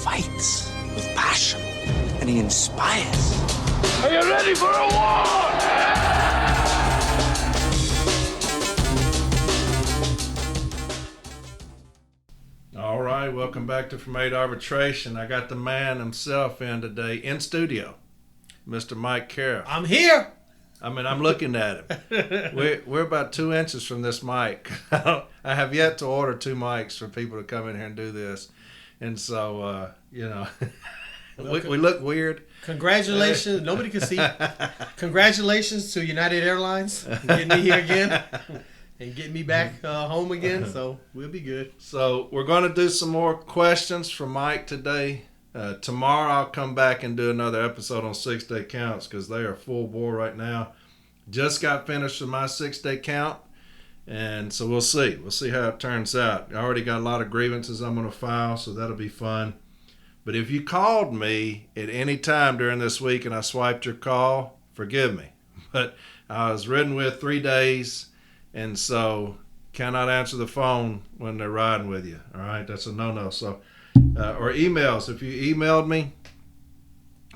fights with passion, and he inspires. Are you ready for a war? All right, welcome back to From 8 Arbitration. I got the man himself in today, in studio, Mr. Mike Caref. I'm here. I mean, I'm looking at him. We're about 2 inches from this mic. I have yet to order 2 mics for people to come in here and do this. And so, we look weird. Congratulations. Nobody can see. Congratulations to United Airlines getting me here again and getting me back home again. So we'll be good. So we're going to do some more questions from Mike today. Tomorrow I'll come back and do another episode on 6-day counts because they are full bore right now. Just got finished with my 6-day count, and so we'll see. We'll see how it turns out. I already got a lot of grievances I'm going to file, so that'll be fun. But if you called me at any time during this week and I swiped your call, forgive me. But I was ridden with 3 days, and so cannot answer the phone when they're riding with you. All right, that's a no-no. So. Or emails. If you emailed me,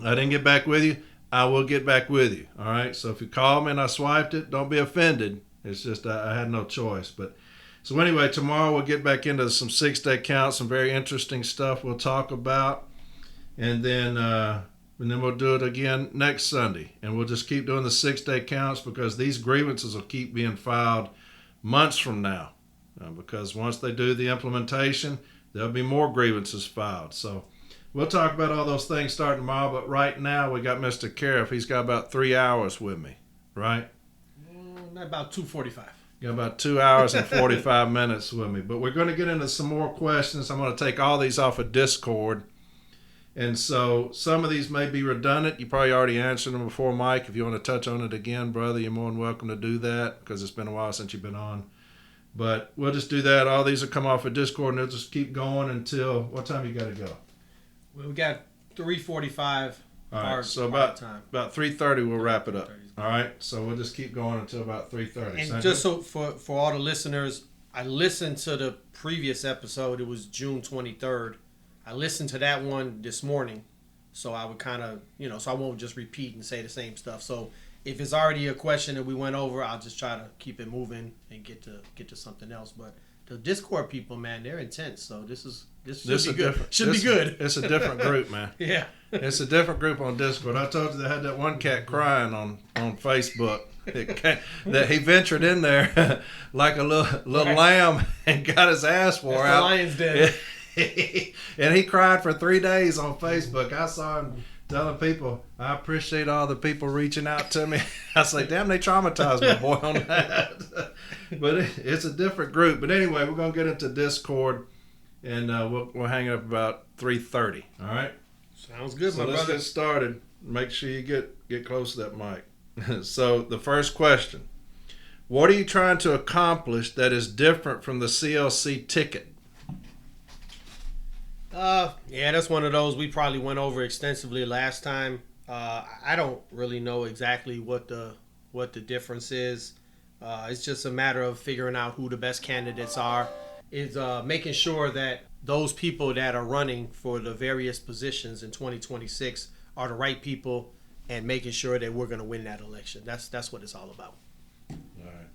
I didn't get back with you, I will get back with you. All right. So if you called me and I swiped it, don't be offended. It's just I had no choice. But so anyway, tomorrow we'll get back into some 6-day counts, some very interesting stuff we'll talk about, and then we'll do it again next Sunday, and we'll just keep doing the 6-day counts because these grievances will keep being filed months from now, because once they do the implementation, there'll be more grievances filed. So we'll talk about all those things starting tomorrow. But right now we got Mr. Caref. He's got about 3 hours with me, right? About 2:45. Got about 2 hours and 45 minutes with me. But we're going to get into some more questions. I'm going to take all these off of Discord. And so some of these may be redundant. You probably already answered them before, Mike. If you want to touch on it again, brother, you're more than welcome to do that because it's been a while since you've been on. But we'll just do that. All these will come off of Discord, and they'll just keep going until what time you got to go? Well, we got 3:45. All right, so about 3:30 we'll wrap it up. All right, so we'll just keep going until about 3:30. And just so for all the listeners, I listened to the previous episode. It was June 23rd. I listened to that one this morning, so I would kind of, so I won't just repeat and say the same stuff. So if it's already a question that we went over, I'll just try to keep it moving and get to something else. But the Discord people, man, they're intense. So this should be good. Should be good. It's a different group, man. Yeah. It's a different group on Discord. I told you they had that one cat crying on Facebook. That he ventured in there like a little lamb and got his ass wore out. The lion's den. And he cried for 3 days on Facebook. I saw him telling people, I appreciate all the people reaching out to me. I was like, damn, they traumatized my boy on that. But it's a different group. But anyway, we're going to get into Discord, and we'll hang up about 3:30. All right? Sounds good, so my let's brother. get started. Make sure you get close to that mic. So the first question, what are you trying to accomplish that is different from the CLC ticket? Yeah, that's one of those we probably went over extensively last time. I don't really know exactly what the difference is. It's just a matter of figuring out who the best candidates are. Is making sure that those people that are running for the various positions in 2026 are the right people, and making sure that we're going to win that election. That's what it's all about. All right.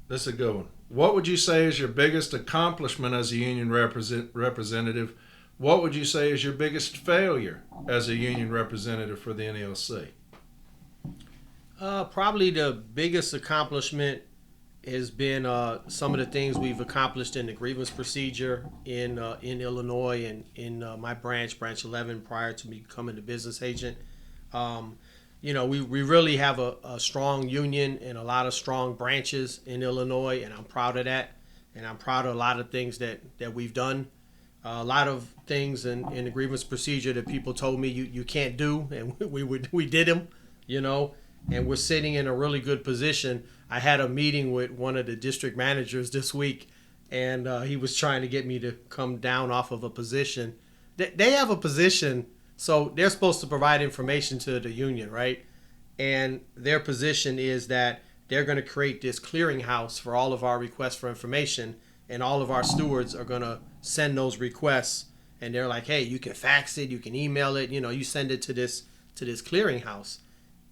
This is a good one. What would you say is your biggest accomplishment as a union representative? What would you say is your biggest failure as a union representative for the NALC? Probably the biggest accomplishment has been some of the things we've accomplished in the grievance procedure in Illinois and in my branch 11, prior to me becoming the business agent. We really have a strong union and a lot of strong branches in Illinois, and I'm proud of that. And I'm proud of a lot of things that we've done. A lot of things in the grievance procedure that people told me you can't do, and we did them, and we're sitting in a really good position. I had a meeting with one of the district managers this week, and he was trying to get me to come down off of a position. They have a position, so they're supposed to provide information to the union, right? And their position is that they're going to create this clearinghouse for all of our requests for information, and all of our stewards are going to send those requests, and they're like, hey, you can fax it, you can email it, you send it to this clearinghouse.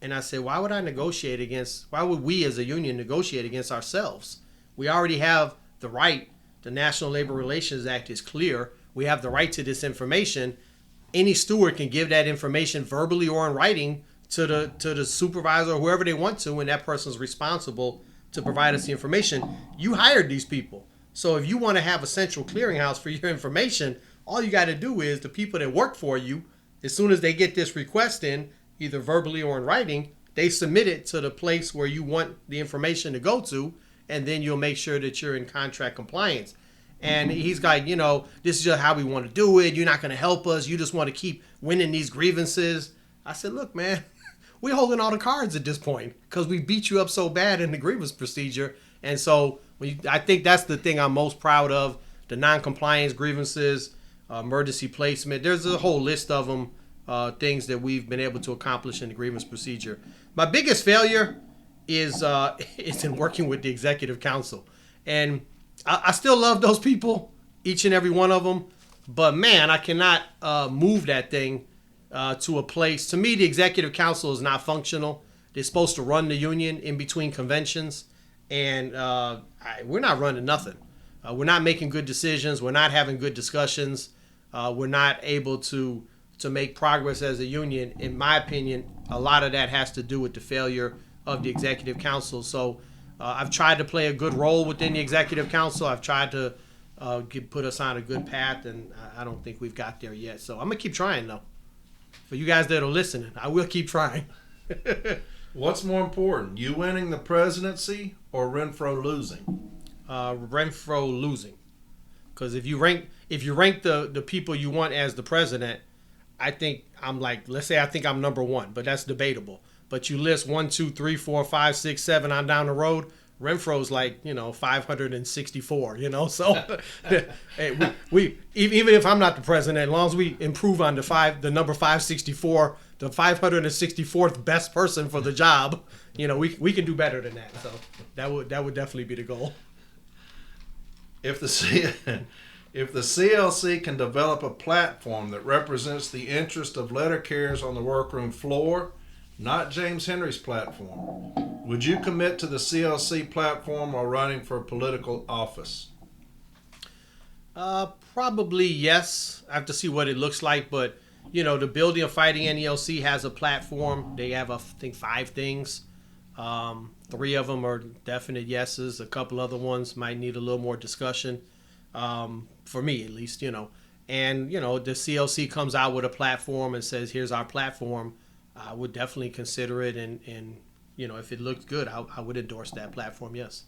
And I said, why would we as a union negotiate against ourselves? We already have the right. The National Labor Relations Act is clear. We have the right to this information. Any steward can give that information verbally or in writing to the supervisor or whoever they want to, and that person's responsible to provide us the information. You hired these people. So if you want to have a central clearinghouse for your information, all you got to do is the people that work for you, as soon as they get this request in, either verbally or in writing, they submit it to the place where you want the information to go to, and then you'll make sure that you're in contract compliance. And he's like, this is just how we want to do it. You're not going to help us. You just want to keep winning these grievances. I said, look, man, we're holding all the cards at this point because we beat you up so bad in the grievance procedure. And so I think that's the thing I'm most proud of, the non-compliance grievances, emergency placement. There's a whole list of them, things that we've been able to accomplish in the grievance procedure. My biggest failure is in working with the executive council. And I still love those people, each and every one of them. But, man, I cannot move that thing to a place. To me, the executive council is not functional. They're supposed to run the union in between conventions. And we're not running nothing. We're not making good decisions. We're not having good discussions. We're not able to make progress as a union. In my opinion, a lot of that has to do with the failure of the executive council. So I've tried to play a good role within the executive council. I've tried to put us on a good path, and I don't think we've got there yet. So I'm going to keep trying, though. For you guys that are listening, I will keep trying. What's more important, you winning the presidency or Renfro losing? Renfro losing. Because if you rank the people you want as the president, I think let's say I think I'm number one, but that's debatable. But you list 1, 2, 3, 4, 5, 6, 7 on down the road, Renfro's 564, So hey, we even if I'm not the president, as long as we improve on the number 564, the 564th best person for the job, we can do better than that. So that would definitely be the goal. If the CLC can develop a platform that represents the interest of letter carriers on the workroom floor, not James Henry's platform, would you commit to the CLC platform while running for political office? Probably yes. I have to see what it looks like, but the Building of Fighting NALC has a platform. They have, I think, 5 things. 3 of them are definite yeses. A couple other ones might need a little more discussion, for me at least, And, the CLC comes out with a platform and says, here's our platform. I would definitely consider it, and if it looks good, I would endorse that platform, yes.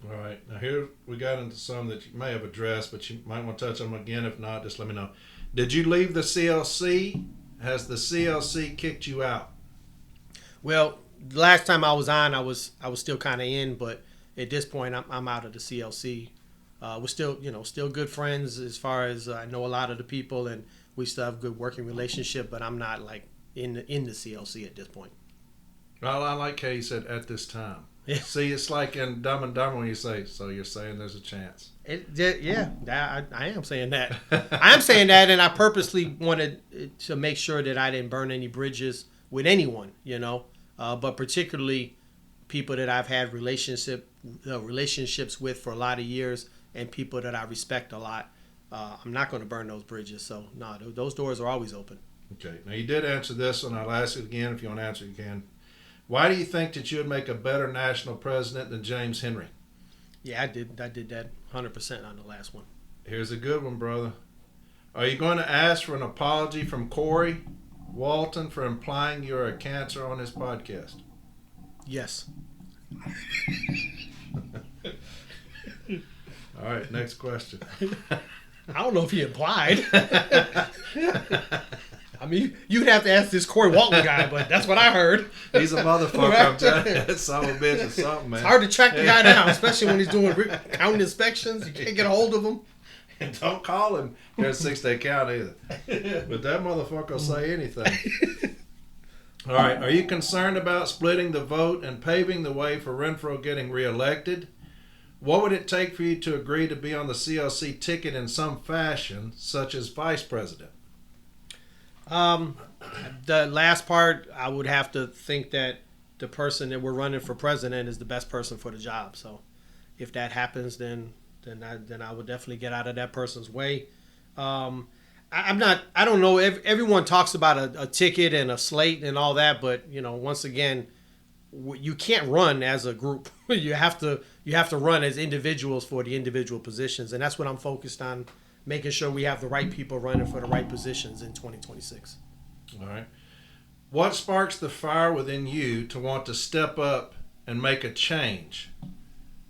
All right. Now here we got into some that you may have addressed, but you might want to touch on them again. If not, just let me know. Did you leave the CLC? Has the CLC kicked you out? Well, the last time I was on, I was still kind of in, but at this point, I'm out of the CLC. We're still good friends as far as I know a lot of the people, and we still have a good working relationship, but I'm not in the CLC at this point. Well, I like how you said at this time. Yeah. See, it's like in Dumb and Dumber when you say, so you're saying there's a chance. I am saying that. I am saying that, and I purposely wanted to make sure that I didn't burn any bridges with anyone, but particularly people that I've had relationships with for a lot of years and people that I respect a lot. I'm not going to burn those bridges. So, no, those doors are always open. Okay. Now, you did answer this one. I'll ask it again. If you want to answer, you can. Why do you think that you would make a better national president than James Henry? Yeah, I did that 100% on the last one. Here's a good one, brother. Are you going to ask for an apology from Corey Walton for implying you're a cancer on his podcast? Yes. All right, next question. I don't know if he implied. I mean, you'd have to ask this Corey Walton guy, but that's what I heard. He's a motherfucker. I'm telling you. That son of a bitch is something, man. It's hard to track the guy down, especially when he's doing counting inspections. You can't get a hold of him. And don't call him during 6-day count either. But that motherfucker will say anything. All right. Are you concerned about splitting the vote and paving the way for Renfro getting reelected? What would it take for you to agree to be on the CLC ticket in some fashion, such as vice president? The last part, I would have to think that the person that we're running for president is the best person for the job. So if that happens, then I would definitely get out of that person's way. I don't know. Everyone talks about a ticket and a slate and all that, but once again, you can't run as a group. You have to run as individuals for the individual positions, and that's what I'm focused on, making sure we have the right people running for the right positions in 2026. All right. What sparks the fire within you to want to step up and make a change?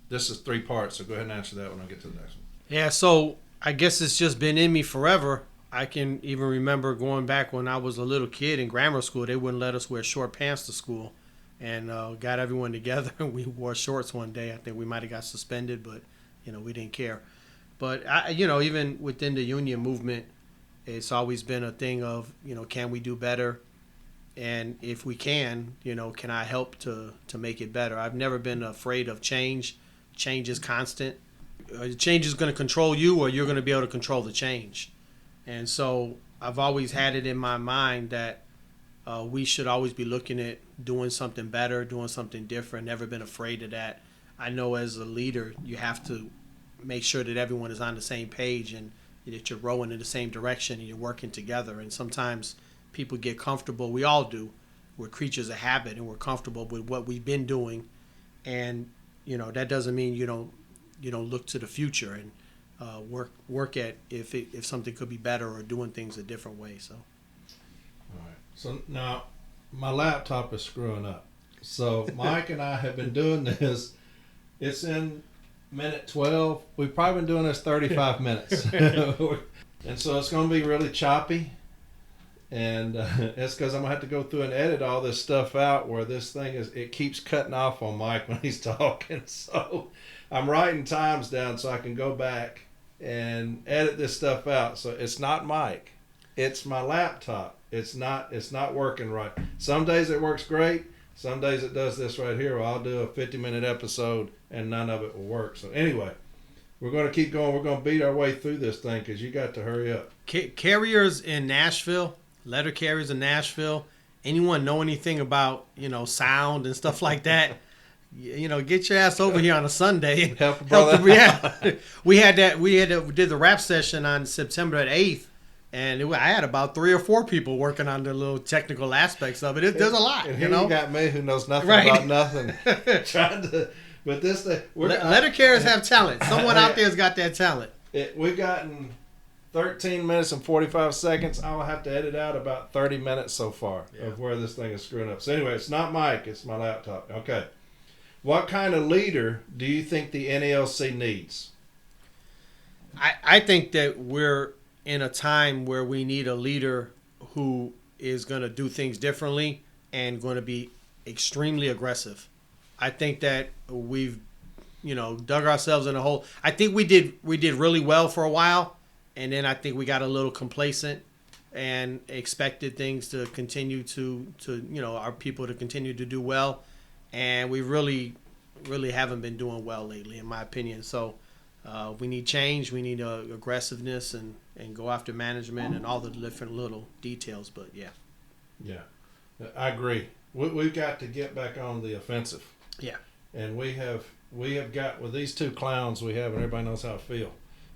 This is 3 parts, so go ahead and answer that when I get to the next one. Yeah, so I guess it's just been in me forever. I can even remember going back when I was a little kid in grammar school. They wouldn't let us wear short pants to school, and got everyone together, and we wore shorts one day. I think we might have got suspended, but we didn't care. But even within the union movement, it's always been a thing of can we do better, and if we can I help to make it better. I've never been afraid of change. Change is constant. Change is going to control you, or you're going to be able to control the change. And so I've always had it in my mind that we should always be looking at doing something better, doing something different. Never been afraid of that. I know as a leader, you have to make sure that everyone is on the same page and that you're rowing in the same direction and you're working together. And sometimes people get comfortable. We all do. We're creatures of habit, and we're comfortable with what we've been doing. And that doesn't mean you don't look to the future and work at if something could be better or doing things a different way. So. All right. So now my laptop is screwing up. So Mike and I have been doing this. It's in minute 12. We've probably been doing this 35 minutes. And so it's going to be really choppy. And it's because I'm going to have to go through and edit all this stuff out where this thing it keeps cutting off on Mike when he's talking. So I'm writing times down so I can go back and edit this stuff out. So it's not Mike. It's my laptop. It's not working right. Some days it works great. Some days it does this right here where I'll do a 50-minute episode and none of it will work. So anyway, we're going to keep going. We're going to beat our way through this thing because you got to hurry up. Carriers in Nashville, letter carriers in Nashville, anyone know anything about, sound and stuff like that? Get your ass over here on a Sunday and help a brother. Yeah. We did the rap session on September 8th. And I had about 3 or 4 people working on the little technical aspects of it. There's a lot, and here you got me who knows nothing about nothing. Trying to, but this thing. Letter carriers have talent. Someone out there has got that talent. We've gotten 13 minutes and 45 seconds. I'll have to edit out about 30 minutes so far of where this thing is screwing up. So anyway, it's not Mike. It's my laptop. Okay. What kind of leader do you think the NALC needs? I think that we're in a time where we need a leader who is going to do things differently and going to be extremely aggressive. I think that we've, dug ourselves in a hole. I think we did really well for a while, and then I think we got a little complacent and expected things to continue to our people to continue to do well, and we really haven't been doing well lately, in my opinion. So we need change. We need aggressiveness and go after management and all the different little details. But yeah, I agree. We've got to get back on the offensive. Yeah, and we have got with these 2 clowns we have, and everybody knows how I feel.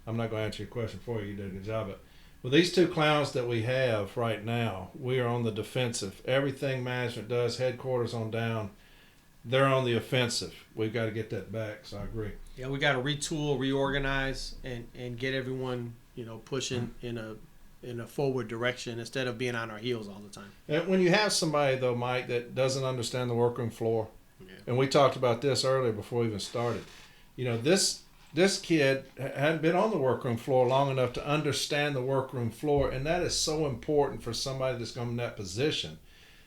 I'm not going to answer your question for you. You did a good job. But with these 2 clowns that we have right now, we are on the defensive. Everything management does, headquarters on down, they're on the offensive. We've got to get that back. So I agree. Yeah, we got to retool, reorganize, and get everyone, pushing in a forward direction instead of being on our heels all the time. And when you have somebody, though, Mike, that doesn't understand the workroom floor, and we talked about this earlier before we even started, this kid hadn't been on the workroom floor long enough to understand the workroom floor, and that is so important for somebody that's going in that position,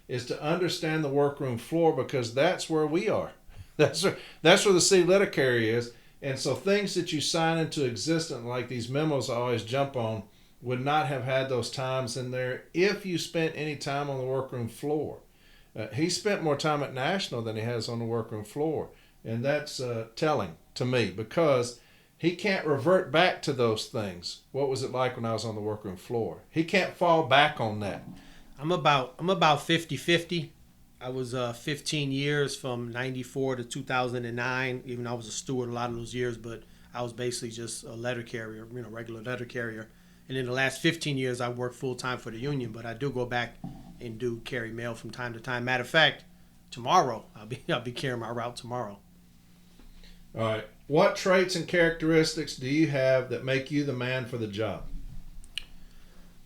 is to understand the workroom floor, because that's where we are. That's where the city letter carrier is. And so things that you sign into existence, like these memos I always jump on, would not have had those times in there if you spent any time on the workroom floor. He spent more time at National than he has on the workroom floor. And that's telling to me because he can't revert back to those things. What was it like when I was on the workroom floor? He can't fall back on that. I'm about 50-50. I was 15 years from 94 to 2009. Even though I was a steward a lot of those years, but I was basically just a letter carrier, regular letter carrier. And in the last 15 years, I worked full time for the union, but I do go back and do carry mail from time to time. Matter of fact, tomorrow I'll be carrying my route tomorrow. All right. What traits and characteristics do you have that make you the man for the job?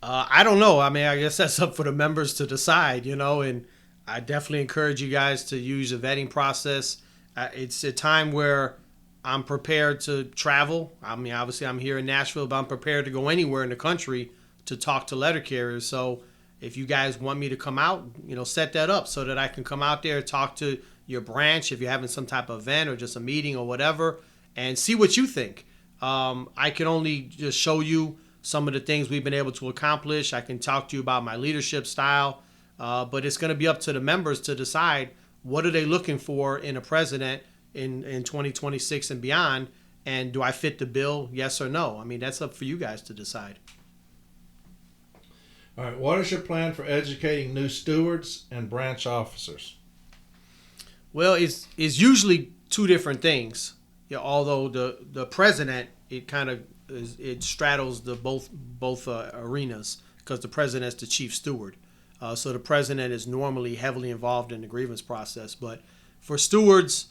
I don't know. I mean, I guess that's up for the members to decide, and I definitely encourage you guys to use a vetting process. It's a time where I'm prepared to travel. I mean, obviously I'm here in Nashville, but I'm prepared to go anywhere in the country to talk to letter carriers. So if you guys want me to come out, set that up so that I can come out there and talk to your branch if you're having some type of event or just a meeting or whatever and see what you think. I can only just show you some of the things we've been able to accomplish. I can talk to you about my leadership style, but it's going to be up to the members to decide what are they looking for in a president in 2026 and beyond, and do I fit the bill, yes or no? I mean, that's up for you guys to decide. All right, what is your plan for educating new stewards and branch officers? Well, it's usually two different things. Although the president, it straddles the both arenas because the president is the chief steward. So the president is normally heavily involved in the grievance process. But for stewards,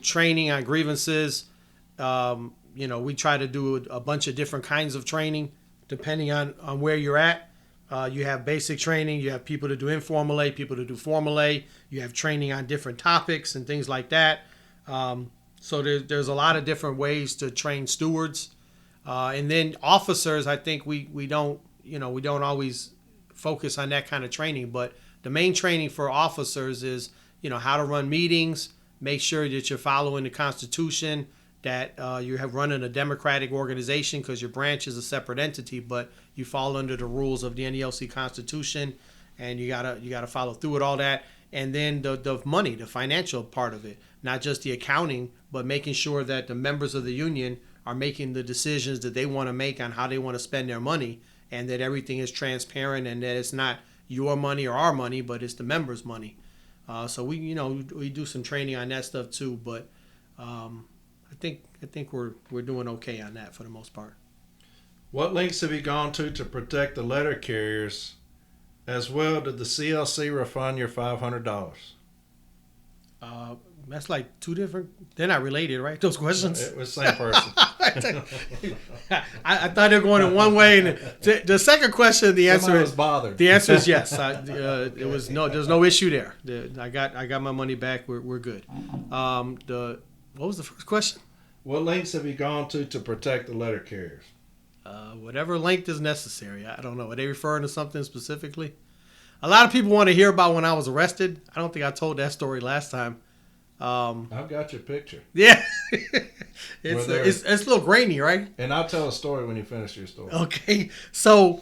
training on grievances, we try to do a bunch of different kinds of training depending on where you're at. You have basic training, you have people to do informal A, people to do formal A, you have training on different topics and things like that. So there's a lot of different ways to train stewards. And then officers, I think we don't always focus on that kind of training, but the main training for officers is, how to run meetings, make sure that you're following the Constitution, that you have running a democratic organization because your branch is a separate entity, but you fall under the rules of the NALC Constitution, and you gotta follow through with all that. And then the money, the financial part of it, not just the accounting, but making sure that the members of the union are making the decisions that they want to make on how they want to spend their money, and that everything is transparent and that it's not your money or our money, but it's the members' money. So we do some training on that stuff too, but I think we're doing okay on that for the most part. What lengths have you gone to protect the letter carriers? As well, did the CLC refund your $500? That's like two different. They're not related, right? Those questions. It was the same person. I thought they were going in one way, and the second question, the answer Somebody was bothered. The answer is yes. It was no. There's no issue there. I got my money back. We're good. What was the first question? What lengths have you gone to protect the letter carriers? Whatever length is necessary. I don't know. Are they referring to something specifically? A lot of people want to hear about when I was arrested. I don't think I told that story last time. I've got your picture. Yeah. it's a little grainy, right? And I'll tell a story when you finish your story. Okay. So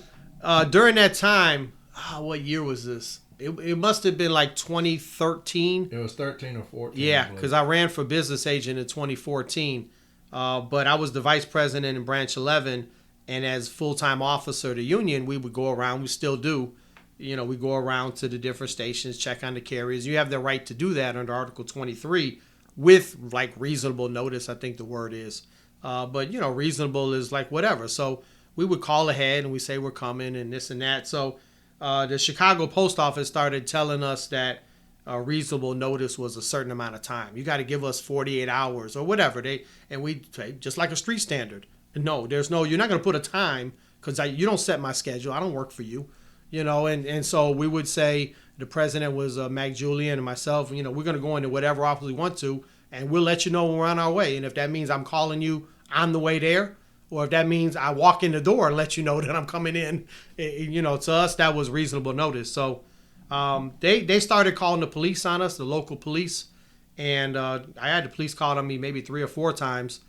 during that time, what year was this? It must have been like 2013. It was 13 or 14. Yeah, because I ran for business agent in 2014. But I was the vice president in Branch 11. And as full-time officer of the union, we would go around. We still do. We go around to the different stations, check on the carriers. You have the right to do that under Article 23 with, like, reasonable notice, I think the word is. But, reasonable is like whatever. So we would call ahead and we say we're coming and this and that. So the Chicago Post Office started telling us that reasonable notice was a certain amount of time. You got to give us 48 hours or whatever. We say, just like a street standard. No, you're not going to put a time because you don't set my schedule. I don't work for you. And so we would say the president was Mac Julian and myself, we're going to go into whatever office we want to, and we'll let you know when we're on our way. And if that means I'm calling you on the way there, or if that means I walk in the door and let you know that I'm coming in, to us, that was reasonable notice. So they started calling the police on us, the local police, and I had the police call on me maybe 3 or 4 times,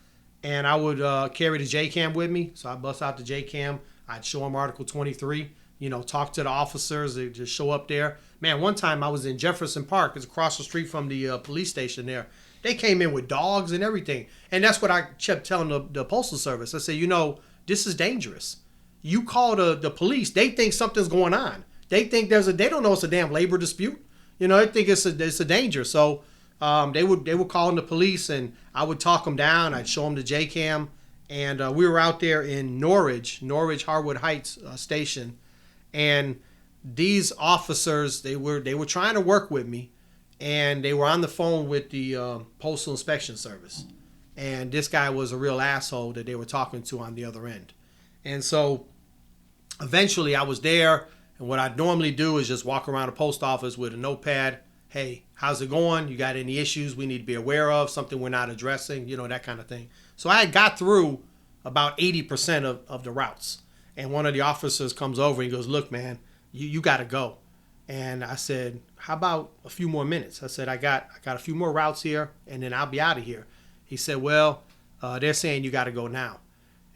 and I would carry the J-Cam with me. So I bust out the J-Cam. I'd show them Article 23. Talk to the officers. They just show up there. Man, one time I was in Jefferson Park. It's across the street from the police station there. They came in with dogs and everything. And that's what I kept telling the Postal Service. I said, this is dangerous. You call the police, they think something's going on. They think they don't know it's a damn labor dispute. They think it's a danger. So they were calling the police, and I would talk them down. I'd show them the J-Cam. And we were out there in Norwich, Harwood Heights station. And these officers, they were trying to work with me. And they were on the phone with the Postal Inspection Service. And this guy was a real asshole that they were talking to on the other end. And so eventually I was there. And what I normally do is just walk around the post office with a notepad. Hey, how's it going? You got any issues we need to be aware of? Something we're not addressing? That kind of thing. So I had got through about 80% of the routes. And one of the officers comes over and he goes, look, man, you got to go. And I said, how about a few more minutes? I said, I got a few more routes here, and then I'll be out of here. He said, well, they're saying you got to go now.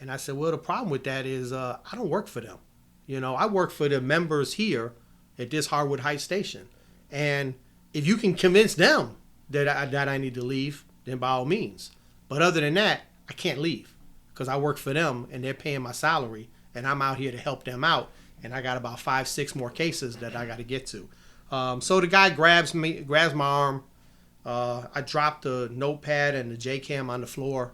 And I said, well, the problem with that is I don't work for them. I work for the members here at this Harwood Heights station. And if you can convince them that I need to leave, then by all means. But other than that, I can't leave because I work for them, and they're paying my salary, and I'm out here to help them out. And I got about 5-6 more cases that I got to get to. So the guy grabs my arm. I dropped the notepad and the J-Cam on the floor,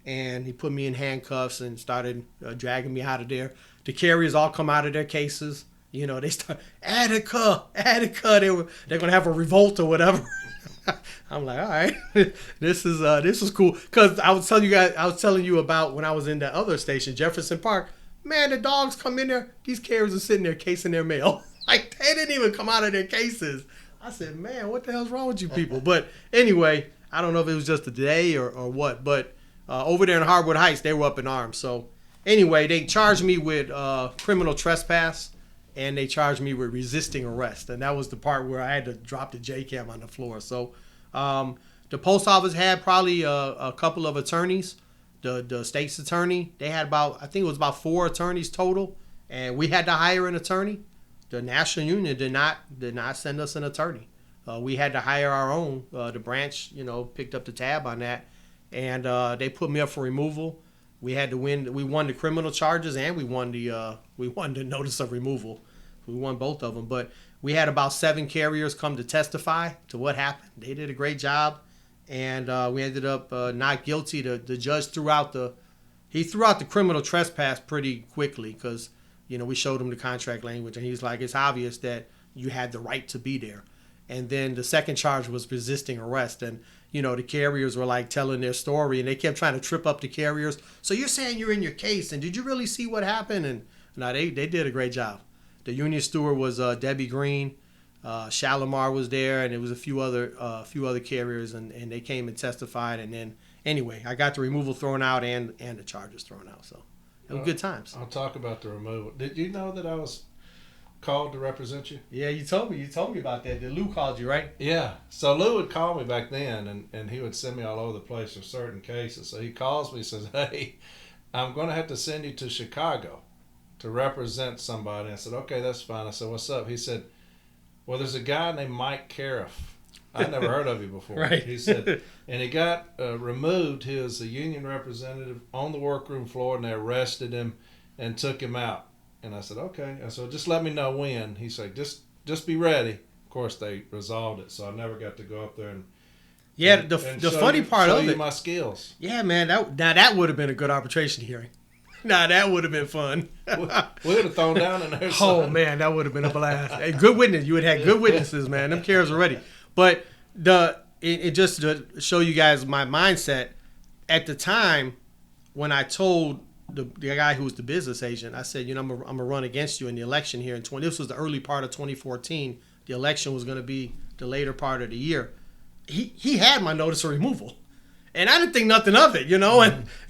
and he put me in handcuffs and started dragging me out of there. The carriers all come out of their cases. They start, Attica. They're gonna have a revolt or whatever. I'm like, all right, this is cool. Cause I was telling you about when I was in that other station, Jefferson Park. Man, the dogs come in there. These carriers are sitting there casing their mail. Like, they didn't even come out of their cases. I said, man, what the hell's wrong with you people? But anyway, I don't know if it was just a day or what. But over there in Harwood Heights, they were up in arms. So anyway, they charged me with criminal trespass, and they charged me with resisting arrest. And that was the part where I had to drop the J-Cam on the floor. So the post office had probably a couple of attorneys. The state's attorney, they had I think it was about 4 attorneys total, and we had to hire an attorney. The National Union did not send us an attorney. We had to hire our own. The branch, picked up the tab on that, and they put me up for removal. We had to win. We won the criminal charges, and we won the notice of removal. We won both of them, but we had about 7 carriers come to testify to what happened. They did a great job. And we ended up not guilty. The judge threw out the criminal trespass pretty quickly because, we showed him the contract language. And he's like, it's obvious that you had the right to be there. And then the second charge was resisting arrest. And, the carriers were like telling their story. And they kept trying to trip up the carriers. So you're saying you're in your case. And did you really see what happened? And no, they did a great job. The union steward was Debbie Green. Shalimar was there, and there was a few other carriers, and they came and testified. And then anyway, I got the removal thrown out and the charges thrown out. So it was good times. I'll talk about the removal. Did you know that I was called to represent you? Yeah, you told me about that. Lou called you, right? Yeah. So Lou would call me back then, and he would send me all over the place for certain cases. So he calls me and says, hey, I'm going to have to send you to Chicago to represent somebody. I said, okay, that's fine. I said, what's up? He said, well, there's a guy named Mike Caref. I'd never heard of him before. Right. He said, and he got removed. He was a union representative on the workroom floor, and they arrested him and took him out. And I said, okay. I said, just let me know when. He said, just be ready. Of course, they resolved it, so I never got to go up there and the funny part of it. Show you my skills. Yeah, man. That would have been a good arbitration hearing. That would have been fun. We would have thrown down in there. Oh, man, that would have been a blast. Hey, good witness. You would have had good witnesses, man. Them carriers were ready. But it just to show you guys my mindset, at the time when I told the guy who was the business agent, I said, I'm going to run against you in the election here in this was the early part of 2014. The election was going to be the later part of the year. He had my notice of removal. And I didn't think nothing of it, and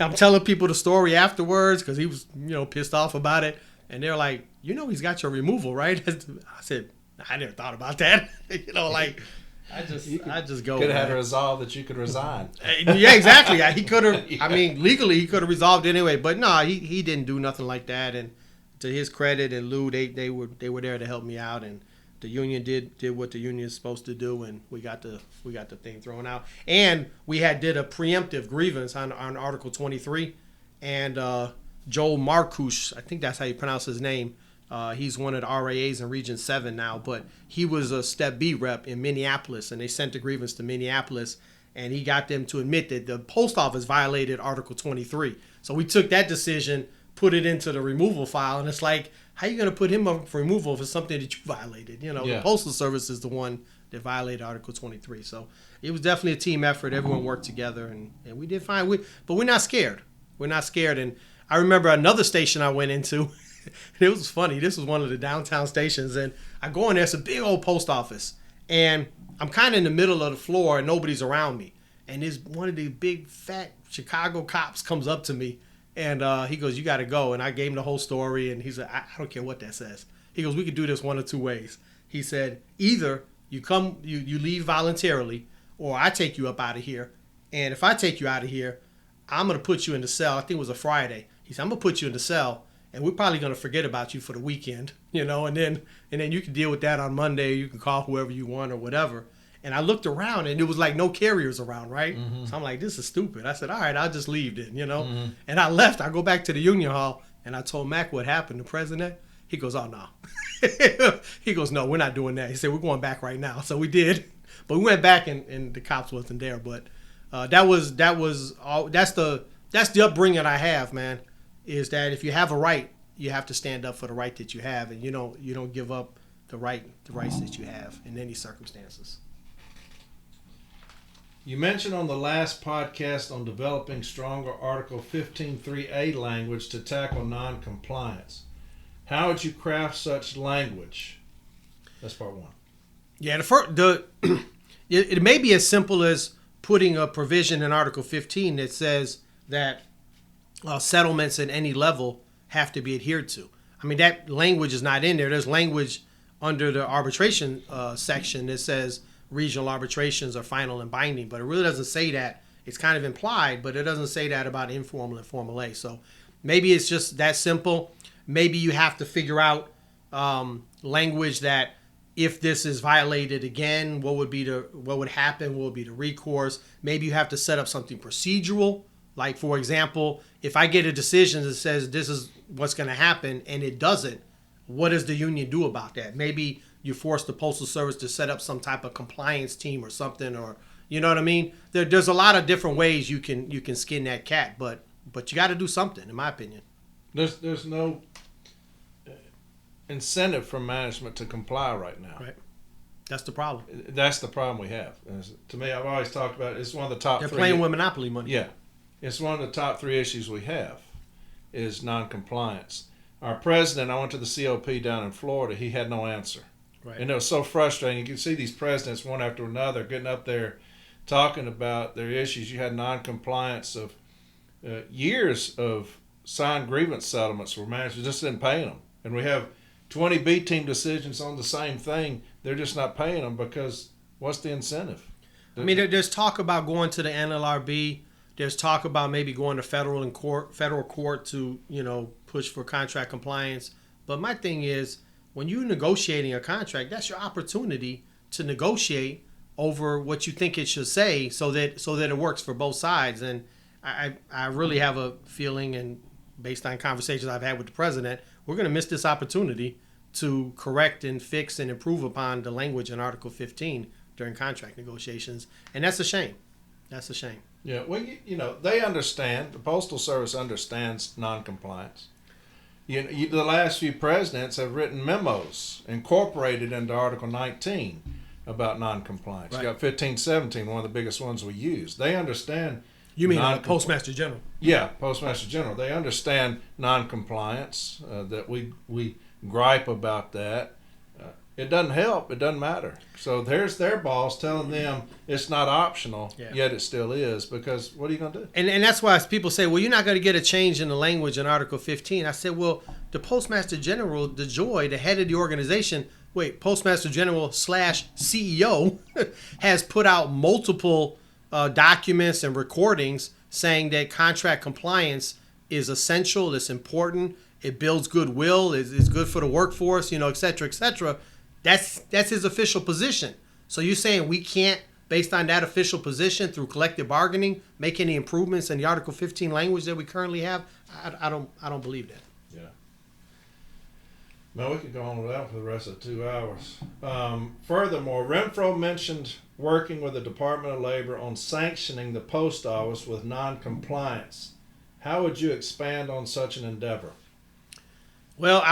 I'm telling people the story afterwards because he was, pissed off about it. And they're like, he's got your removal, right? I said, I never thought about that. I just go. Could have had a resolve that you could resign. Yeah, exactly. He could have, yeah. I mean, legally he could have resolved it anyway. But no, he didn't do nothing like that. And to his credit and Lou, they were there to help me out. And the union did what the union is supposed to do, and we got the thing thrown out. And we did a preemptive grievance on Article 23, and Joel Marcouche, I think that's how you pronounce his name. He's one of the RAAs in Region 7 now, but he was a Step B rep in Minneapolis, and they sent the grievance to Minneapolis, and he got them to admit that the post office violated Article 23. So we took that decision, put it into the removal file, and it's like, how are you going to put him up for removal if it's something that you violated? The Postal Service is the one that violated Article 23. So it was definitely a team effort. Everyone worked together, and we did fine. But we're not scared. We're not scared. And I remember another station I went into. It was funny. This was one of the downtown stations, and I go in there. It's a big old post office, and I'm kind of in the middle of the floor, and nobody's around me. And this one of the big fat Chicago cops comes up to me, and he goes, "You got to go." And I gave him the whole story, and he said, "I don't care what that says." He goes, "We could do this one of two ways." He said, "Either you leave voluntarily, or I take you up out of here. And if I take you out of here, I'm gonna put you in the cell." I think it was a Friday. He said, "I'm gonna put you in the cell, and we're probably going to forget about you for the weekend, and then you can deal with that on Monday. You can call whoever you want or whatever." And I looked around, and it was like no carriers around, right? Mm-hmm. So I'm like, this is stupid. I said, all right, I'll just leave then, Mm-hmm. And I left. I go back to the Union Hall, and I told Mac what happened, the president. He goes, "Oh, no." He goes, "No, we're not doing that." He said, "We're going back right now." So we did. But we went back, and the cops wasn't there. But that's the upbringing I have, man. Is that if you have a right, you have to stand up for the right that you have, and you don't give up the rights that you have in any circumstances. You mentioned on the last podcast on developing stronger Article 15.3a language to tackle non-compliance. How would you craft such language? That's part one. Yeah, it may be as simple as putting a provision in Article 15 that says that settlements at any level have to be adhered to. I mean, that language is not in there. There's language under the arbitration section that says regional arbitrations are final and binding, but it really doesn't say that. It's kind of implied, but it doesn't say that about informal and formal A. So maybe it's just that simple. Maybe you have to figure out language that if this is violated again, what would happen? What would be the recourse? Maybe you have to set up something procedural. Like, for example, if I get a decision that says this is what's going to happen and it doesn't, what does the union do about that? Maybe you force the Postal Service to set up some type of compliance team or something, or you know what I mean? There's a lot of different ways you can skin that cat, but you got to do something, in my opinion. There's no incentive for management to comply right now. Right. That's the problem. That's the problem we have. To me, I've always talked about it's one of the top They're three. playing with monopoly money. Yeah. It's one of the top three issues we have is non-compliance. Our president, I went to the COP down in Florida, he had no answer. Right. And it was so frustrating. You can see these presidents one after another getting up there talking about their issues. You had non-compliance of years of signed grievance settlements where managers just didn't pay them. And we have 20 B team decisions on the same thing. They're just not paying them because what's the incentive? I mean, there's talk about going to the NLRB. There's talk about maybe going to federal court to, push for contract compliance. But my thing is, when you're negotiating a contract, that's your opportunity to negotiate over what you think it should say so that it works for both sides. And I really have a feeling, and based on conversations I've had with the president, we're going to miss this opportunity to correct and fix and improve upon the language in Article 15 during contract negotiations. And that's a shame. That's a shame. Yeah, well, they understand. The Postal Service understands noncompliance. The last few presidents have written memos incorporated into Article 19 about noncompliance. Right. You got 1517, one of the biggest ones we use. They understand. You mean Postmaster General? Yeah, Postmaster General. They understand noncompliance, that we gripe about that. It doesn't help. It doesn't matter. So there's their boss telling them it's not optional, yet it still is, because what are you going to do? And that's why people say, well, you're not going to get a change in the language in Article 15. I said, well, the Postmaster General, the head of the organization, Postmaster General / CEO has put out multiple documents and recordings saying that contract compliance is essential, it's important, it builds goodwill, it's good for the workforce, et cetera, et cetera. That's his official position. So you're saying we can't, based on that official position through collective bargaining, make any improvements in the Article 15 language that we currently have? I don't believe that. Yeah. No, we could go on with that for the rest of 2 hours. Furthermore, Renfro mentioned working with the Department of Labor on sanctioning the post office with non-compliance. How would you expand on such an endeavor? Well,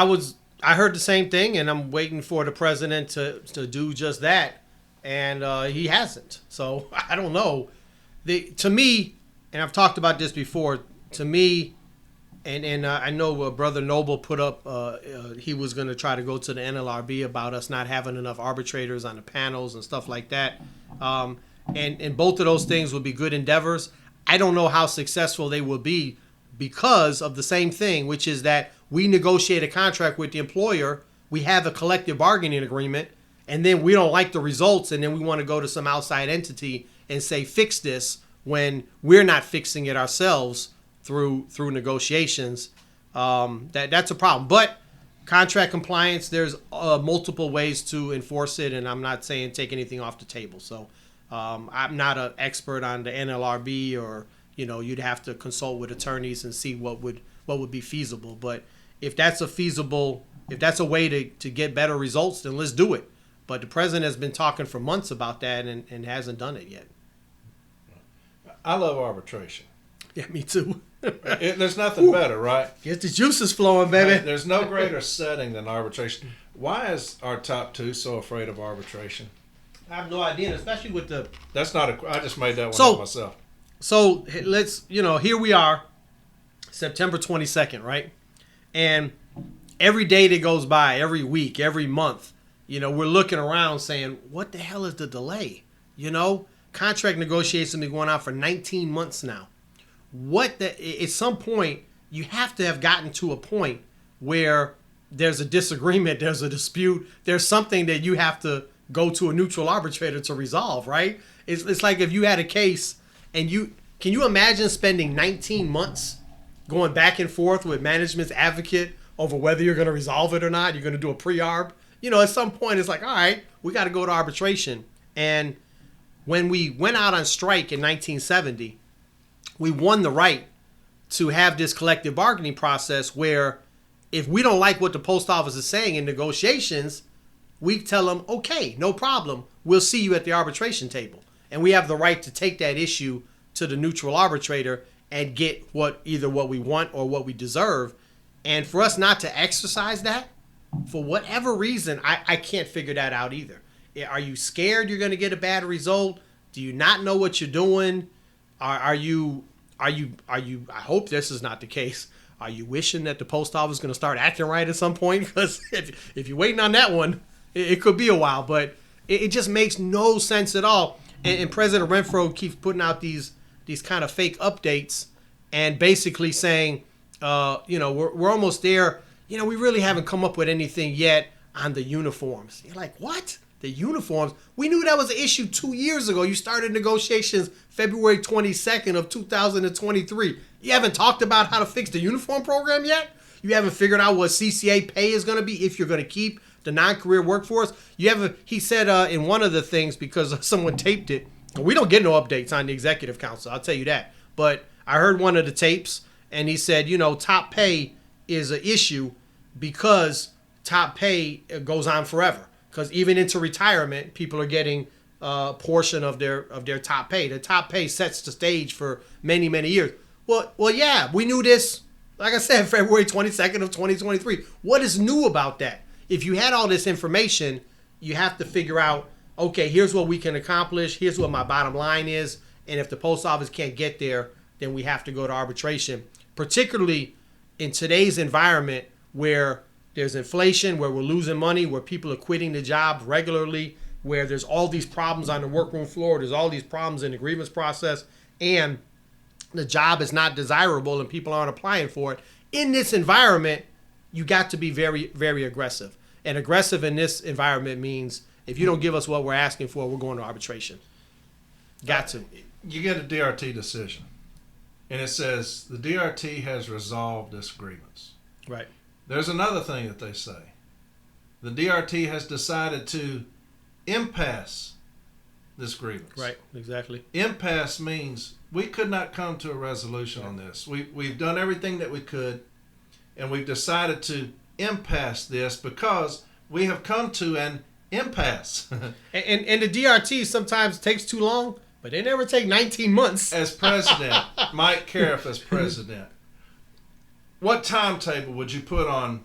I heard the same thing, and I'm waiting for the president to do just that, and he hasn't. So I don't know. To me, and I've talked about this before. To me, and I know Brother Noble put up. He was going to try to go to the NLRB about us not having enough arbitrators on the panels and stuff like that. And both of those things would be good endeavors. I don't know how successful they will be because of the same thing, which is that we negotiate a contract with the employer, we have a collective bargaining agreement, and then we don't like the results, and then we want to go to some outside entity and say, fix this, when we're not fixing it ourselves through negotiations. That's a problem. But contract compliance, there's multiple ways to enforce it, and I'm not saying take anything off the table. So I'm not an expert on the NLRB, or you'd have to consult with attorneys and see what would be feasible. But if that's a way to get better results, then let's do it. But the president has been talking for months about that and hasn't done it yet. I love arbitration. Yeah, me too. There's nothing better, right? Get the juices flowing, baby. There's no greater setting than arbitration. Why is our top two so afraid of arbitration? I have no idea, especially with the... That's not I just made that one up myself. So let's, here we are, September 22nd, right? And every day that goes by, every week, every month, we're looking around saying, what the hell is the delay? Contract negotiations have been going on for 19 months now. At some point, you have to have gotten to a point where there's a disagreement, there's a dispute, there's something that you have to go to a neutral arbitrator to resolve, right? It's like if you had a case and can you imagine spending 19 months going back and forth with management's advocate over whether you're going to resolve it or not? You're going to do a pre-arb. At some point it's like, all right, we got to go to arbitration. And when we went out on strike in 1970, we won the right to have this collective bargaining process where if we don't like what the post office is saying in negotiations, we tell them, okay, no problem. We'll see you at the arbitration table. And we have the right to take that issue to the neutral arbitrator and get either what we want or what we deserve. And for us not to exercise that, for whatever reason, I can't figure that out either. Are you scared you're going to get a bad result? Do you not know what you're doing? Are you? I hope this is not the case. Are you wishing that the post office is going to start acting right at some point? Because if you're waiting on that one, it could be a while. But it just makes no sense at all. And President Renfro keeps putting out these kind of fake updates and basically saying, we're almost there. We really haven't come up with anything yet on the uniforms. You're like, what? The uniforms? We knew that was an issue 2 years ago. You started negotiations February 22nd of 2023. You haven't talked about how to fix the uniform program yet? You haven't figured out what CCA pay is going to be if you're going to keep the non-career workforce? He said in one of the things, because someone taped it, we don't get no updates on the executive council, I'll tell you that. But I heard one of the tapes, and he said, top pay is an issue because top pay goes on forever. Because even into retirement, people are getting a portion of their top pay. The top pay sets the stage for many, many years. Well, yeah, we knew this, like I said, February 22nd of 2023. What is new about that? If you had all this information, you have to figure out, okay, here's what we can accomplish. Here's what my bottom line is. And if the post office can't get there, then we have to go to arbitration, particularly in today's environment where there's inflation, where we're losing money, where people are quitting the job regularly, where there's all these problems on the workroom floor, there's all these problems in the grievance process, and the job is not desirable and people aren't applying for it. In this environment, you got to be very, very aggressive. And aggressive in this environment means if you don't give us what we're asking for, we're going to arbitration. Got to. You get a DRT decision, and it says the DRT has resolved this grievance. Right. There's another thing that they say. The DRT has decided to impasse this grievance. Right, exactly. Impasse means we could not come to a resolution on this. We've done everything that we could, and we've decided to impasse this because we have come to an impasse. and the DRT sometimes takes too long, but they never take 19 months. As president, Mike Caref as president, what timetable would you put on,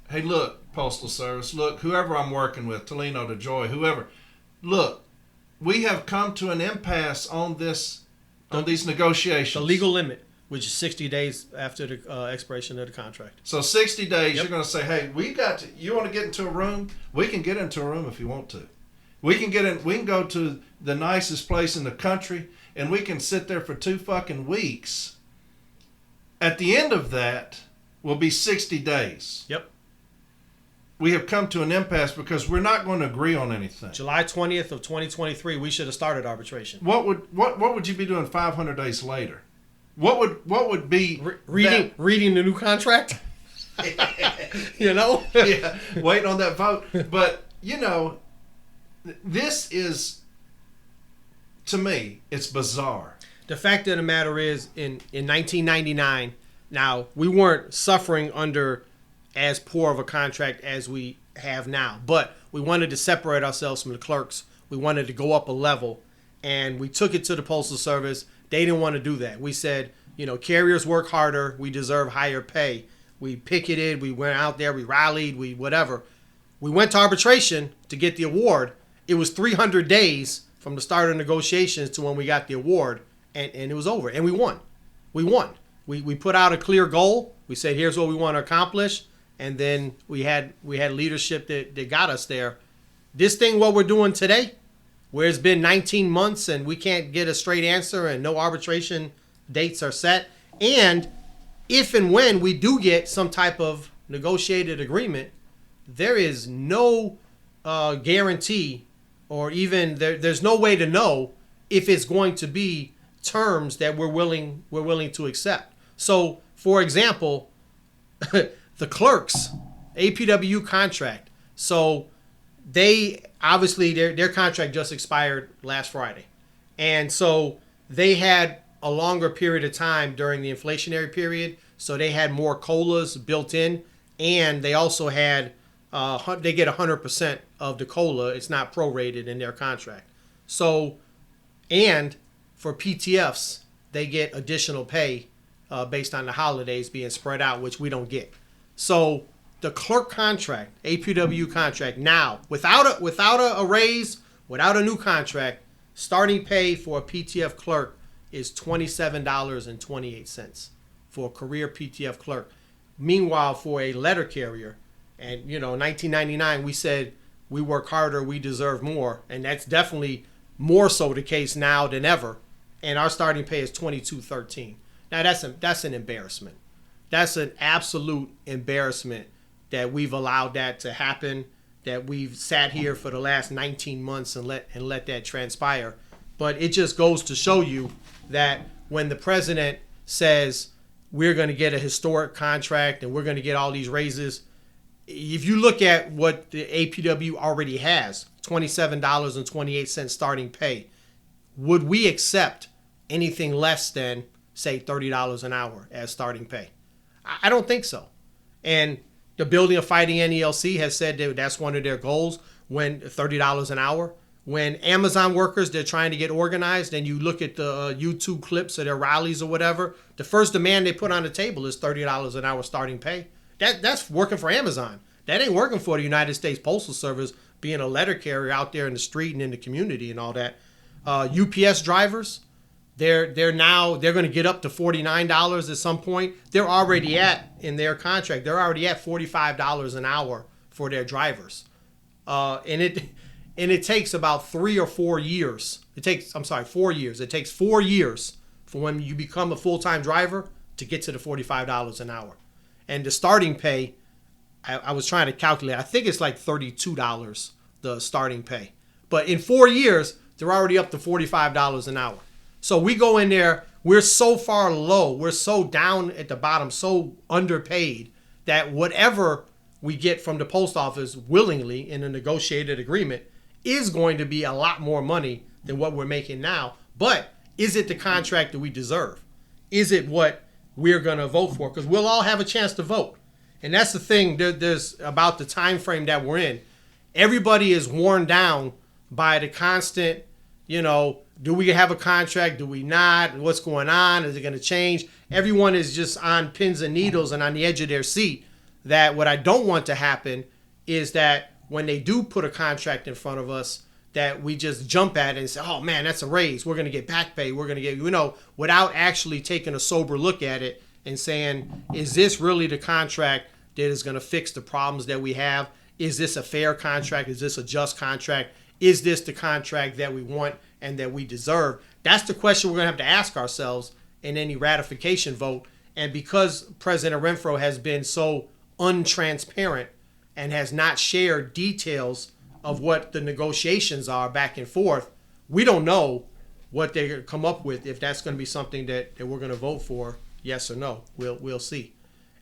hey, look, Postal Service, look, whoever I'm working with, Tolino, DeJoy, whoever, look, we have come to an impasse on this, on these negotiations. The legal limit, which is 60 days after the expiration of the contract. So 60 days, Yep. You're going to say, hey, we got to, you want to get into a room? We can get into a room if you want to. We can get in, we can go to the nicest place in the country, and we can sit there for 2 fucking weeks. At the end of that will be 60 days. Yep. We have come to an impasse because we're not going to agree on anything. July 20th of 2023, we should have started arbitration. What would you be doing 500 days later? What would be reading the new contract? You know? Yeah, waiting on that vote. But, you know, this is, to me, it's bizarre. The fact of the matter is, in 1999, now, we weren't suffering under as poor of a contract as we have now, but we wanted to separate ourselves from the clerks. We wanted to go up a level, and we took it to the Postal Service. They didn't want to do that. We said, you know, carriers work harder. We deserve higher pay. We picketed. We went out there. We rallied. We whatever. We went to arbitration to get the award. It was 300 days from the start of negotiations to when we got the award, and it was over. And we won. We won. We put out a clear goal. We said, here's what we want to accomplish. And then we had leadership that got us there. This thing, what we're doing today, where it's been 19 months and we can't get a straight answer and no arbitration dates are set. And if and when we do get some type of negotiated agreement, there is no guarantee, or even there's no way to know if it's going to be terms that we're willing to accept. So, for example, the clerks, APWU contract. So they obviously their contract just expired last Friday. And so they had a longer period of time during the inflationary period. So they had more COLAs built in, and they also had they get 100% of the COLA. It's not prorated in their contract. So, and for PTFs, they get additional pay based on the holidays being spread out, which we don't get. So the clerk contract, APW contract, now without a raise, without a new contract, starting pay for a PTF clerk is $27.28 for a career PTF clerk. Meanwhile, for a letter carrier, and you know, 1999, we said we work harder, we deserve more, and that's definitely more so the case now than ever. And our starting pay is $22.13. Now that's an embarrassment. That's an absolute embarrassment that we've allowed that to happen, that we've sat here for the last 19 months and let that transpire. But it just goes to show you that when the president says we're going to get a historic contract and we're going to get all these raises, if you look at what the APW already has, $27.28 starting pay, would we accept anything less than, say, $30 an hour as starting pay? I don't think so. And the Building a Fighting NALC has said that that's one of their goals, when $30 an hour. When Amazon workers, they're trying to get organized, and you look at the YouTube clips of their rallies or whatever, the first demand they put on the table is $30 an hour starting pay. That's working for Amazon. That ain't working for the United States Postal Service, being a letter carrier out there in the street and in the community and all that. UPS drivers, they're going to get up to $49 at some point. They're already at, in their contract, they're already at $45 an hour for their drivers. And it takes about 3 or 4 years. 4 years. It takes 4 years for when you become a full-time driver to get to the $45 an hour. And the starting pay, I was trying to calculate, I think it's like $32, the starting pay. But in 4 years, they're already up to $45 an hour. So we go in there, we're so far low, we're so down at the bottom, so underpaid, that whatever we get from the post office willingly in a negotiated agreement is going to be a lot more money than what we're making now. But is it the contract that we deserve? Is it what we're going to vote for? Because we'll all have a chance to vote. And that's the thing there's about the time frame that we're in. Everybody is worn down by the constant, do we have a contract? Do we not? What's going on? Is it going to change? Everyone is just on pins and needles and on the edge of their seat. That what I don't want to happen is that when they do put a contract in front of us, that we just jump at it and say, oh man, that's a raise. We're going to get back pay. We're going to get, without actually taking a sober look at it and saying, is this really the contract that is going to fix the problems that we have? Is this a fair contract? Is this a just contract? Is this the contract that we want and that we deserve? That's the question we're going to have to ask ourselves in any ratification vote. And because President Renfro has been so untransparent and has not shared details of what the negotiations are back and forth, we don't know what they're going to come up with, if that's going to be something that we're going to vote for, yes or no. We'll see.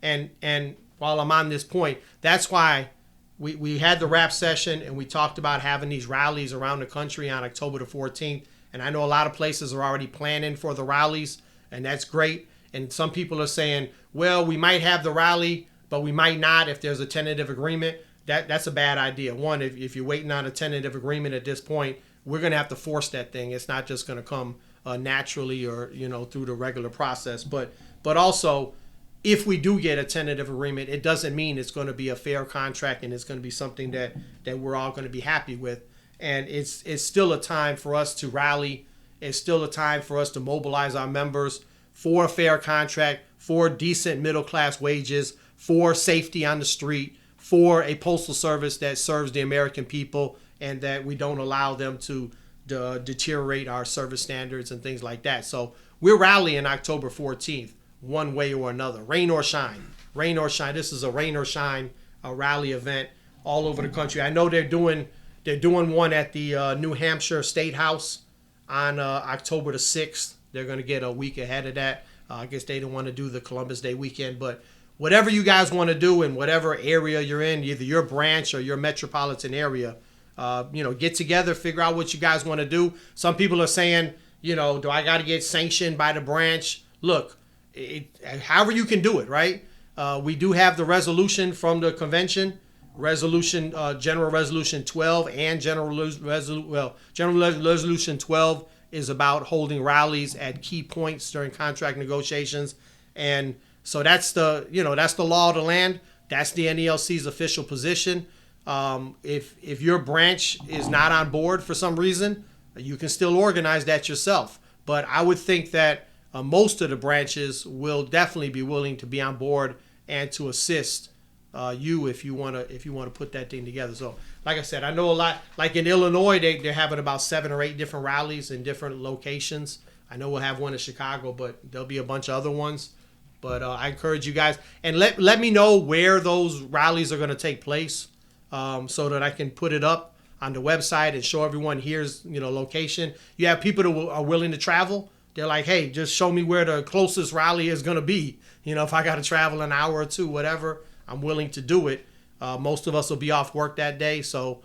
And while I'm on this point, that's why we had the rap session and we talked about having these rallies around the country on October the 14th. And I know a lot of places are already planning for the rallies, and that's great. And some people are saying, well, we might have the rally, but we might not if there's a tentative agreement. That's a bad idea. One, if you're waiting on a tentative agreement at this point, we're going to have to force that thing. It's not just going to come naturally or through the regular process. But also, if we do get a tentative agreement, it doesn't mean it's going to be a fair contract and it's going to be something that we're all going to be happy with. And it's still a time for us to rally. It's still a time for us to mobilize our members for a fair contract, for decent middle-class wages, for safety on the street, for a postal service that serves the American people, and that we don't allow them to deteriorate our service standards and things like that. So we're rallying October 14th, one way or another, rain or shine. Rain or shine. This is a rain or shine rally event all over the country. I know they're doing one at the New Hampshire State House on October the 6th. They're going to get a week ahead of that. I guess they don't want to do the Columbus Day weekend, but whatever you guys want to do in whatever area you're in, either your branch or your metropolitan area, get together, figure out what you guys want to do. Some people are saying, do I got to get sanctioned by the branch? Look, however you can do it, right? We do have the resolution from the convention, General Resolution 12 and General Resolution 12 is about holding rallies at key points during contract negotiations. And so that's the law of the land. That's the NALC's official position. If your branch is not on board for some reason, you can still organize that yourself. But I would think that most of the branches will definitely be willing to be on board and to assist you if you want to put that thing together. So, like I said, I know a lot. Like in Illinois, they're having about 7 or 8 different rallies in different locations. I know we'll have one in Chicago, but there'll be a bunch of other ones. But I encourage you guys, and let me know where those rallies are going to take place, so that I can put it up on the website and show everyone here's location. You have people that are willing to travel. They're like, hey, just show me where the closest rally is going to be. If I got to travel an hour or two, whatever, I'm willing to do it. Most of us will be off work that day, so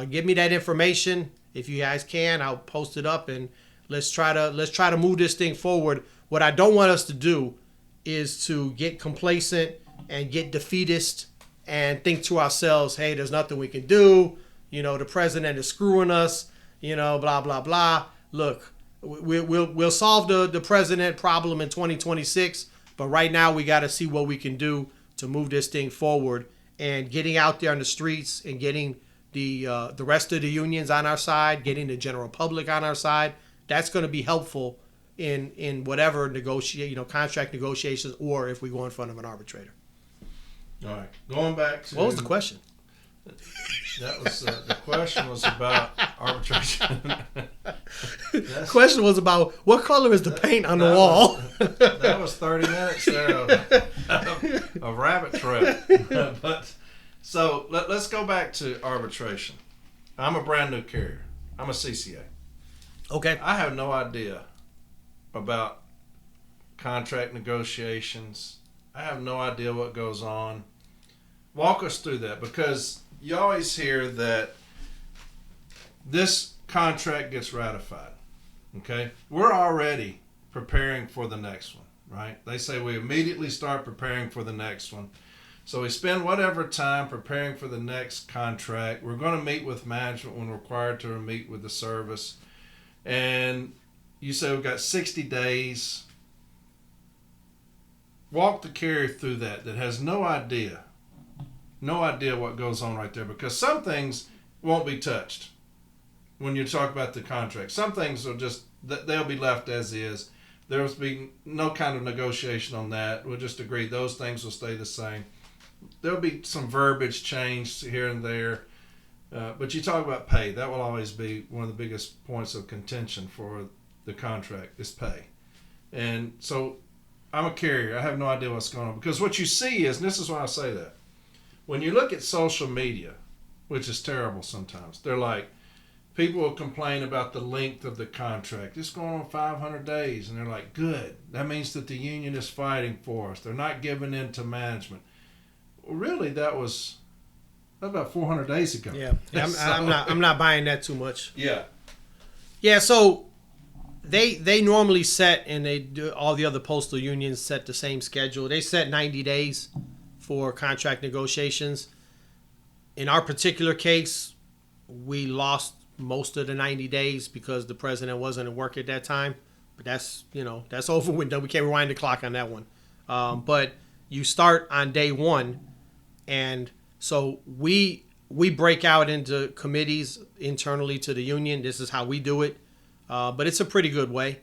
give me that information if you guys can. I'll post it up and let's try to move this thing forward. What I don't want us to do is to get complacent and get defeatist and think to ourselves, hey, there's nothing we can do. The president is screwing us, blah, blah, blah. Look, we'll solve the president problem in 2026, but right now we got to see what we can do to move this thing forward, and getting out there on the streets and getting the rest of the unions on our side, getting the general public on our side. That's going to be helpful in whatever contract negotiations, or if we go in front of an arbitrator. All right, going back to what was the question? That was the question was about arbitration. The question was about what color is the paint on the wall. That was 30 minutes there of rabbit trail. But so let's go back to arbitration. I'm a brand new carrier. I'm a CCA. Okay. I have no idea about contract negotiations. I have no idea what goes on. Walk us through that, because you always hear that this contract gets ratified. Okay? We're already preparing for the next one, right? They say we immediately start preparing for the next one. So we spend whatever time preparing for the next contract. We're going to meet with management when required to meet with the service. And you say we've got 60 days. Walk the carrier through that has no idea what goes on right there, because some things won't be touched when you talk about the contract. Some things are just, they'll be left as is. There will be no kind of negotiation on that. We'll just agree those things will stay the same. There'll be some verbiage changed here and there. But you talk about pay. That will always be one of the biggest points of contention for the contract is pay. And so I'm a carrier. I have no idea what's going on. Because what you see is, and this is why I say that, when you look at social media, which is terrible sometimes, they're like, people will complain about the length of the contract. It's going on 500 days. And they're like, good. That means that the union is fighting for us. They're not giving in to management. Well, really, that was about 400 days ago. Yeah, I'm not buying that too much. Yeah. So they normally set, and they do, all the other postal unions set the same schedule. They set 90 days for contract negotiations. In our particular case, we lost most of the 90 days because the president wasn't at work at that time. But that's over with. We can't rewind the clock on that one. But you start on day one, and so we break out into committees internally to the union. This is how we do it, but it's a pretty good way.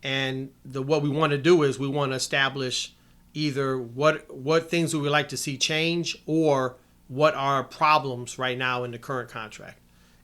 And what we want to do is we want to establish either what things we would like to see change, or what are problems right now in the current contract.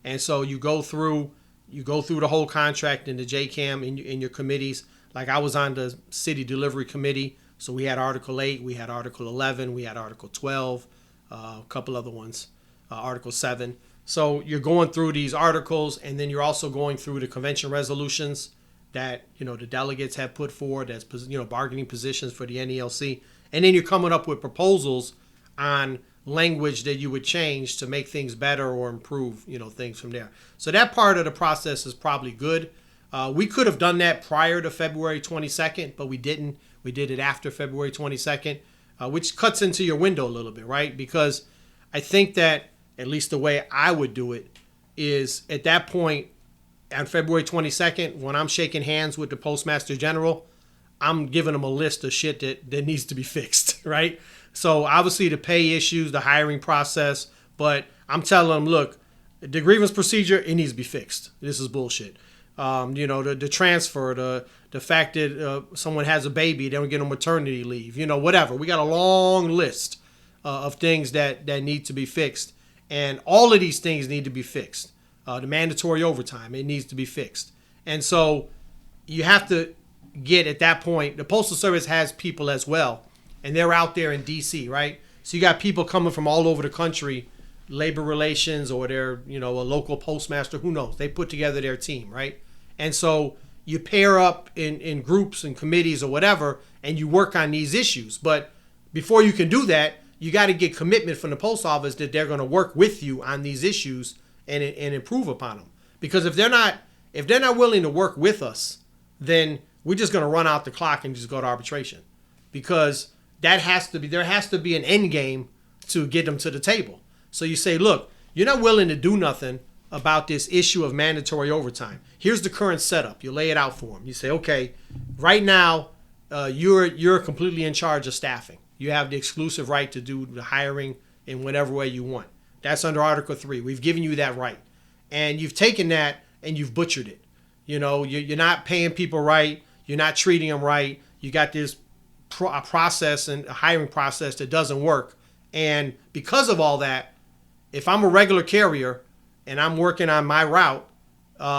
And so you go through the whole contract in the JCAM in your committees. Like I was on the city delivery committee, so we had Article 8, we had Article 11, we had Article 12, a couple other ones, Article 7. So you're going through these articles, and then you're also going through the convention resolutions that the delegates have put forward as bargaining positions for the NALC, and then you're coming up with proposals on language that you would change to make things better or improve things from there. So that part of the process is probably good. We could have done that prior to February 22nd, but we didn't. We did it after February 22nd, which cuts into your window a little bit, right? Because I think that, at least the way I would do it, is at that point on February 22nd, when I'm shaking hands with the Postmaster General, I'm giving them a list of shit that needs to be fixed, right? So obviously the pay issues, the hiring process, but I'm telling them, look, the grievance procedure, it needs to be fixed. This is bullshit. The transfer, the fact that someone has a baby, they don't get on maternity leave, whatever. We got a long list of things that need to be fixed. And all of these things need to be fixed. The mandatory overtime, it needs to be fixed. And so you have to get at that point, the Postal Service has people as well, and they're out there in D.C., right? So you got people coming from all over the country, labor relations, or they're, a local postmaster, who knows? They put together their team, right? And so you pair up in groups and committees or whatever, and you work on these issues. But before you can do that, you got to get commitment from the post office that they're going to work with you on these issues and improve upon them. Because if they're not willing to work with us, then we're just going to run out the clock and just go to arbitration. Because there has to be an end game to get them to the table. So you say, look, you're not willing to do nothing about this issue of mandatory overtime. Here's the current setup. You lay it out for them. You say, okay, right now you're completely in charge of staffing. You have the exclusive right to do the hiring in whatever way you want. That's under Article 3. We've given you that right. And you've taken that and you've butchered it. You're not paying people right. You're not treating them right. You got this process and a hiring process that doesn't work. And because of all that, if I'm a regular carrier and I'm working on my route,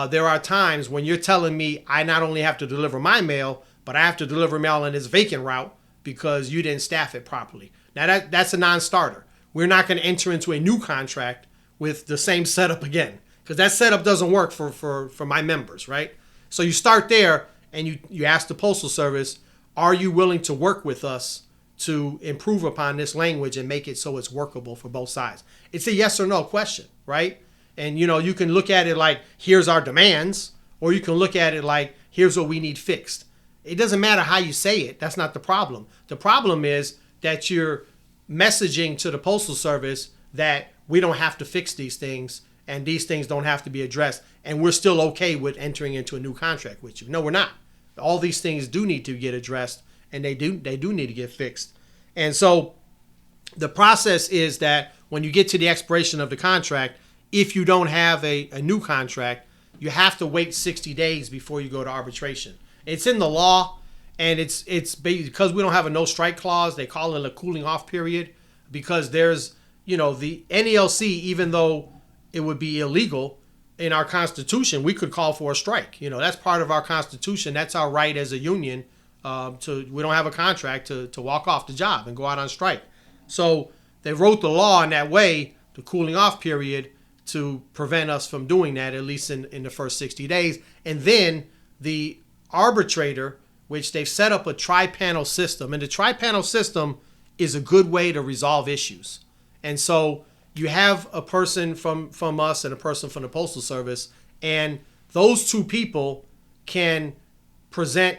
there are times when you're telling me I not only have to deliver my mail, but I have to deliver mail on this vacant route because you didn't staff it properly. Now that's a non-starter. We're not going to enter into a new contract with the same setup again, because that setup doesn't work for my members, right? So you start there and you ask the Postal Service, are you willing to work with us to improve upon this language and make it so it's workable for both sides. It's a yes or no question, right? And, you can look at it like, here's our demands, or you can look at it like, here's what we need fixed. It doesn't matter how you say it. That's not the problem. The problem is that you're messaging to the Postal Service that we don't have to fix these things and these things don't have to be addressed, and we're still okay with entering into a new contract with you. No, we're not. All these things do need to get addressed, and they do need to get fixed. And so the process is that when you get to the expiration of the contract, if you don't have a new contract, you have to wait 60 days before you go to arbitration. It's in the law, and it's because we don't have a no strike clause. They call it a cooling off period because there's, the NALC, even though it would be illegal in our Constitution, we could call for a strike. That's part of our Constitution. That's our right as a union. We don't have a contract to walk off the job and go out on strike. So they wrote the law in that way, the cooling off period, to prevent us from doing that, at least in the first 60 days. And then the arbitrator, which they've set up a tri-panel system, and the tri-panel system is a good way to resolve issues. And so you have a person from us and a person from the Postal Service, and those two people can present,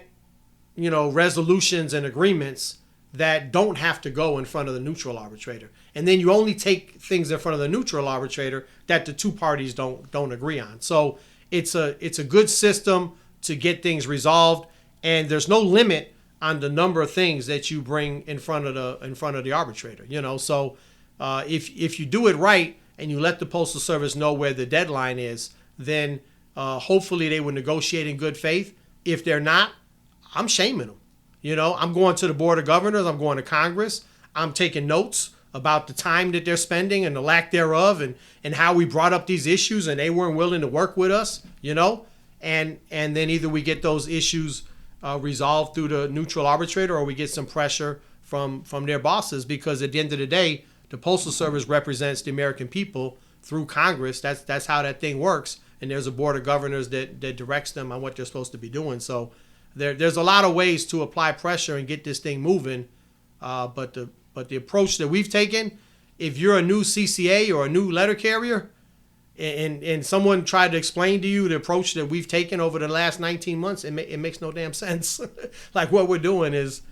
resolutions and agreements that don't have to go in front of the neutral arbitrator. And then you only take things in front of the neutral arbitrator that the two parties don't agree on. So it's a good system to get things resolved, and there's no limit on the number of things that you bring in front of the arbitrator. So if you do it right and you let the Postal Service know where the deadline is, then hopefully they will negotiate in good faith. If they're not, I'm shaming them. I'm going to the Board of Governors. I'm going to Congress. I'm taking notes about the time that they're spending and the lack thereof, and how we brought up these issues and they weren't willing to work with us, and then either we get those issues resolved through the neutral arbitrator, or we get some pressure from their bosses, because at the end of the day, the Postal Service represents the American people through Congress. That's how that thing works. And there's a Board of Governors that directs them on what they're supposed to be doing. So there's a lot of ways to apply pressure and get this thing moving. But the approach that we've taken, if you're a new CCA or a new letter carrier, and someone tried to explain to you the approach that we've taken over the last 19 months, it makes no damn sense. Like, what we're doing is,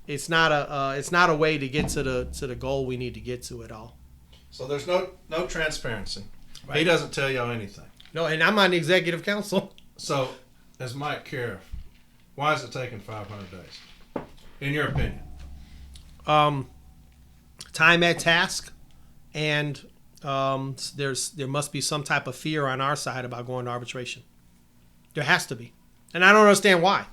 it's not a way to get to the goal we need to get to at all. So there's no transparency. Right. He doesn't tell y'all anything. No, and I'm on the executive council. So, as Mike Caref, why is it taking 500 days, in your opinion? Time at task, and there must be some type of fear on our side about going to arbitration. There has to be, and I don't understand why.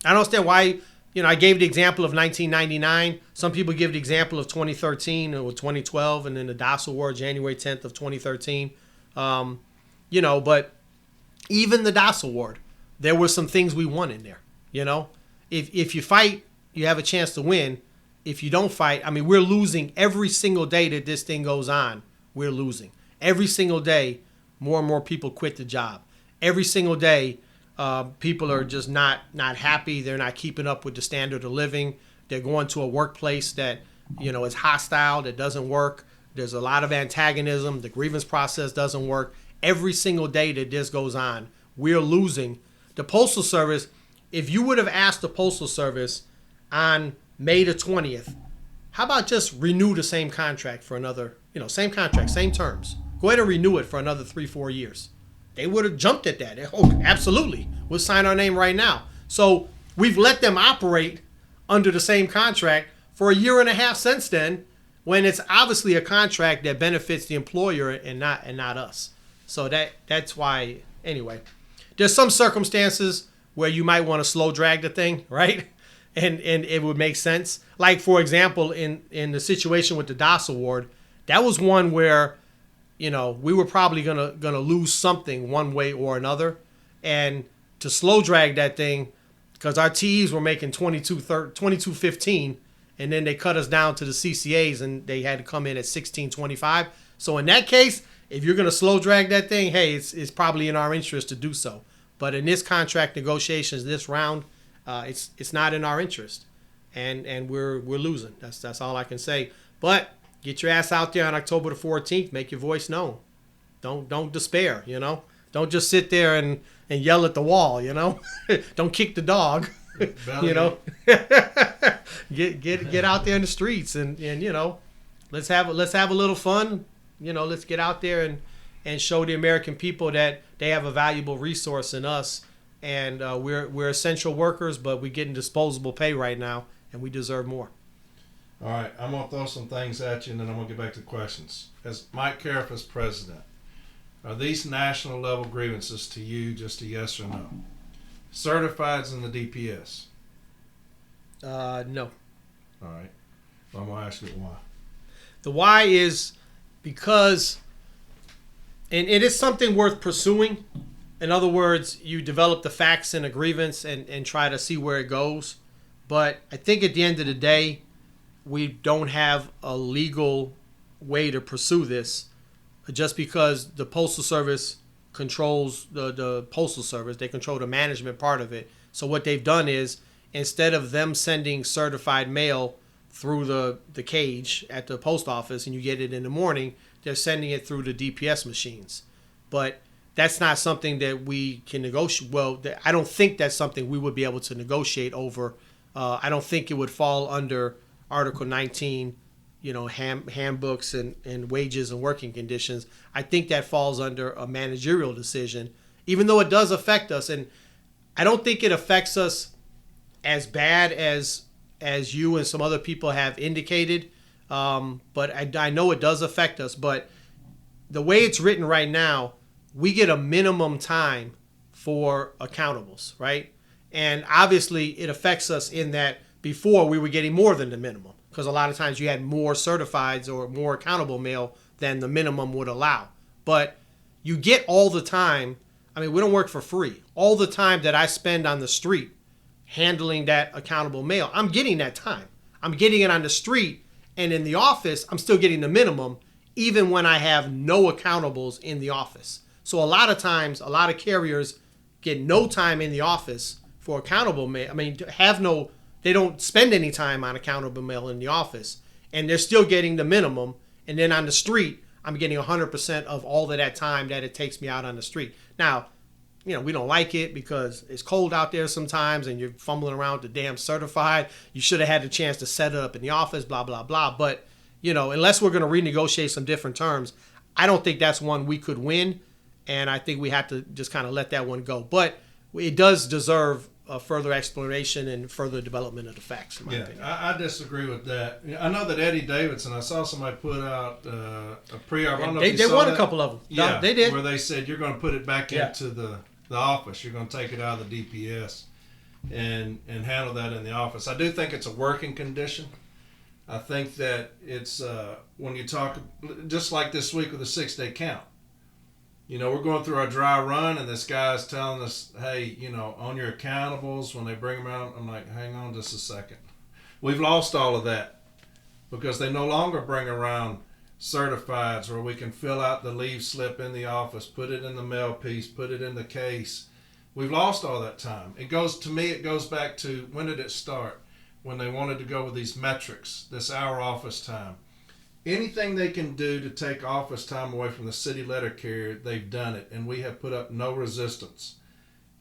I don't understand why. I gave the example of 1999. Some people give the example of 2013 or 2012, and then the DAS Award, January 10th of 2013. But even the DAS Award, there were some things we won in there. If you fight, you have a chance to win. If you don't fight, we're losing every single day that this thing goes on. We're losing every single day. More and more people quit the job. Every single day, people are just not happy. They're not keeping up with the standard of living. They're going to a workplace that is hostile, that doesn't work. There's a lot of antagonism. The grievance process doesn't work. Every single day that this goes on, we're losing. The Postal Service, if you would have asked the Postal Service on May the 20th, how about just renew the same contract for another, same contract, same terms. Go ahead and renew it for another 3-4 years. They would have jumped at that. Oh, absolutely. We'll sign our name right now. So we've let them operate under the same contract for 1.5 years since then, when it's obviously a contract that benefits the employer and not us. So that's why, anyway, there's some circumstances where you might want to slow drag the thing, right? And it would make sense. Like, for example, in the situation with the DAS Award, that was one where, we were probably gonna lose something one way or another, and to slow drag that thing, because our TEs were making 22.15, and then they cut us down to the CCAs, and they had to come in at 16.25. So in that case, if you're gonna slow drag that thing, hey, it's probably in our interest to do so. But in this contract negotiations, this round, it's not in our interest. and we're losing. That's all I can say. But get your ass out there on October the 14th. Make your voice known. Don't despair. Don't just sit there and yell at the wall. Don't kick the dog. Get out there in the streets and let's have a little fun. Let's get out there and show the American people that they have a valuable resource in us. And we're essential workers, but we're getting disposable pay right now, and we deserve more. All right, I'm going to throw some things at you, and then I'm going to get back to questions. As Mike Caref as president, are these national level grievances to you just a yes or no? Certifieds in the DPS? No. All right. Well, I'm going to ask you why. The why is because, and it is something worth pursuing. In other words, you develop the facts in a grievance and try to see where it goes. But I think at the end of the day, we don't have a legal way to pursue this just because the Postal Service controls the Postal Service. They control the management part of it. So what they've done is, instead of them sending certified mail through the cage at the post office and you get it in the morning, they're sending it through the DPS machines. But that's not something that we can negotiate. Well, I don't think that's something we would be able to negotiate over. I don't think it would fall under Article 19, handbooks and wages and working conditions. I think that falls under a managerial decision, even though it does affect us. And I don't think it affects us as bad as you and some other people have indicated. But I know it does affect us. But the way it's written right now, we get a minimum time for accountables, right? And obviously it affects us in that before we were getting more than the minimum, because a lot of times you had more certifieds or more accountable mail than the minimum would allow. But you get all the time. I mean, we don't work for free. All the time that I spend on the street handling that accountable mail, I'm getting that time. I'm getting it on the street, and in the office, I'm still getting the minimum, even when I have no accountables in the office. So a lot of times, a lot of carriers get no time in the office for accountable mail. I mean, they don't spend any time on accountable mail in the office, and they're still getting the minimum. And then on the street, I'm getting 100% of all of that time that it takes me out on the street. Now, we don't like it because it's cold out there sometimes and you're fumbling around with the damn certified. You should have had the chance to set it up in the office, blah, blah, blah. But, unless we're going to renegotiate some different terms, I don't think that's one we could win. And I think we have to just kind of let that one go. But it does deserve a further exploration and further development of the facts, in my opinion. I disagree with that. I know that Eddie Davidson, I saw somebody put out a pre-op. I don't know if you they saw won that. A couple of them. Yeah, they did. Where they said you're going to put it back into the office. You're going to take it out of the DPS and handle that in the office. I do think it's a working condition. I think that it's when you talk, just like this week with the 6-day count. We're going through our dry run, and this guy's telling us, hey, on your accountables, when they bring them out, I'm like, hang on just a second. We've lost all of that because they no longer bring around certifieds where we can fill out the leave slip in the office, put it in the mail piece, put it in the case. We've lost all that time. It goes back to, when did it start? When they wanted to go with these metrics, this hour office time. Anything they can do to take office time away from the city letter carrier, they've done it, and we have put up no resistance.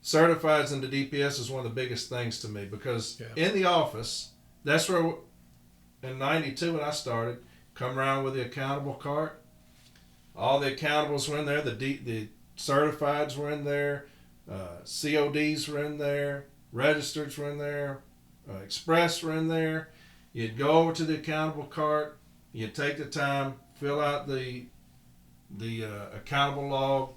Certifieds in the DPS is one of the biggest things to me because in the office, that's where, in 92 when I started, come around with the accountable cart. All the accountables were in there. The certifieds were in there. CODs were in there. Registered were in there. Express were in there. You'd go over to the accountable cart. You take the time, fill out the accountable log,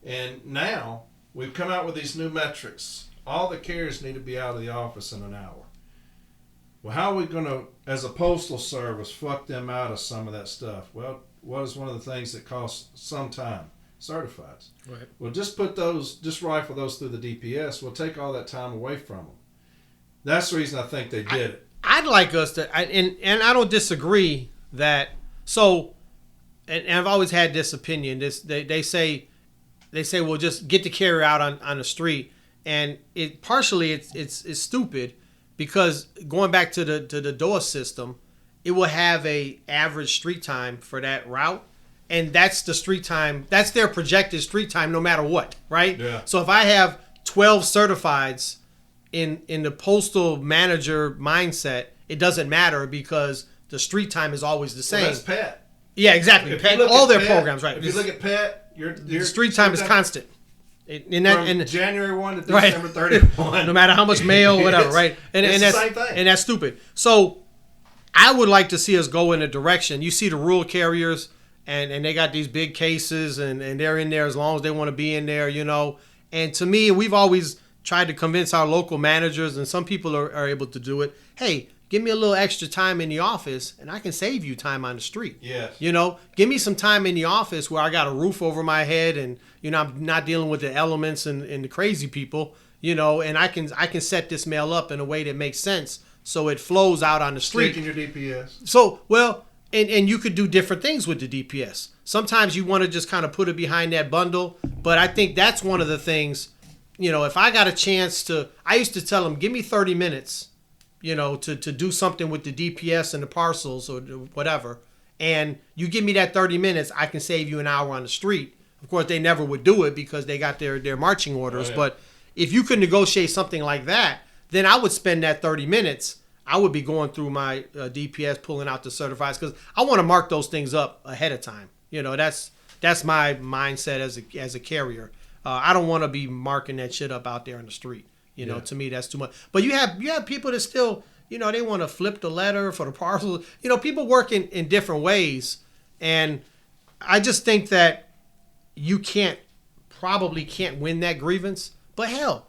and now we've come out with these new metrics. All the carriers need to be out of the office in an hour. Well, how are we going to, as a postal service, fuck them out of some of that stuff? Well, what is one of the things that costs some time? Certifieds. Right. Well, just rifle those through the DPS. We'll take all that time away from them. That's the reason I think they did it. I'd like us to, and I don't disagree that. So, and I've always had this opinion. They say, well, just get the carrier out on the street, and it's stupid because going back to the DOA system, it will have a average street time for that route, and that's the street time. That's their projected street time, no matter what, right? Yeah. So if I have 12 certifieds in the postal manager mindset, it doesn't matter because the street time is always the same. Well, that's PET. Yeah, exactly. If PET, you look all at their PET, programs, right? If you look at PET, your street time is constant. From January 1 to December 31. No matter how much mail, whatever, right? It's that's the same thing. And that's stupid. So I would like to see us go in a direction. You see the rural carriers, and they got these big cases, and they're in there as long as they want to be in there, you know. And to me, we've always tried to convince our local managers, and some people are able to do it. Hey, give me a little extra time in the office, and I can save you time on the street. Yes. You know, give me some time in the office where I got a roof over my head, and you know I'm not dealing with the elements and the crazy people. You know, and I can set this mail up in a way that makes sense, so it flows out on the street. Taking your DPS. So and you could do different things with the DPS. Sometimes you want to just kind of put it behind that bundle, but I think that's one of the things. You know, if I got a chance to, I used to tell them, give me 30 minutes. You know, to do something with the DPS and the parcels or whatever, and you give me that 30 minutes, I can save you an hour on the street. Of course, they never would do it because they got their marching orders. Oh, yeah. But if you could negotiate something like that, then I would spend that 30 minutes. I would be going through my DPS, pulling out the certifieds, because I want to mark those things up ahead of time. You know, that's my mindset as a carrier. I don't want to be marking that shit up out there in the street. You know, to me, that's too much. But you have people that still, you know, they want to flip the letter for the parcel. You know, people work in different ways. And I just think that you probably can't win that grievance. But hell,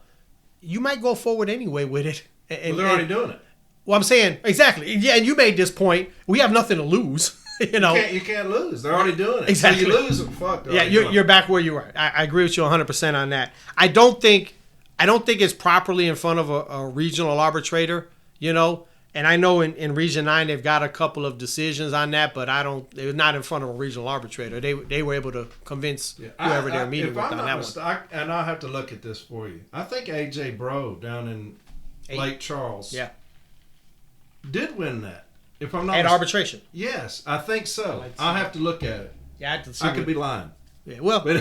you might go forward anyway with it. Well, they're already doing it. Well, I'm saying, exactly. Yeah, and you made this point. We have nothing to lose. You know, you can't lose. They're already doing it. Exactly. So you lose, fuck. Yeah, you're back where you were. I agree with you 100% on that. I don't think it's properly in front of a regional arbitrator, you know. And I know in Region 9 they've got a couple of decisions on that, but they're not in front of a regional arbitrator. They were able to convince whoever they're meeting with on that one. And I'll have to look at this for you. I think A.J. Bro down in Lake Charles did win that. If I'm not at arbitration. Yes, I think so. I'll have to look at it. Yeah, I have to see. I could be lying. Yeah, well, but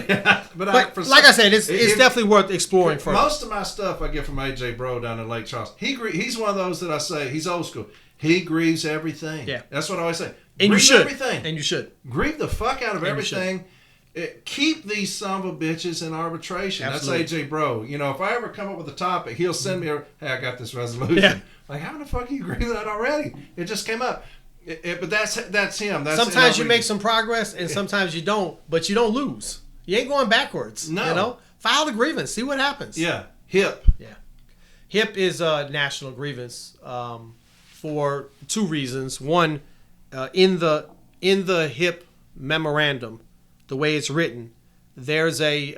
like I said, it's definitely worth exploring further. Most of my stuff I get from AJ Bro down in Lake Charles. He's one of those that I say he's old school. He grieves everything. Yeah, that's what I always say. And grieve you should. Everything. And you should grieve the fuck out of everything. Keep these son of a bitches in arbitration. Absolutely. That's AJ Bro. You know, if I ever come up with a topic, he'll send me hey, I got this resolution. Yeah. Like, how the fuck are you grieving that already? It just came up. But that's him. Sometimes you make some progress, and sometimes you don't. But you don't lose. You ain't going backwards. No. You know, file the grievance. See what happens. Yeah. HIP. Yeah. HIP is a national grievance for two reasons. One, in the HIP memorandum, the way it's written, there's a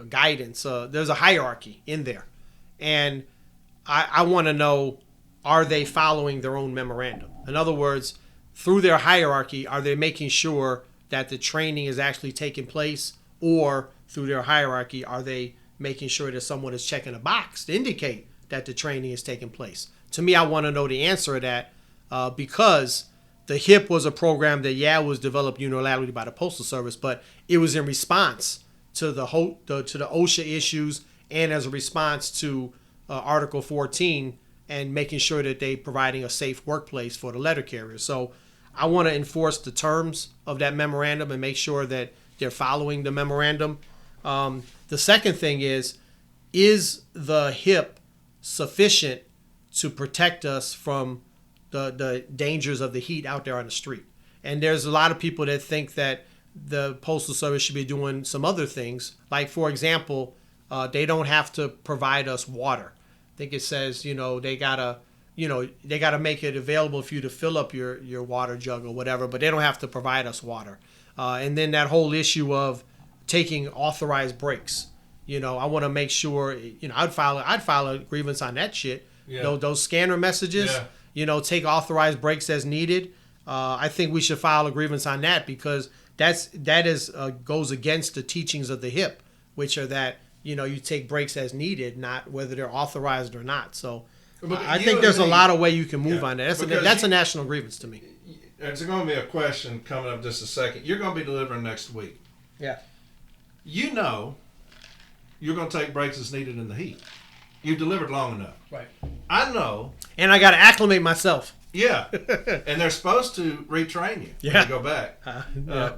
guidance. There's a hierarchy in there, and I want to know, are they following their own memorandum? In other words, through their hierarchy, are they making sure that the training is actually taking place, or through their hierarchy, are they making sure that someone is checking a box to indicate that the training is taking place? To me, I want to know the answer to that because the HIP was a program that, was developed unilaterally by the Postal Service, but it was in response to the OSHA issues and as a response to Article 14 and making sure that they providing a safe workplace for the letter carriers. So I want to enforce the terms of that memorandum and make sure that they're following the memorandum. The second thing is the HIP sufficient to protect us from the dangers of the heat out there on the street? And there's a lot of people that think that the Postal Service should be doing some other things. Like, for example, they don't have to provide us water. I think it says, they gotta make it available for you to fill up your water jug or whatever, but they don't have to provide us water. And then that whole issue of taking authorized breaks. I want to make sure, I'd file a grievance on that shit. Yeah. Those scanner messages, take authorized breaks as needed. I think we should file a grievance on that because that goes against the teachings of the HIP, which are that, you take breaks as needed, not whether they're authorized or not. So I think there's a lot of way you can move on that. That's a national grievance to me. There's going to be a question coming up just a second. You're going to be delivering next week. Yeah. You know you're going to take breaks as needed in the heat. You've delivered long enough. Right. I know. And I got to acclimate myself. Yeah. And they're supposed to retrain you when you go back.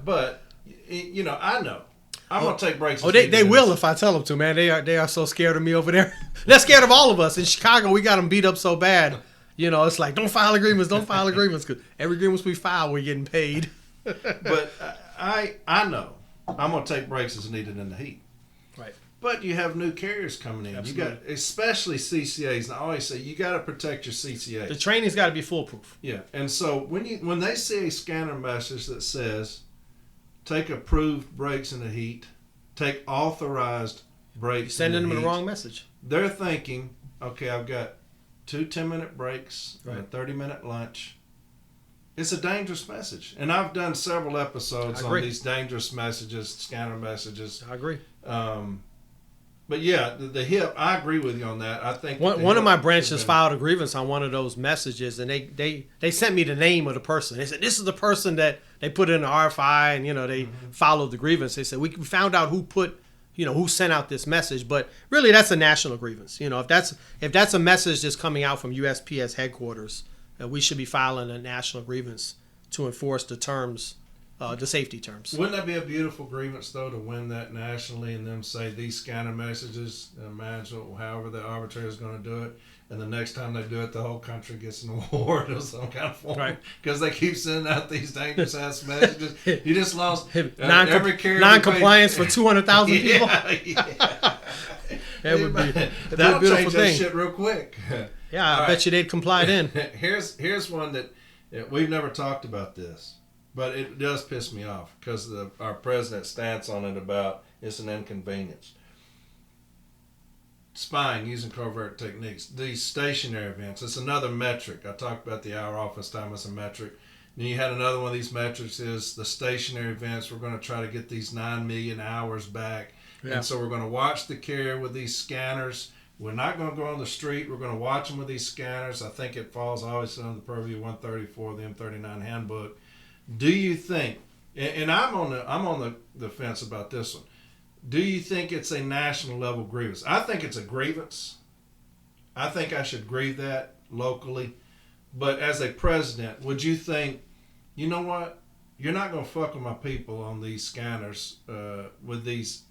But, I know. I'm going to take breaks. They will if I tell them to, man. They are so scared of me over there. They're scared of all of us. In Chicago, we got them beat up so bad. It's like, don't file agreements, because every agreement we file, we're getting paid. But I know I'm going to take breaks as needed in the heat. Right. But you have new carriers coming in. Absolutely. You got, especially CCAs. And I always say you got to protect your CCAs. The training's got to be foolproof. Yeah. And so when they see a scanner message that says, take approved breaks in the heat, take authorized breaks, you're sending them the wrong message. They're thinking, okay, I've got 2 10-minute breaks and a Right. 30-minute lunch. It's a dangerous message. And I've done several episodes on these dangerous messages, scanner messages. I agree. But yeah, the HIP, I agree with you on that. I think one of my branches filed a grievance on one of those messages, and they sent me the name of the person. They said, this is the person that they put in the RFI, and they followed the grievance. They said, we found out who sent out this message, but really that's a national grievance. If that's a message that's coming out from USPS headquarters, we should be filing a national grievance to enforce the terms, the safety terms. Wouldn't that be a beautiful grievance, though, to win that nationally and then say these scanner messages, imagine however the arbitrator is going to do it, and the next time they do it, the whole country gets an award of some kind of form. Right. Because they keep sending out these dangerous-ass messages. You just lost every carrier. Non-compliance for 200,000 people? Yeah. That would be a That'll beautiful change thing. that shit real quick. Yeah, I bet you they'd comply then. Here's one that we've never talked about this, but it does piss me off because our president's stance on it about it's an inconvenience. Spying using covert techniques. These stationary events, it's another metric. I talked about the hour office time as a metric. Then you had another one of these metrics is the stationary events. We're going to try to get these 9 million hours back. Yeah. And so we're going to watch the carrier with these scanners. We're not going to go on the street. We're going to watch them with these scanners. I think it falls obviously under the purview of 134 of the M39 handbook. Do you think, and I'm on the fence about this one, do you think it's a national level grievance? I think it's a grievance. I think I should grieve that locally. But as a president, would you think, you know what? You're not going to fuck with my people on these scanners with these.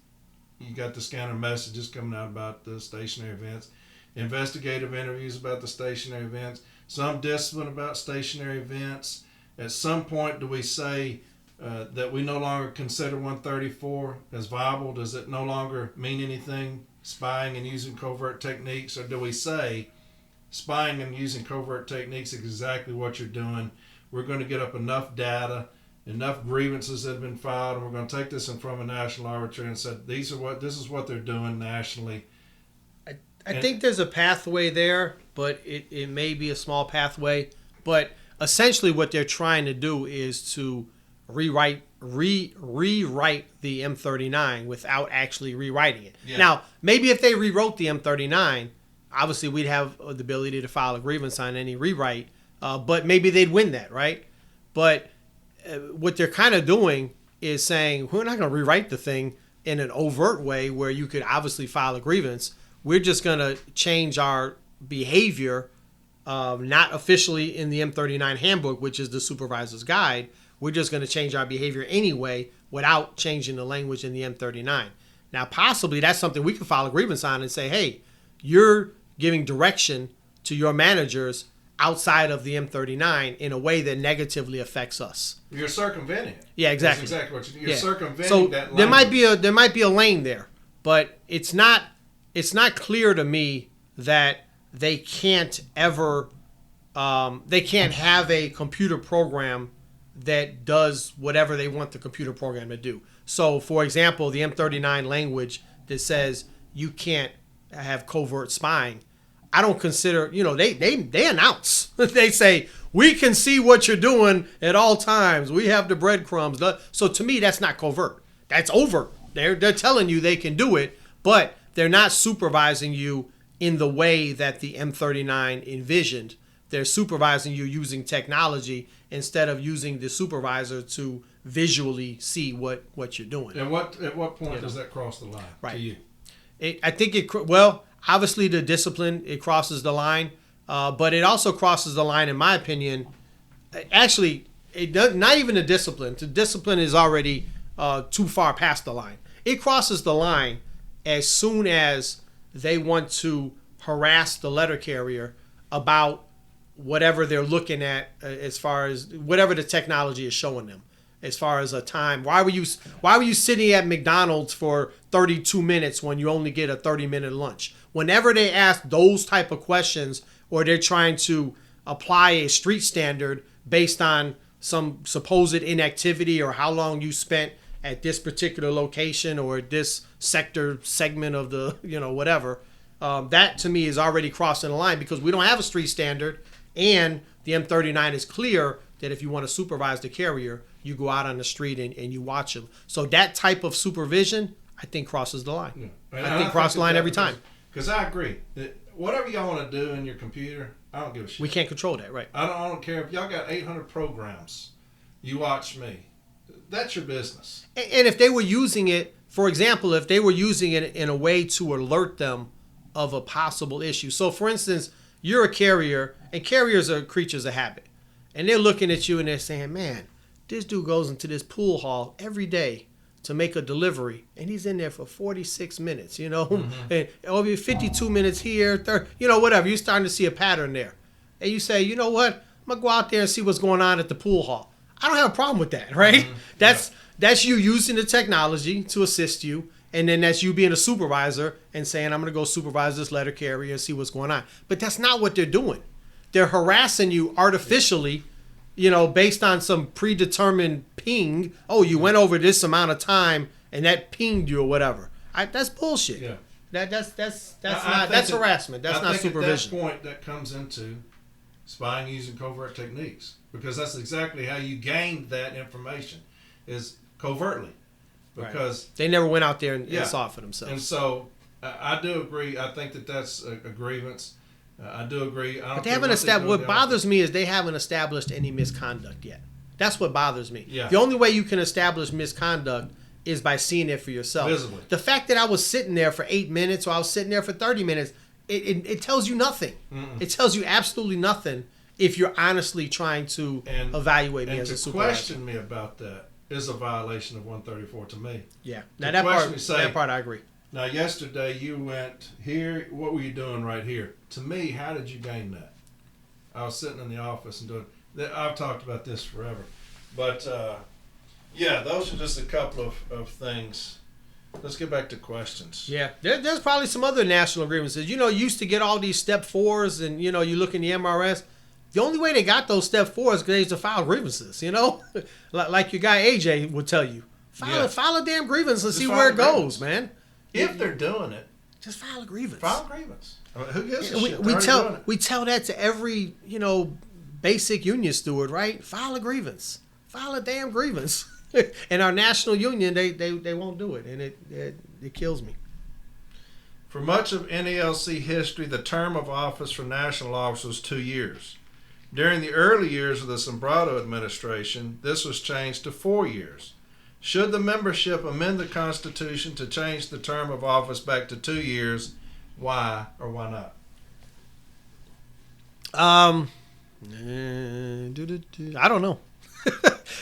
You got the scanner messages coming out about the stationary events, investigative interviews about the stationary events, some discipline about stationary events. At some point, do we say that we no longer consider 134 as viable? Does it no longer mean anything, spying and using covert techniques? Or do we say spying and using covert techniques is exactly what you're doing? We're going to get up enough data, enough grievances that have been filed, and we're going to take this in front of a national arbitrator and say this is what they're doing nationally. I think there's a pathway there, but it may be a small pathway. But essentially what they're trying to do is to rewrite the M39 without actually rewriting it. Yeah. Now, maybe if they rewrote the M39, obviously we'd have the ability to file a grievance on any rewrite, but maybe they'd win that, right? But what they're kind of doing is saying, we're not going to rewrite the thing in an overt way where you could obviously file a grievance. We're just going to change our behavior, not officially in the M39 handbook, which is the supervisor's guide. We're just going to change our behavior anyway without changing the language in the M39. Now, possibly that's something we could file a grievance on and say, hey, you're giving direction to your managers outside of the M39 in a way that negatively affects us. You're circumventing it. Yeah, exactly. That's exactly what you're circumventing so that language. There might be a lane there, but it's not clear to me that they can't ever they can't have a computer program that does whatever they want the computer program to do. So, for example, the M39 language that says you can't have covert spying, I don't consider, they announce. They say, we can see what you're doing at all times. We have the breadcrumbs. So to me, that's not covert. That's overt. They're telling you they can do it, but they're not supervising you in the way that the M39 envisioned. They're supervising you using technology instead of using the supervisor to visually see what you're doing. At what point does that cross the line to you? I think well, obviously the discipline, it crosses the line, but it also crosses the line, in my opinion. Actually, it does, not even the discipline. The discipline is already too far past the line. It crosses the line as soon as they want to harass the letter carrier about whatever they're looking at, as far as whatever the technology is showing them, as far as a time. Why were you sitting at McDonald's for 32 minutes when you only get a 30-minute lunch? Whenever they ask those type of questions, or they're trying to apply a street standard based on some supposed inactivity or how long you spent at this particular location or this sector segment of the, whatever, that to me is already crossing the line, because we don't have a street standard, and the M39 is clear that if you want to supervise the carrier, you go out on the street and you watch them. So that type of supervision, I think, crosses the line. Yeah. I think crosses the line every time. Because I agree. Whatever y'all want to do in your computer, I don't give a shit. We can't control that, right? I don't care if y'all got 800 programs. You watch me. That's your business. And if they were using it, for example, if they were using it in a way to alert them of a possible issue. So, for instance, you're a carrier, and carriers are creatures of habit. And they're looking at you and they're saying, man, this dude goes into this pool hall every day to make a delivery, and he's in there for 46 minutes, and over 52 minutes here, 30, whatever. You're starting to see a pattern there. And you say, you know what? I'm going to go out there and see what's going on at the pool hall. I don't have a problem with that, right? That's you using the technology to assist you, and then that's you being a supervisor and saying, I'm going to go supervise this letter carrier and see what's going on. But that's not what they're doing. They're harassing you artificially, based on some predetermined ping. Oh, you went over this amount of time and that pinged you or whatever. That's bullshit. Yeah. That's harassment. That's not supervision. At that point, that comes into spying using covert techniques, because that's exactly how you gained that information, is covertly. Because they never went out there and saw it for themselves. And so I do agree. I think that's a grievance. I do agree. But they haven't established. What bothers me is they haven't established any misconduct yet. That's what bothers me. Yeah. The only way you can establish misconduct is by seeing it for yourself. Visibly. The fact that I was sitting there for 8 minutes, or I was sitting there for 30 minutes, it tells you nothing. Mm-mm. It tells you absolutely nothing if you're honestly trying to evaluate me as a supervisor. And to question me about that is a violation of 134 to me. Yeah. Now that part I agree. Now, yesterday you went here. What were you doing right here? To me, how did you gain that? I was sitting in the office and doing. I've talked about this forever, but those are just a couple of things. Let's get back to questions. Yeah, there's probably some other national grievances. You used to get all these step 4s, and you look in the MRS. The only way they got those step 4s is because they used to file grievances. Like your guy AJ would tell you, file a damn grievance and see where it goes, man. If they're doing it, just file a grievance. File a grievance. I mean, who gives a shit? We tell that to every basic union steward, right? File a grievance. File a damn grievance. And our national union, they won't do it, and it kills me. For much of NALC history, the term of office for national officers was 2 years. During the early years of the Sombrado administration, this was changed to 4 years. Should the membership amend the Constitution to change the term of office back to 2 years? Why or why not? I don't know.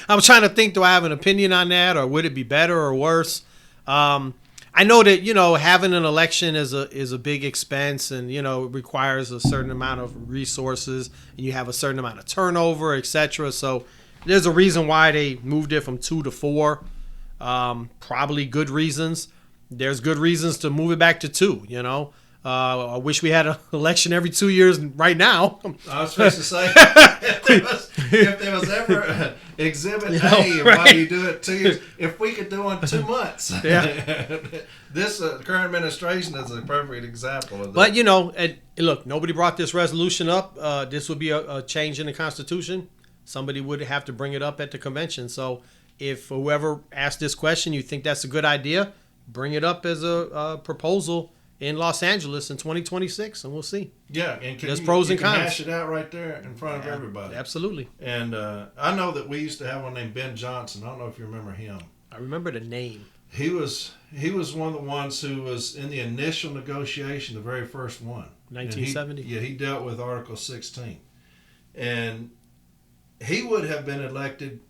I'm trying to think, do I have an opinion on that, or would it be better or worse? I know that, having an election is a big expense, and, it requires a certain amount of resources, and you have a certain amount of turnover, etc. So there's a reason why they moved it from 2 to 4. Probably good reasons. There's good reasons to move it back to 2, I wish we had an election every 2 years right now. I was supposed to say, if there was ever Exhibit A, right. Why do you do it 2 years? If we could do it 2 months. Yeah. This current administration is a perfect example of that. But, look, nobody brought this resolution up. This would be a change in the Constitution. Somebody would have to bring it up at the convention. So if whoever asked this question, you think that's a good idea, bring it up as a proposal in Los Angeles in 2026, and we'll see. Yeah, and there's pros and cons. Hash it out right there in front of everybody. Absolutely. And I know that we used to have one named Ben Johnson. I don't know if you remember him. I remember the name. He was one of the ones who was in the initial negotiation, the very first one. 1970? He dealt with Article 16. And he would have been elected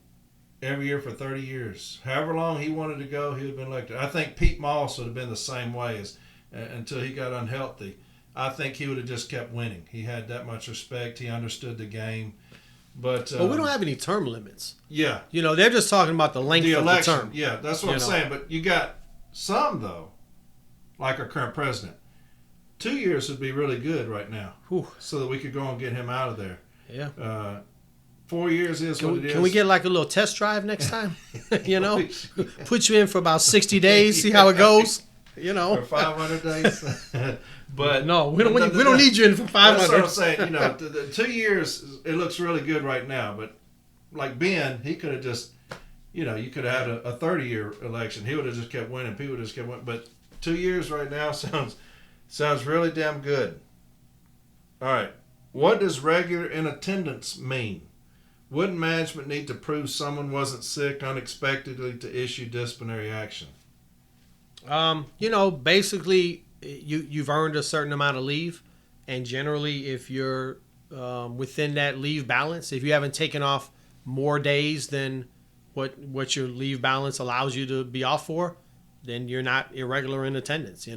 every year for 30 years. However long he wanted to go, he would have been elected. I think Pete Moss would have been the same way until he got unhealthy. I think he would have just kept winning. He had that much respect. He understood the game. But we don't have any term limits. Yeah. They're just talking about the length of the term. Yeah, that's what I'm saying. But you got some, though, like our current president. 2 years would be really good right now. Whew. So that we could go and get him out of there. Yeah. 4 years is what it is. Can we get like a little test drive next time? Put you in for about 60 days, see how it goes. For 500 days. But no, we don't need you in for 500. That's what I'm saying. The 2 years, it looks really good right now. But like Ben, he could have just, you could have had a 30-year election. He would have just kept winning. People just kept winning. But 2 years right now sounds really damn good. All right. What does regular in attendance mean? Wouldn't management need to prove someone wasn't sick unexpectedly to issue disciplinary action? Basically, you've earned a certain amount of leave, and generally, if you're within that leave balance, if you haven't taken off more days than what your leave balance allows you to be off for, then you're not irregular in attendance.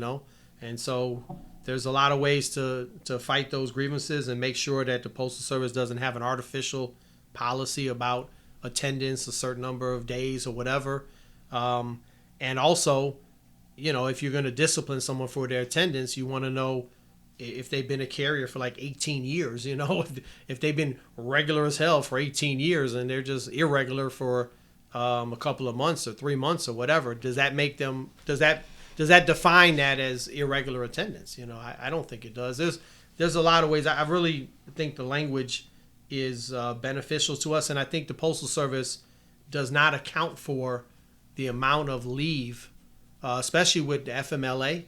And so there's a lot of ways to fight those grievances and make sure that the Postal Service doesn't have an artificial policy about attendance a certain number of days or whatever. And also, if you're going to discipline someone for their attendance, you want to know if they've been a carrier for like 18 years, if they've been regular as hell for 18 years and they're just irregular for a couple of months or 3 months or whatever, does that make them, does that define that as irregular attendance? I don't think it does. There's a lot of ways. I really think the language is beneficial to us, and I think the Postal Service does not account for the amount of leave, especially with the FMLA.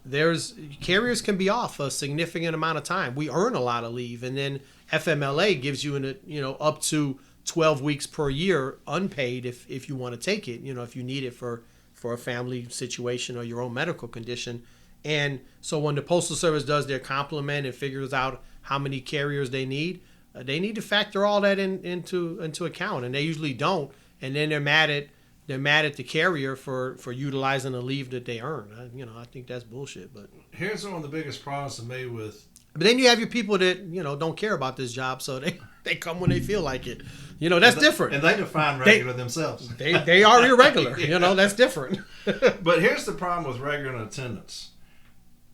There's carriers can be off a significant amount of time. We earn a lot of leave, and then FMLA gives you up to 12 weeks per year unpaid if you want to take it. If you need it for a family situation or your own medical condition. And so when the Postal Service does their complement and figures out how many carriers they need to factor all that into account, and they usually don't. And then they're mad at the carrier for utilizing the leave that they earn. I think that's bullshit. But here's one of the biggest problems to me with. But then you have your people that don't care about this job, so they come when they feel like it. That's different. And they define regular themselves. They are irregular. That's different. But here's the problem with regular attendance.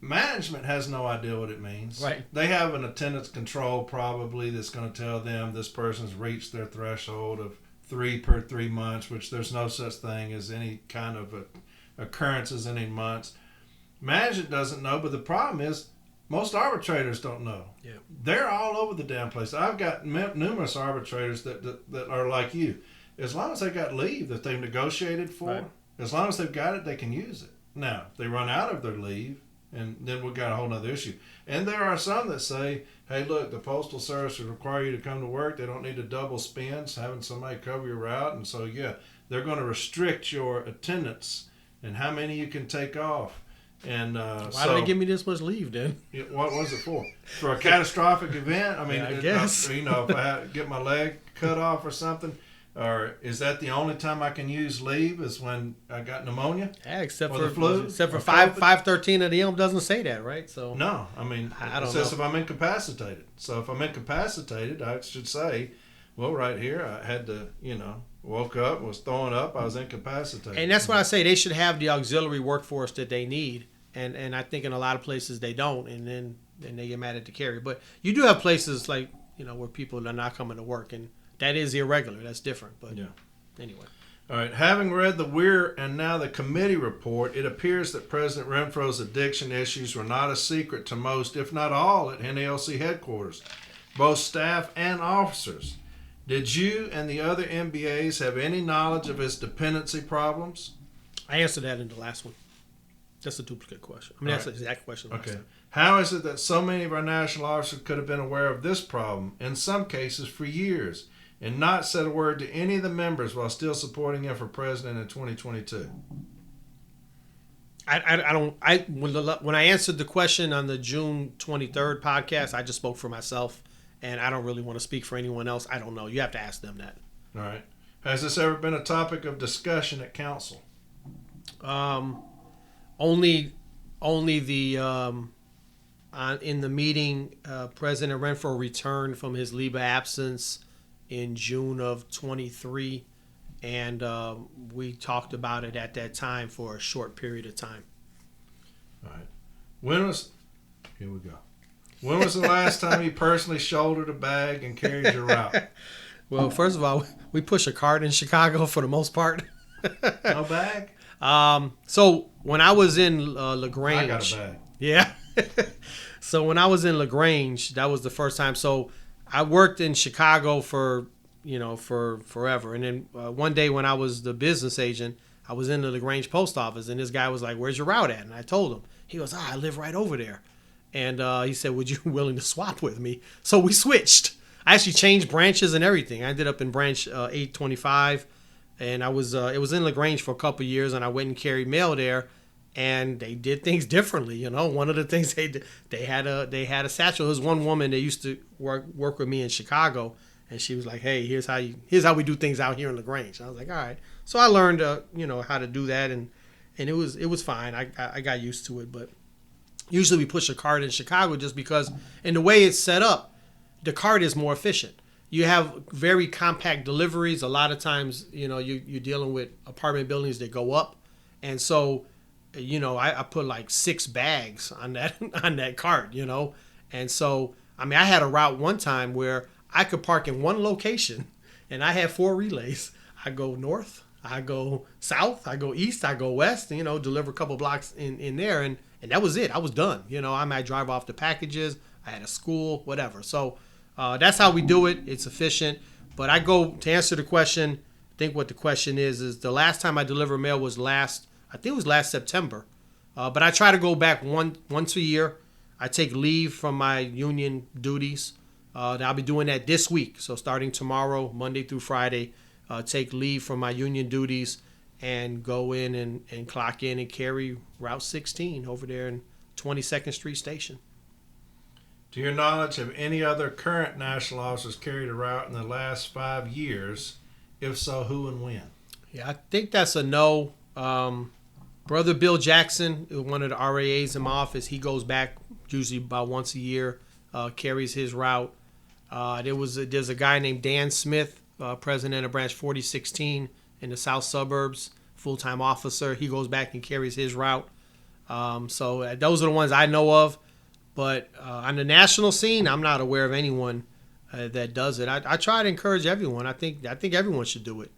Management has no idea what it means. Right. They have an attendance control probably that's going to tell them this person's reached their threshold of 3 per 3 months, which there's no such thing as any kind of occurrences in any months. Management doesn't know, but the problem is most arbitrators don't know. Yeah. They're all over the damn place. I've got numerous arbitrators that are like you. As long as they got leave that they've negotiated for, right, as long as they've got it, they can use it. Now, if they run out of their leave, and then we've got a whole other issue. And there are some that say, hey, look, the Postal Service will require you to come to work. They don't need to double spends, having somebody cover your route. And so, yeah, they're going to restrict your attendance and how many you can take off. And why do they give me this much leave then? What was it for? For a catastrophic event? I mean, I guess. If I get my leg cut off or something. Or is that the only time I can use leave is when I got pneumonia? Yeah, except or for the flu, except for 513 of the M doesn't say that, right? So no, I mean it says if I'm incapacitated. So if I'm incapacitated, I should say, well, right here I had to, woke up, was throwing up, I was incapacitated. And that's why I say they should have the auxiliary workforce that they need, and I think in a lot of places they don't, and then they get mad at the carrier. But you do have places like where people are not coming to work, and that is irregular. That's different. But yeah. Anyway. All right. Having read the Weir and now the committee report, it appears that President Renfro's addiction issues were not a secret to most, if not all, at NALC headquarters, both staff and officers. Did you and the other MBAs have any knowledge of his dependency problems? I answered that in the last one. That's a duplicate question. I mean, that's the exact question. Okay. How is it that so many of our national officers could have been aware of this problem, in some cases for years, and not said a word to any of the members while still supporting him for president in 2022? When I answered the question on the June 23rd podcast, I just spoke for myself, and I don't really want to speak for anyone else. I don't know. You have to ask them that. All right. Has this ever been a topic of discussion at council? Only the in the meeting, President Renfro returned from his leave of absence in June of 23, and we talked about it at that time for a short period of time. All right. Here we go. When was the last time you personally shouldered a bag and carried your route? Well, first of all, we push a cart in Chicago for the most part. No bag? So when I was in LaGrange, I got a bag. Yeah. So when I was in LaGrange, that was the first time. So I worked in Chicago for forever. And then one day when I was the business agent, I was in the LaGrange post office, and this guy was like, "Where's your route at?" And I told him. He goes, "I live right over there." And he said, "Would you be willing to swap with me?" So we switched. I actually changed branches and everything. I ended up in branch 825, and it was in LaGrange for a couple of years, and I went and carried mail there, and they did things differently. One of the things they had a satchel. There was one woman that used to work with me in Chicago, and she was like, "Hey, here's how we do things out here in LaGrange." I was like, "All right." So I learned how to do that, and it was fine. I got used to it, but usually we push a cart in Chicago just because, and the way it's set up, the cart is more efficient. You have very compact deliveries. A lot of times, you're dealing with apartment buildings that go up, and so, I put like 6 bags on that cart, and so I mean I had a route one time where I could park in one location, and I had 4 relays. I go north, I go south, I go east, I go west, deliver a couple blocks in there, and that was it. I was done. I might drive off the packages. I had a school, whatever. So that's how we do it. It's efficient. But to answer the question, I think what the question is the last time I delivered mail was last September. But I try to go back once a year. I take leave from my union duties. I'll be doing that this week. So starting tomorrow, Monday through Friday, take leave from my union duties and go in and clock in and carry Route 16 over there in 22nd Street Station. To your knowledge, have any other current national officers carried a route in the last 5 years? If so, who and when? Yeah, I think that's a no. Brother Bill Jackson, one of the RAAs in my office, he goes back usually about once a year, carries his route. There's a guy named Dan Smith, president of Branch 4016 in the South Suburbs, full-time officer. He goes back and carries his route. So those are the ones I know of. But on the national scene, I'm not aware of anyone that does it. I try to encourage everyone. I think everyone should do it.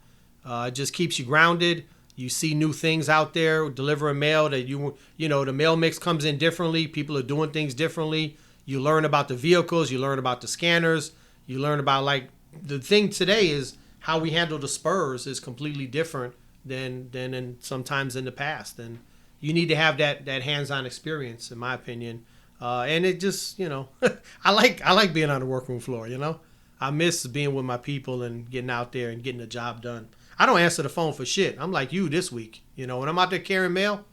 It just keeps you grounded. You see new things out there, delivering mail that the mail mix comes in differently. People are doing things differently. You learn about the vehicles. You learn about the scanners. You learn about the thing today is how we handle the spurs is completely different than sometimes in the past. And you need to have that hands-on experience, in my opinion. And it just, I like being on the workroom floor, I miss being with my people and getting out there and getting the job done. I don't answer the phone for shit. I'm like you this week, when I'm out there carrying mail,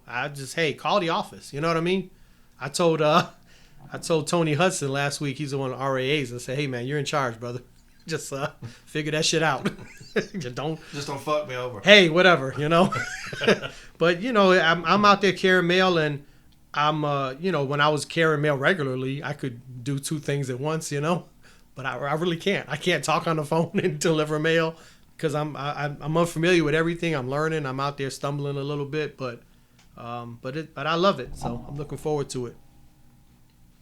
I just, hey, call the office. You know what I mean? I told Tony Hudson last week, he's one of the RAAs, and said, hey man, you're in charge, brother. Just figure that shit out. Just don't fuck me over. Hey, whatever, But I'm out there carrying mail, and I'm when I was carrying mail regularly, I could do 2 things at once, But I really can't. I can't talk on the phone and deliver mail because I'm unfamiliar with everything. I'm learning. I'm out there stumbling a little bit, but I love it. So I'm looking forward to it.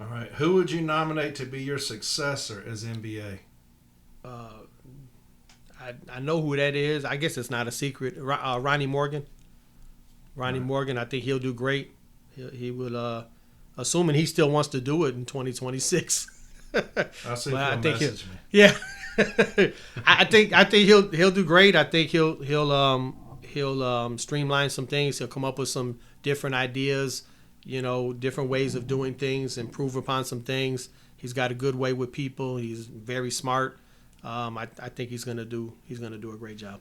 All right. Who would you nominate to be your successor as NBA? I know who that is. I guess it's not a secret. Ronnie Morgan. Ronnie Morgan. I think he'll do great. He will, assuming he still wants to do it in 2026. I'll see if he'll message me. Yeah. I think he'll do great. I think he'll streamline some things. He'll come up with some different ideas, different ways of doing things, improve upon some things. He's got a good way with people. He's very smart. I think he's gonna do a great job.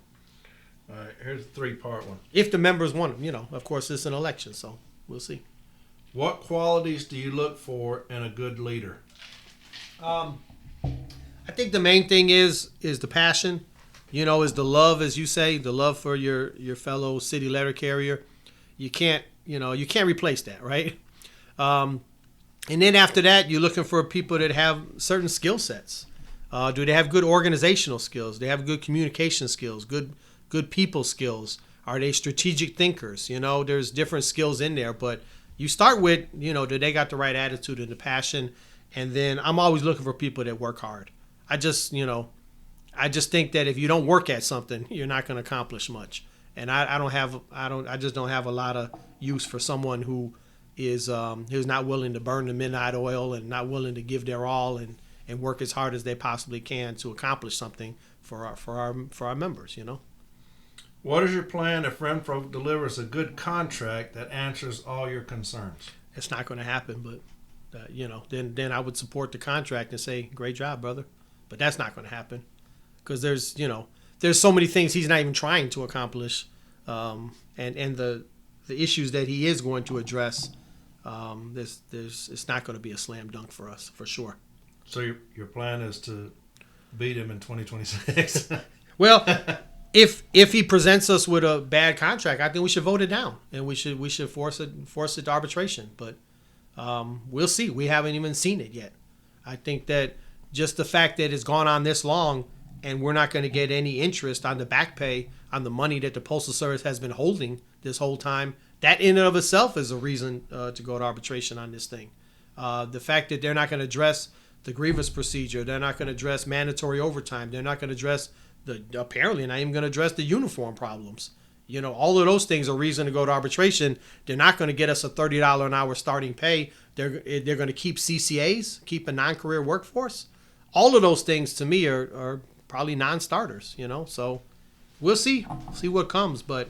All right, here's a 3-part one. If the members want him, of course it's an election, so we'll see. What qualities do you look for in a good leader? I think the main thing is the passion, is the love, as you say, the love for your fellow city letter carrier. You can't replace that, right? And then after that, you're looking for people that have certain skill sets. Do they have good organizational skills? Do they have good communication skills? Good people skills? Are they strategic thinkers? There's different skills in there, but you start with, do they got the right attitude and the passion? And then I'm always looking for people that work hard. I just think that if you don't work at something, you're not going to accomplish much. And I just don't have a lot of use for someone who's not willing to burn the midnight oil and not willing to give their all and work as hard as they possibly can to accomplish something for our members. What is your plan if Renfro delivers a good contract that answers all your concerns? It's not going to happen, but then I would support the contract and say, great job, brother. But that's not going to happen because there's so many things he's not even trying to accomplish, and the issues that he is going to address. It's not going to be a slam dunk for us for sure. So your plan is to beat him in 2026? Well, if he presents us with a bad contract, I think we should vote it down and we should force it to arbitration. But we'll see. We haven't even seen it yet. I think that just the fact that it's gone on this long and we're not going to get any interest on the back pay on the money that the Postal Service has been holding this whole time, that in and of itself is a reason to go to arbitration on this thing. The fact that they're not going to address the grievance procedure, they're not going to address mandatory overtime, they're not going to address apparently not even going to address the uniform problems. All of those things are reason to go to arbitration. They're not going to get us a $30 an hour starting pay. They're going to keep CCAs, keep a non-career workforce. All of those things to me are probably non-starters, So we'll see what comes. But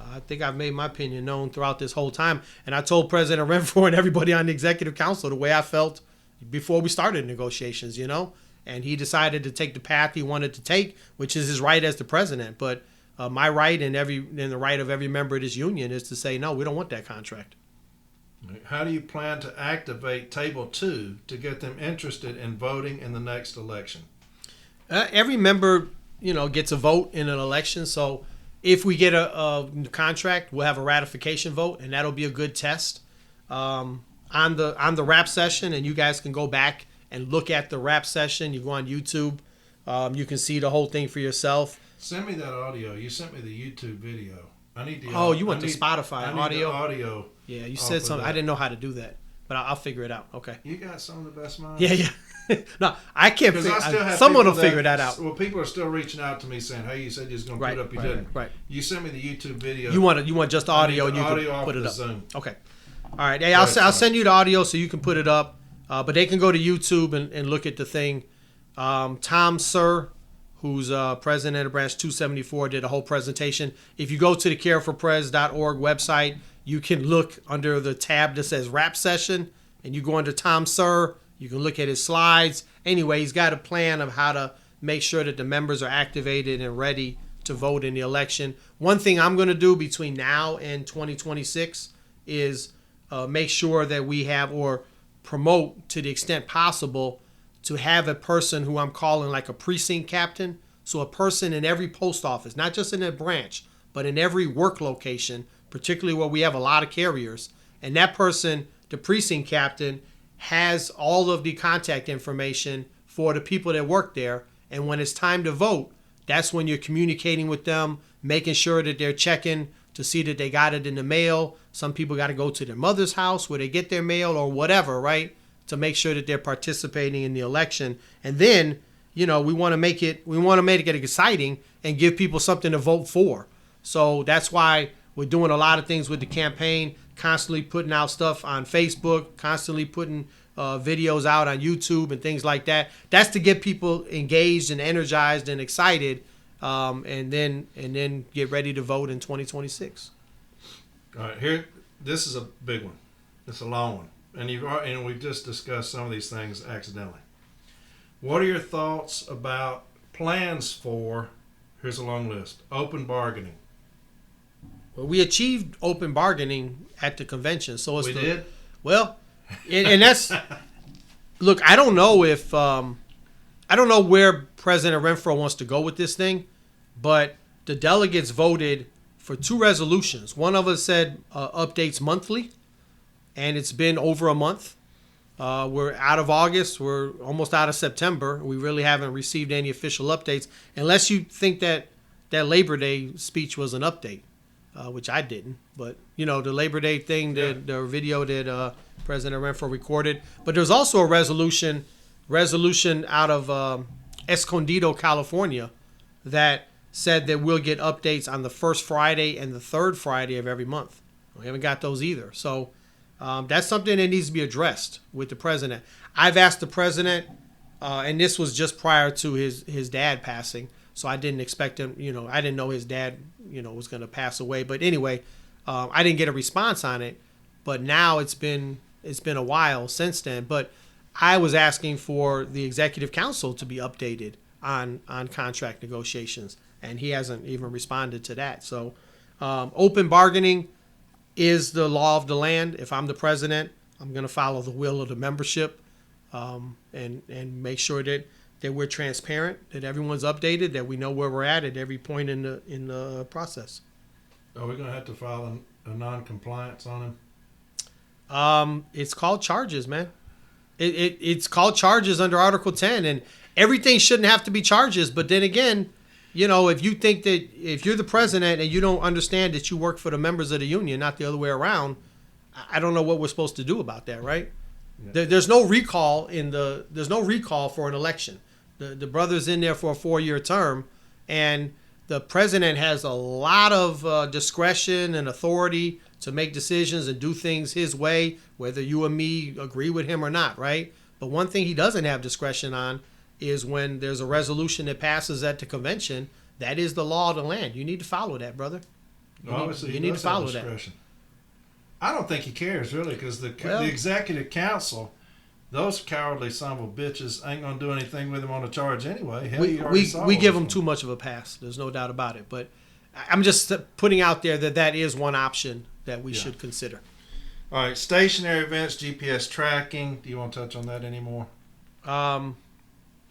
I think I've made my opinion known throughout this whole time. And I told President Renfro and everybody on the executive council the way I felt before we started negotiations, And he decided to take the path he wanted to take, which is his right as the president. But my right and the right of every member of this union is to say, no, we don't want that contract. How do you plan to activate Table 2 to get them interested in voting in the next election? Every member, gets a vote in an election. So if we get a contract, we'll have a ratification vote, and that'll be a good test on the wrap session. And you guys can go back and look at the wrap session. You go on YouTube. You can see the whole thing for yourself. Send me that audio. You sent me the YouTube video. I need the. Oh, you went to Spotify audio. The audio. Yeah, you said something. I didn't know how to do that, but I'll figure it out. Okay. You got some of the best minds. Yeah. No, I can't. Someone will figure that out. Well, people are still reaching out to me saying, "Hey, you said you was going to put it up. You didn't." Right. You sent me the YouTube video. You want just audio and you can put it up. Zoom. Okay. All right. Hey, I'll send you the audio so you can put it up. But they can go to YouTube and look at the thing. Tom Sir, who's president of Branch 274, did a whole presentation. If you go to the careforpres.org website, you can look under the tab that says Wrap Session, and you go under Tom Sir. You can look at his slides. Anyway, he's got a plan of how to make sure that the members are activated and ready to vote in the election. One thing I'm going to do between now and 2026 is make sure that we have or promote to the extent possible to have a person who I'm calling like a precinct captain. So a person in every post office, not just in a branch, but in every work location, particularly where we have a lot of carriers. And that person, the precinct captain, has all of the contact information for the people that work there. And when it's time to vote, that's when you're communicating with them, making sure that they're checking to see that they got it in the mail. Some people got to go to their mother's house where they get their mail or whatever, right? To make sure that they're participating in the election. And then, we want to make it exciting and give people something to vote for. So that's why we're doing a lot of things with the campaign, constantly putting out stuff on Facebook, constantly putting videos out on YouTube and things like that. That's to get people engaged and energized and excited, and then get ready to vote in 2026. All right, here this is a big one. It's a long one, and we've just discussed some of these things accidentally. What are your thoughts about plans for? Here's a long list. Open bargaining. Well, we achieved open bargaining at the convention, so it's did. Well, and that's look. I don't know if I don't know where President Renfro wants to go with this thing, but the delegates voted for 2 resolutions. One of us said updates monthly, and it's been over a month. We're out of August. We're almost out of September. We really haven't received any official updates, unless you think that Labor Day speech was an update, which I didn't. But, the Labor Day thing, the video that President Renfro recorded. But there's also a resolution out of Escondido, California, that said that we'll get updates on the first Friday and the third Friday of every month. We haven't got those either. So that's something that needs to be addressed with the president. I've asked the president, and this was just prior to his dad passing, so I didn't expect him, I didn't know his dad, was going to pass away. But anyway, I didn't get a response on it. But now it's been a while since then. But I was asking for the executive council to be updated on contract negotiations, and he hasn't even responded to that. So open bargaining is the law of the land. If I'm the president, I'm going to follow the will of the membership, and make sure that we're transparent, that everyone's updated, that we know where we're at every point in the process. Are we going to have to file a non-compliance on him? It's called charges, man. It's called charges under Article 10, and everything shouldn't have to be charges. But then again, if you think that if you're the president and you don't understand that you work for the members of the union, not the other way around, I don't know what we're supposed to do about that, right? Yeah. There's no recall for an election. The brother's in there for a 4-year term, and the president has a lot of discretion and authority to make decisions and do things his way, whether you and me agree with him or not, right? But one thing he doesn't have discretion on is when there's a resolution that passes at the convention. That is the law of the land. You need to follow that, brother. You need to follow that. I don't think he cares, really, because the executive council, those cowardly son of a bitches ain't going to do anything with him on a charge anyway. Hell, we give him too much of a pass. There's no doubt about it. But I'm just putting out there that is one option that we should consider. All right, stationary events, GPS tracking. Do you want to touch on that anymore?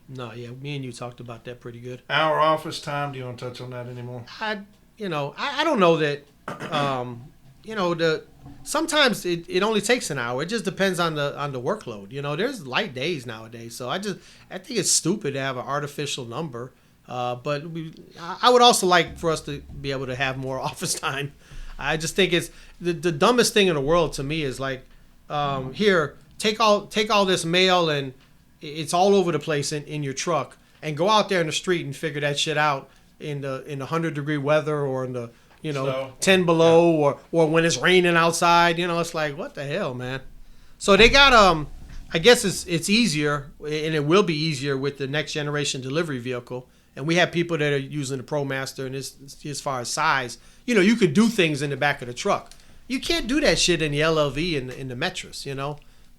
No, yeah, me and you talked about that pretty good. Our office time. Do you want to touch on that anymore? I don't know that. Sometimes it only takes an hour. It just depends on the workload. There's light days nowadays, so I think it's stupid to have an artificial number. But I would also like for us to be able to have more office time. I just think it's the dumbest thing in the world to me is like, here, take all this mail and it's all over the place in your truck, and go out there in the street and figure that shit out in the 100-degree weather or in the 10 below or when it's raining outside. It's like, what the hell, man. So they got I guess it's easier, and it will be easier with the next generation delivery vehicle. And we have people that are using the ProMaster, and as far as size, you could do things in the back of the truck. You can't do that shit in the LLV and in the Metris,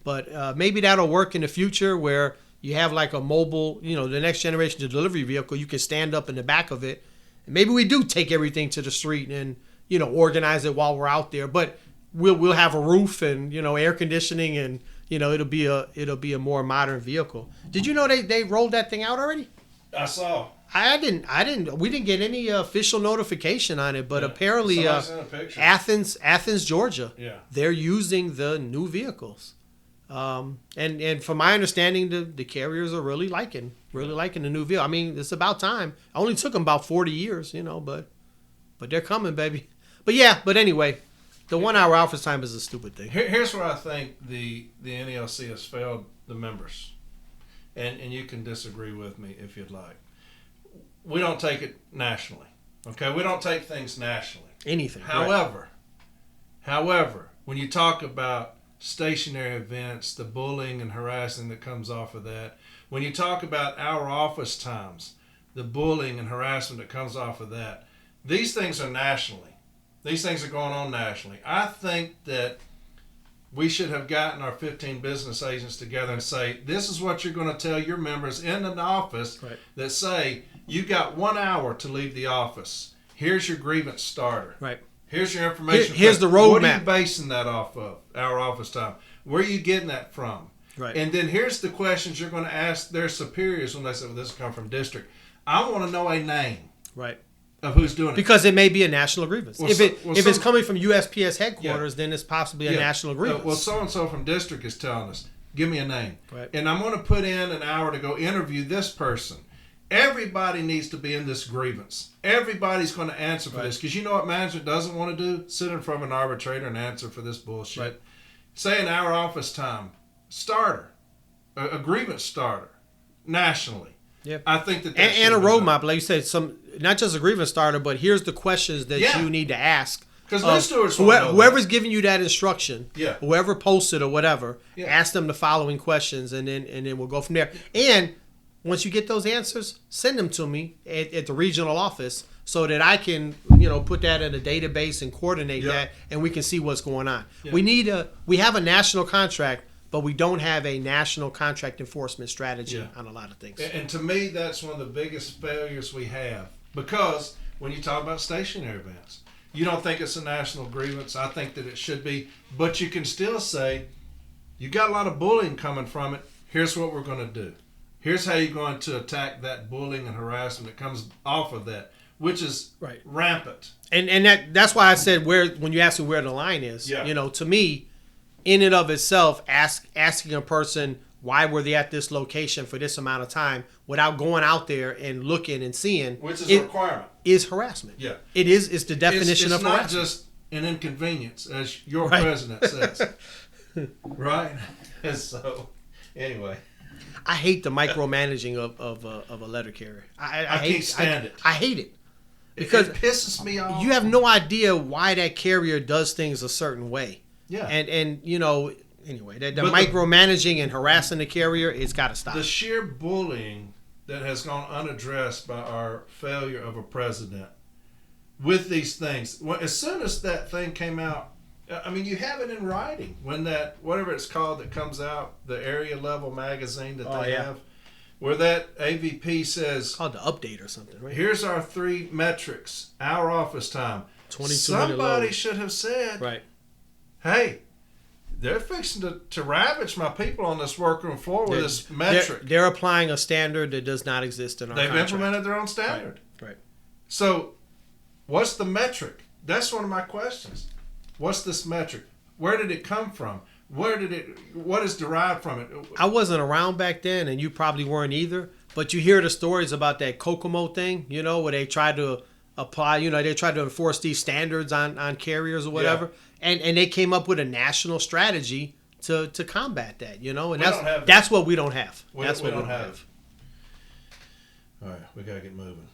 But maybe that'll work in the future where you have like a mobile, the next generation of delivery vehicle. You can stand up in the back of it. And maybe we do take everything to the street and, organize it while we're out there. But we'll have a roof and, air conditioning, and, it'll be a more modern vehicle. Did you know they rolled that thing out already? I saw. We didn't get any official notification on it, but apparently Athens, Georgia, they're using the new vehicles. And from my understanding, the carriers are really liking the new vehicle. I mean, it's about time. It only took them about 40 years, but they're coming, baby. But anyway, the 1 hour office time is a stupid thing. Here's where I think the NALC has failed the members, and you can disagree with me if you'd like. We don't take it nationally, okay? We don't take things nationally. Anything. However, when you talk about stationary events, the bullying and harassing that comes off of that, when you talk about our office times, the bullying and harassment that comes off of that, these things are nationally. These things are going on nationally. I think that we should have gotten our 15 business agents together and say, this is what you're going to tell your members in an office that say, you got 1 hour to leave the office. Here's your grievance starter. Right. Here's your information. Here's the roadmap. What are you basing that off of, our office time? Where are you getting that from? Right. And then here's the questions you're going to ask their superiors when they say, well, this come from district. I want to know a name. Right. Of who's doing it. Because it may be a national grievance. Well, if it's coming from USPS headquarters, then it's possibly a national grievance. Well, so-and-so from district is telling us, give me a name. Right. And I'm going to put in an hour to go interview this person. Everybody needs to be in this grievance. Everybody's going to answer for this. Because you know what management doesn't want to do? Sit in front of an arbitrator and answer for this bullshit. Right. Say an hour office time. Starter. A grievance starter. Nationally. Yeah. I think that and a roadmap, like you said, not just a grievance starter, but here's the questions that you need to ask. Because those stewards whoever's giving you that instruction, Yeah. whoever posted or whatever, Yeah. ask them the following questions, and then we'll go from there. And once you get those answers, send them to me at the regional office so that I can put that in a database and coordinate that, and we can see what's going on. Yeah. We have a national contract, but we don't have a national contract enforcement strategy on a lot of things. And to me, that's one of the biggest failures we have. Because when you talk about stationary events, you don't think it's a national grievance. I think that it should be. But you can still say, you got a lot of bullying coming from it. Here's what we're going to do. Here's how you're going to attack that bullying and harassment that comes off of that, which is rampant. And that's why I said when you ask me where the line is, to me, in and of itself, asking a person why were they at this location for this amount of time without going out there and looking and seeing, which is a requirement, is harassment. Yeah, it's the definition of harassment. It's not just an inconvenience, as your president says, right? And so, anyway, I hate the micromanaging of a letter carrier. I can't stand it. I hate it because it pisses me off. You have no idea why that carrier does things a certain way. Yeah, and anyway, the micromanaging and harassing the carrier, it's got to stop. The sheer bullying that has gone unaddressed by our failure of a president with these things. As soon as that thing came out, I mean, you have it in writing. When that, whatever it's called that comes out, the area level magazine that they have, where that AVP says... It's called the update or something, right? Here's our 3 metrics. Our office time. 22 minute Somebody should have said... Right. Hey, they're fixing to ravage my people on this workroom floor with this metric. They're applying a standard that does not exist in our contract. They've implemented their own standard. Right. So, what's the metric? That's one of my questions. What's this metric? Where did it come from? What is derived from it? I wasn't around back then, and you probably weren't either. But you hear the stories about that Kokomo thing, where they tried to apply, they tried to enforce these standards on carriers or whatever. Yeah. And they came up with a national strategy to combat that, and that's what we don't have. That's what we don't have. All right, we gotta get moving.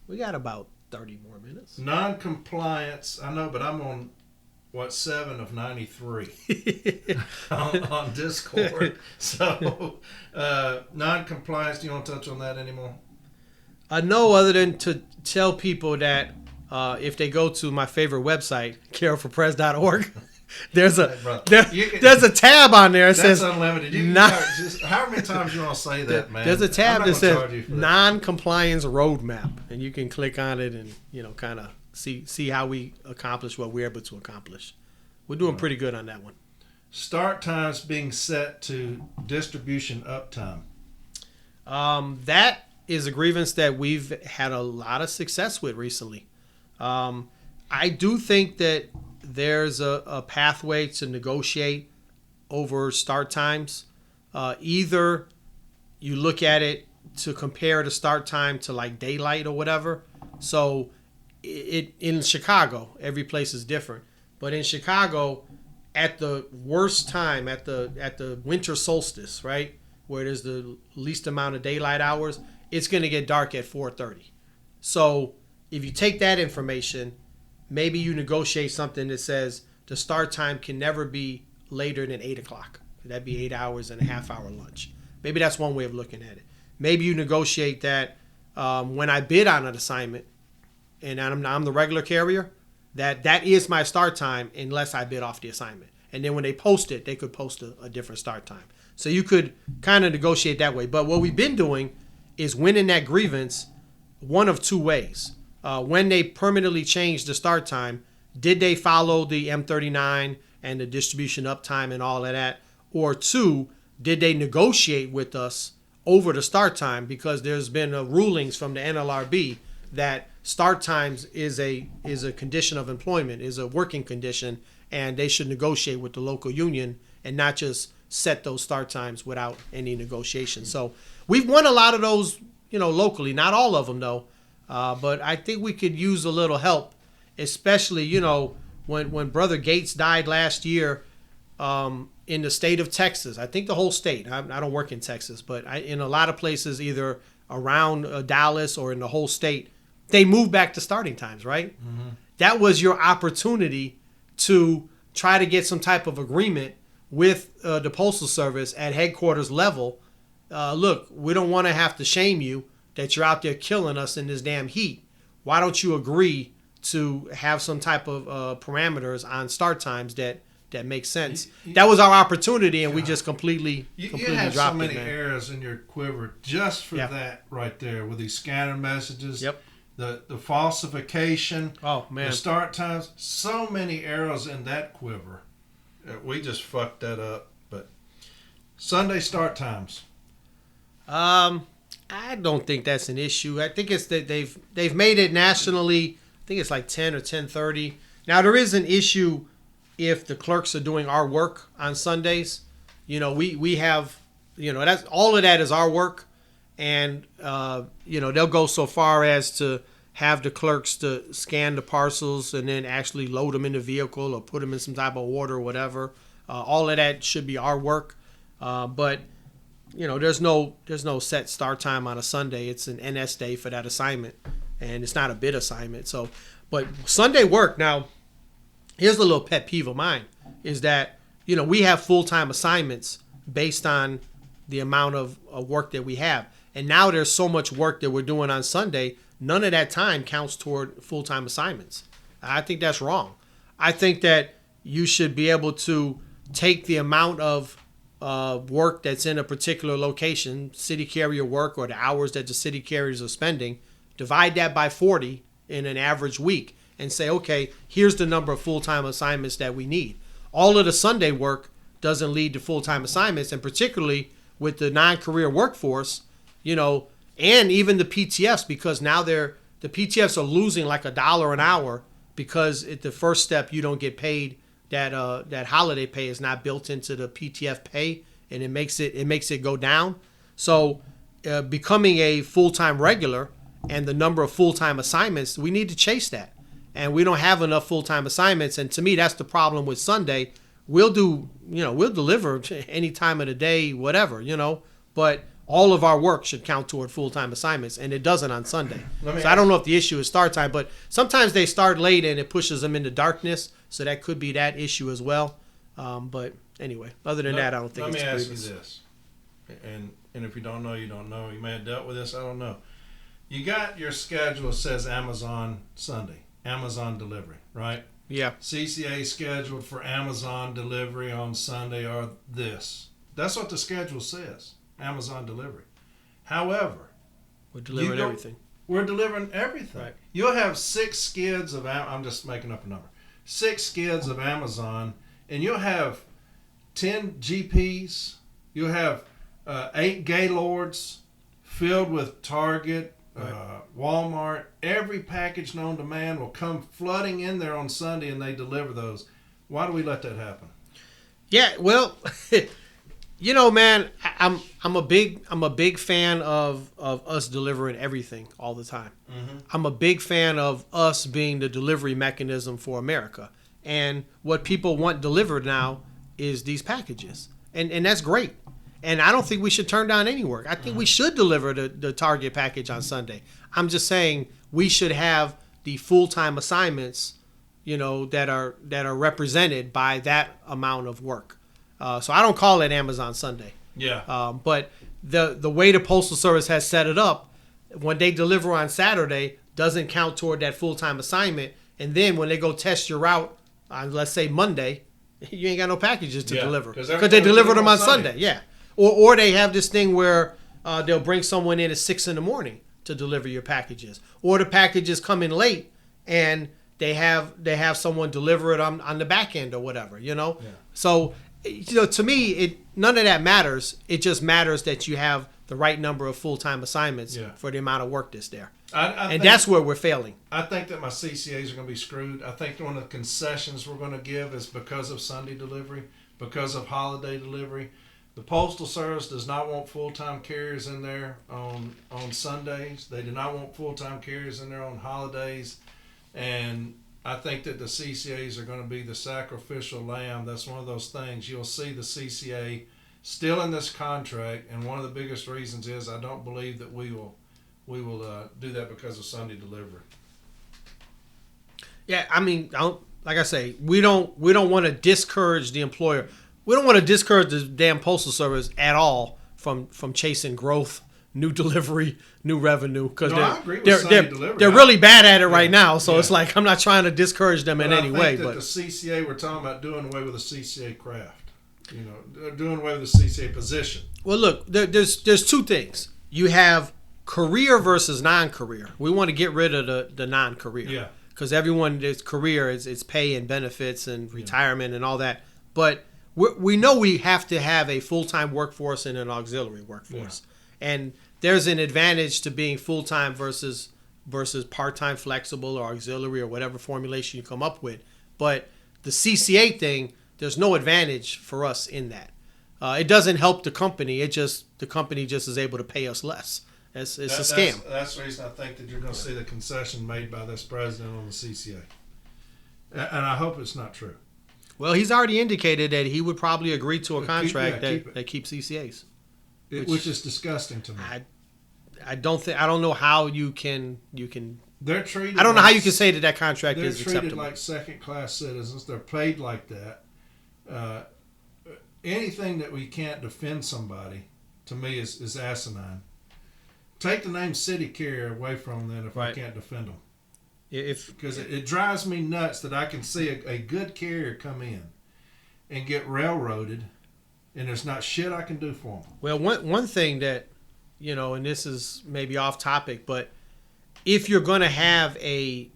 We got about 30 more minutes. Non-compliance, I know, but I'm on 7 of 93 on Discord. So non-compliance. Do you want to touch on that anymore? No, other than to tell people that. If they go to my favorite website, careforpress.org, there's a tab on there that says unlimited. How many times you want to say that, man? There's a tab that says non-compliance roadmap, and you can click on it and kind of see how we accomplish what we're able to accomplish. We're doing pretty good on that one. Start times being set to distribution uptime. That is a grievance that we've had a lot of success with recently. I do think that there's a pathway to negotiate over start times. Either you look at it to compare the start time to like daylight or whatever. So in Chicago, every place is different. But in Chicago, at the worst time, at the winter solstice, right, where there's the least amount of daylight hours, it's going to get dark at 4:30. So if you take that information, maybe you negotiate something that says the start time can never be later than 8 o'clock. That'd be 8 hours and a half-hour lunch. Maybe that's one way of looking at it. Maybe you negotiate that when I bid on an assignment, and I'm the regular carrier, that is my start time unless I bid off the assignment. And then when they post it, they could post a different start time. So you could kind of negotiate that way. But what we've been doing is winning that grievance one of two ways. When they permanently changed the start time, did they follow the M39 and the distribution uptime and all of that? Or two, did they negotiate with us over the start time? Because there's been rulings from the NLRB that start times is a condition of employment, is a working condition, and they should negotiate with the local union and not just set those start times without any negotiation. So we've won a lot of those, locally. Not all of them though, but I think we could use a little help, especially when Brother Gates died last year. In the state of Texas, I think the whole state. I don't work in Texas, but in a lot of places, either around Dallas or in the whole state, they moved back to starting times, right? Mm-hmm. That was your opportunity to try to get some type of agreement with the Postal Service at headquarters level. Look, we don't want to have to shame you that you're out there killing us in this damn heat. Why don't you agree to have some type of parameters on start times that makes sense? That was our opportunity, and we just completely dropped it. You have so many arrows in your quiver just for that right there with these scanner messages. Yep. The falsification. Oh man. The start times. So many arrows in that quiver. We just fucked that up. But Sunday start times. I don't think that's an issue. I think it's that they've made it nationally. I think it's like 10 or 10:30. Now there is an issue if the clerks are doing our work on Sundays. We have, that's all of that is our work, and they'll go so far as to have the clerks to scan the parcels and then actually load them in the vehicle or put them in some type of order or whatever. All of that should be our work, but there's no set start time on a Sunday. It's an NS day for that assignment, and it's not a bid assignment. So, but Sunday work now. Here's a little pet peeve of mine, is that, we have full-time assignments based on the amount of work that we have. And now there's so much work that we're doing on Sunday, none of that time counts toward full-time assignments. I think that's wrong. I think that you should be able to take the amount of work that's in a particular location, city carrier work, or the hours that the city carriers are spending, divide that by 40 in an average week, and say, okay, here's the number of full-time assignments that we need. All of the Sunday work doesn't lead to full-time assignments, and particularly with the non-career workforce, and even the PTFs, because now the PTFs are losing like $1 an hour because at the first step you don't get paid. That holiday pay is not built into the PTF pay, and it makes it go down. So becoming a full-time regular and the number of full-time assignments, we need to chase that. And we don't have enough full-time assignments. And to me, that's the problem with Sunday. We'll deliver any time of the day, whatever, but all of our work should count toward full-time assignments, and it doesn't on Sunday. So I don't know if the issue is start time, but sometimes they start late and it pushes them into darkness. So that could be that issue as well. But anyway, other than that, I don't think it's grievous. Let me ask you this. And if you don't know, you don't know. You may have dealt with this. I don't know. You got your schedule that says Amazon Sunday. Amazon delivery, right? Yeah. CCA scheduled for Amazon delivery on Sunday or this. That's what the schedule says, Amazon delivery. However, we're delivering everything. We're delivering everything. Right. You'll have 6 skids of, I'm just making up a number, 6 skids of Amazon, and you'll have 10 GPs. You'll have 8 Gaylords filled with Target, Walmart. Every package known to man will come flooding in there on Sunday, and they deliver those. Why do we let that happen? Yeah, well, man, I'm a big fan of us delivering everything all the time. Mm-hmm. I'm a big fan of us being the delivery mechanism for America. And what people want delivered now is these packages, and that's great. And I don't think we should turn down any work. I think we should deliver the Target package on Sunday. I'm just saying we should have the full-time assignments, that are represented by that amount of work. So I don't call it Amazon Sunday. Yeah. But the way the Postal Service has set it up, when they deliver on Saturday, doesn't count toward that full-time assignment. And then when they go test your route on, let's say, Monday, you ain't got no packages to deliver because they deliver them on Sunday. Yeah. Or they have this thing where they'll bring someone in at 6 a.m. to deliver your packages. Or the packages come in late and they have someone deliver it on the back end or whatever, Yeah. So, to me, none of that matters. It just matters that you have the right number of full-time assignments for the amount of work that's there. And that's where we're failing. I think that my CCAs are going to be screwed. I think one of the concessions we're going to give is because of Sunday delivery, because of holiday delivery. The Postal Service does not want full-time carriers in there on Sundays. They do not want full-time carriers in there on holidays. And I think that the CCAs are going to be the sacrificial lamb. That's one of those things. You'll see the CCA still in this contract, and one of the biggest reasons is I don't believe that we will do that because of Sunday delivery. Yeah, I mean, like I say, we don't want to discourage the employer. We don't want to discourage the damn Postal Service at all from chasing growth, new delivery, new revenue, because they're really bad at it right now. So it's like I'm not trying to discourage them in any way. But the CCA, we're talking about doing away with the CCA craft. Doing away with the CCA position. Well, look, there's two things. You have career versus non-career. We want to get rid of the non-career. Yeah. Because everyone, there's career, it's pay and benefits and retirement and all that. But we know we have to have a full-time workforce and an auxiliary workforce. Yeah. And there's an advantage to being full-time versus part-time flexible or auxiliary or whatever formulation you come up with. But the CCA thing, there's no advantage for us in that. It doesn't help the company. The company just is able to pay us less. It's a scam. That's the reason I think that you're going to see the concession made by this president on the CCA. And I hope it's not true. Well, he's already indicated that he would probably agree to a contract that keeps CCAs. Which is disgusting to me. I don't know how you can. They're treated. I don't know how you can say that contract is acceptable. They're treated like second-class citizens. They're paid like that. Anything that we can't defend somebody, to me, is asinine. Take the name city carrier away from them if I can't defend them. Because it drives me nuts that I can see a good carrier come in and get railroaded, and there's not shit I can do for them. Well, one thing that, and this is maybe off topic, but if you're going to have a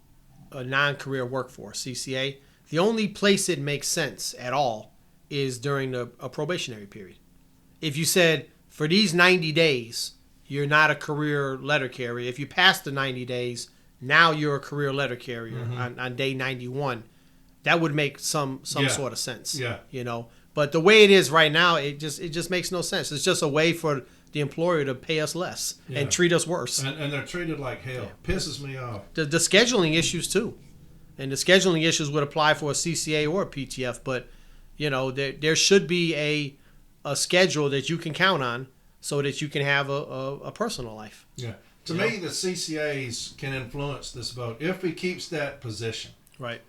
non-career workforce, CCA, the only place it makes sense at all is during a probationary period. If you said, for these 90 days, you're not a career letter carrier. If you pass the 90 days, now you're a career letter carrier on day 91. That would make some sort of sense. Yeah. But the way it is right now, it just makes no sense. It's just a way for the employer to pay us less and treat us worse. And they're treated like hell. Yeah. Pisses me off. The scheduling issues too. And the scheduling issues would apply for a CCA or a PTF, but there should be a schedule that you can count on so that you can have a personal life. Yeah. To me, the CCAs can influence this vote if he keeps that position. Right.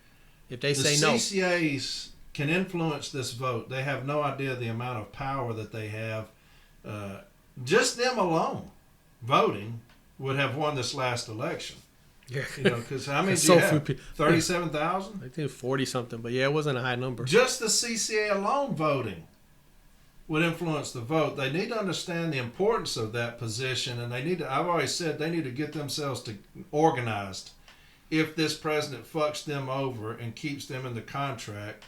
If they say no. The CCAs can influence this vote. They have no idea the amount of power that they have. Just them alone voting would have won this last election. Yeah. Because how many did you have? 37,000? I think 40-something, but it wasn't a high number. Just the CCA alone voting would influence the vote. They need to understand the importance of that position, and I've always said they need to get themselves organized. If this president fucks them over and keeps them in the contract,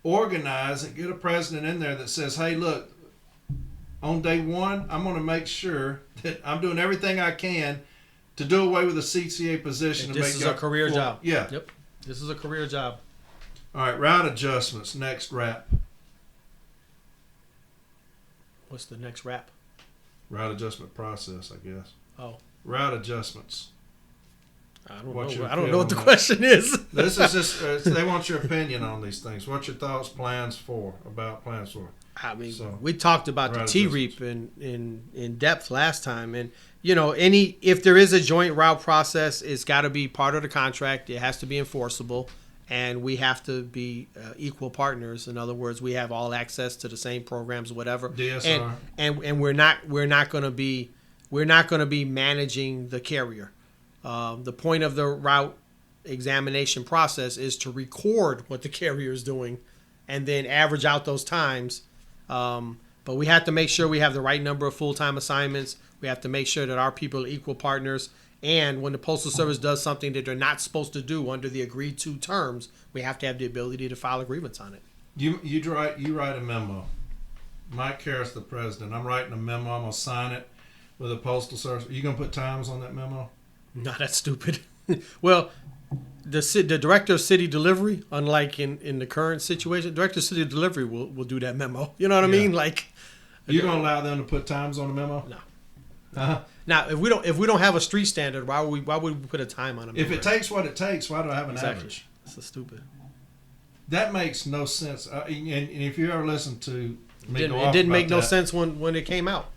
organize and get a president in there that says, hey, look, on day one, I'm going to make sure that I'm doing everything I can to do away with the CCA position. This is a career job. Yeah. Yep. This is a career job. All right, route adjustments, next wrap. What's the next wrap? Route adjustment process, I guess. Oh. Route adjustments. I don't know what the question is. This is just, they want your opinion on these things. What's your thoughts, plans for? I mean, we talked about the T-REAP in depth last time. And, if there is a joint route process, it's got to be part of the contract. It has to be enforceable. And we have to be equal partners. In other words, we have all access to the same programs, whatever. DSR. And we're not going to be managing the carrier. The point of the route examination process is to record what the carrier is doing and then average out those times. But we have to make sure we have the right number of full-time assignments. We have to make sure that our people are equal partners. And when the Postal Service does something that they're not supposed to do under the agreed to terms, we have to have the ability to file a grievance on it. You write a memo. Mike Caref, the president. I'm writing a memo. I'm gonna sign it with the Postal Service. Are you gonna put times on that memo? Not that stupid. Well, the director of city delivery, unlike in the current situation, director of city delivery will do that memo. You know what I mean? Like, you're gonna allow them to put times on the memo? No. Uh-huh. Now, if we don't have a street standard, why would we put a time on a memo? If it takes what it takes, why do I have an average? That's so stupid. That makes no sense. And if you ever listen to me, It didn't make no sense when it came out.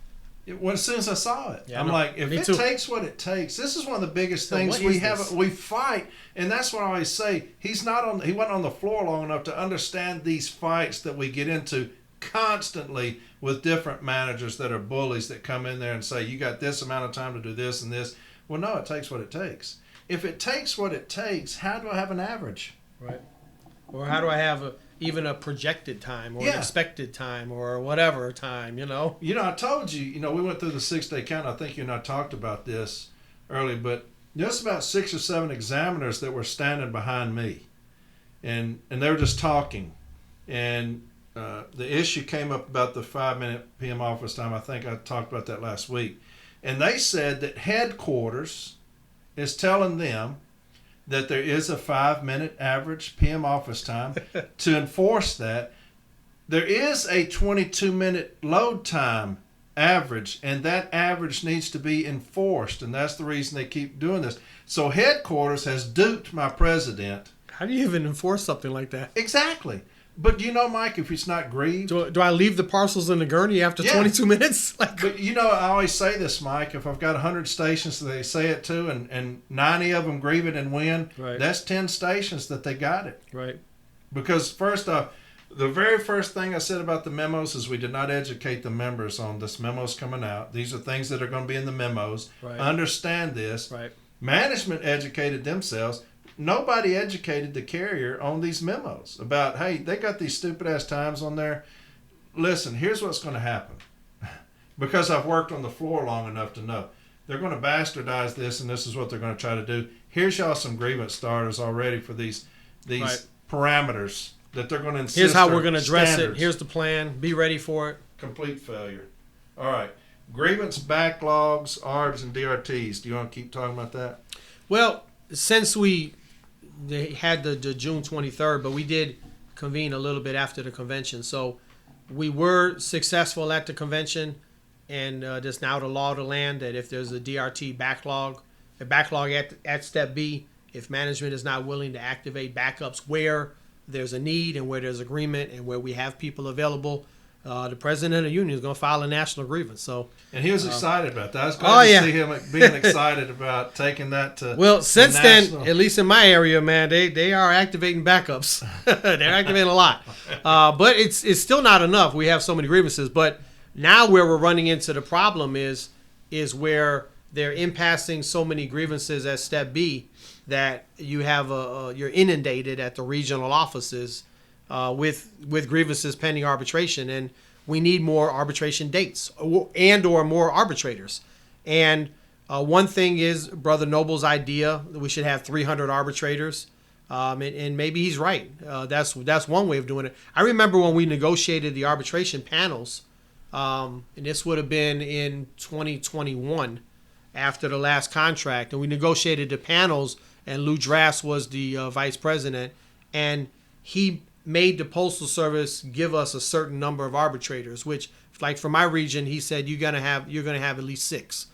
As soon as I saw it, Yeah, I'm like, if it takes what it takes, this is one of the biggest things we have. We fight, and that's what I always say. He wasn't on the floor long enough to understand these fights that we get into constantly with different managers that are bullies that come in there and say, you got this amount of time to do this and this. Well, no, it takes what it takes. If it takes what it takes, how do I have an average? Right. Or how do I have even a projected time or an expected time or whatever time, I told you, we went through the 6-day count. I think you and I talked about this early, but there's about 6 or 7 examiners that were standing behind me. And they were just talking. And the issue came up about the 5-minute PM office time. I think I talked about that last week. And they said that headquarters is telling them that there is a 5-minute average PM office time. To enforce that, there is a 22-minute load time average, and that average needs to be enforced, and that's the reason they keep doing this. So headquarters has duped my president. How do you even enforce something like that? Exactly. But Mike, if it's not grieved... Do I leave the parcels in the gurney after 22 minutes? But, I always say this, Mike, if I've got 100 stations that they say it to and 90 of them grieve it and win, that's 10 stations that they got it. Right. Because first off, the very first thing I said about the memos is we did not educate the members on this memo's coming out. These are things that are going to be in the memos. Right. Understand this. Right. Management educated themselves. Nobody educated the carrier on these memos about, hey, they got these stupid ass times on there. Listen, here's what's going to happen. Because I've worked on the floor long enough to know. They're going to bastardize this, and this is what they're going to try to do. Here's y'all some grievance starters already for these parameters that they're going to insist. Here's how we're going to address standards. it. Here's the plan. Be ready for it. Complete failure. All right. Grievance backlogs, ARBs, and DRTs. Do you want to keep talking about that? Well, since they had the June 23rd, but we did convene a little bit after the convention. So we were successful at the convention, and just now the law of the land that if there's a DRT backlog at step B, if management is not willing to activate backups where there's a need and where there's agreement and where we have people available, the president of the union is going to file a national grievance. So, and he was excited about that. I was glad to see him being excited about taking that to. Well, since then, at least in my area, man, they are activating backups. They're activating a lot, but it's still not enough. We have so many grievances, but now where we're running into the problem is where they're impassing so many grievances at step B that you have you're inundated at the regional offices. With grievances pending arbitration, and we need more arbitration dates or more arbitrators. And one thing is Brother Noble's idea that we should have 300 arbitrators, and maybe he's right. That's one way of doing it. I remember when we negotiated the arbitration panels, and this would have been in 2021 after the last contract, and we negotiated the panels, and Lou Drass was the vice president, and he made the Postal Service give us a certain number of arbitrators, which, like for my region, he said you're gonna have at least 6,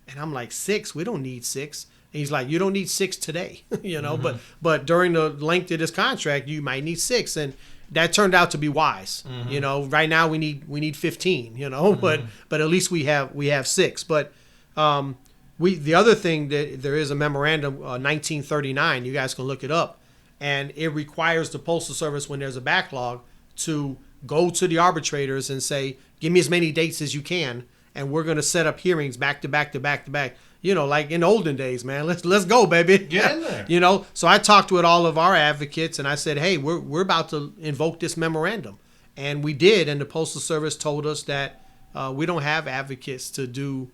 and I'm like 6? We don't need 6. And he's like, you don't need 6 today, mm-hmm. but during the length of this contract, you might need 6, and that turned out to be wise. Mm-hmm. Right now we need 15, mm-hmm. but at least we have 6. But the other thing that there is a memorandum 1939. You guys can look it up. And it requires the Postal Service, when there's a backlog, to go to the arbitrators and say, give me as many dates as you can. and we're going to set up hearings back to back to back to back. Like in olden days, man. Let's go, baby. Get in there. So I talked with all of our advocates, and I said, hey, we're about to invoke this memorandum, and we did. And the Postal Service told us that we don't have advocates to do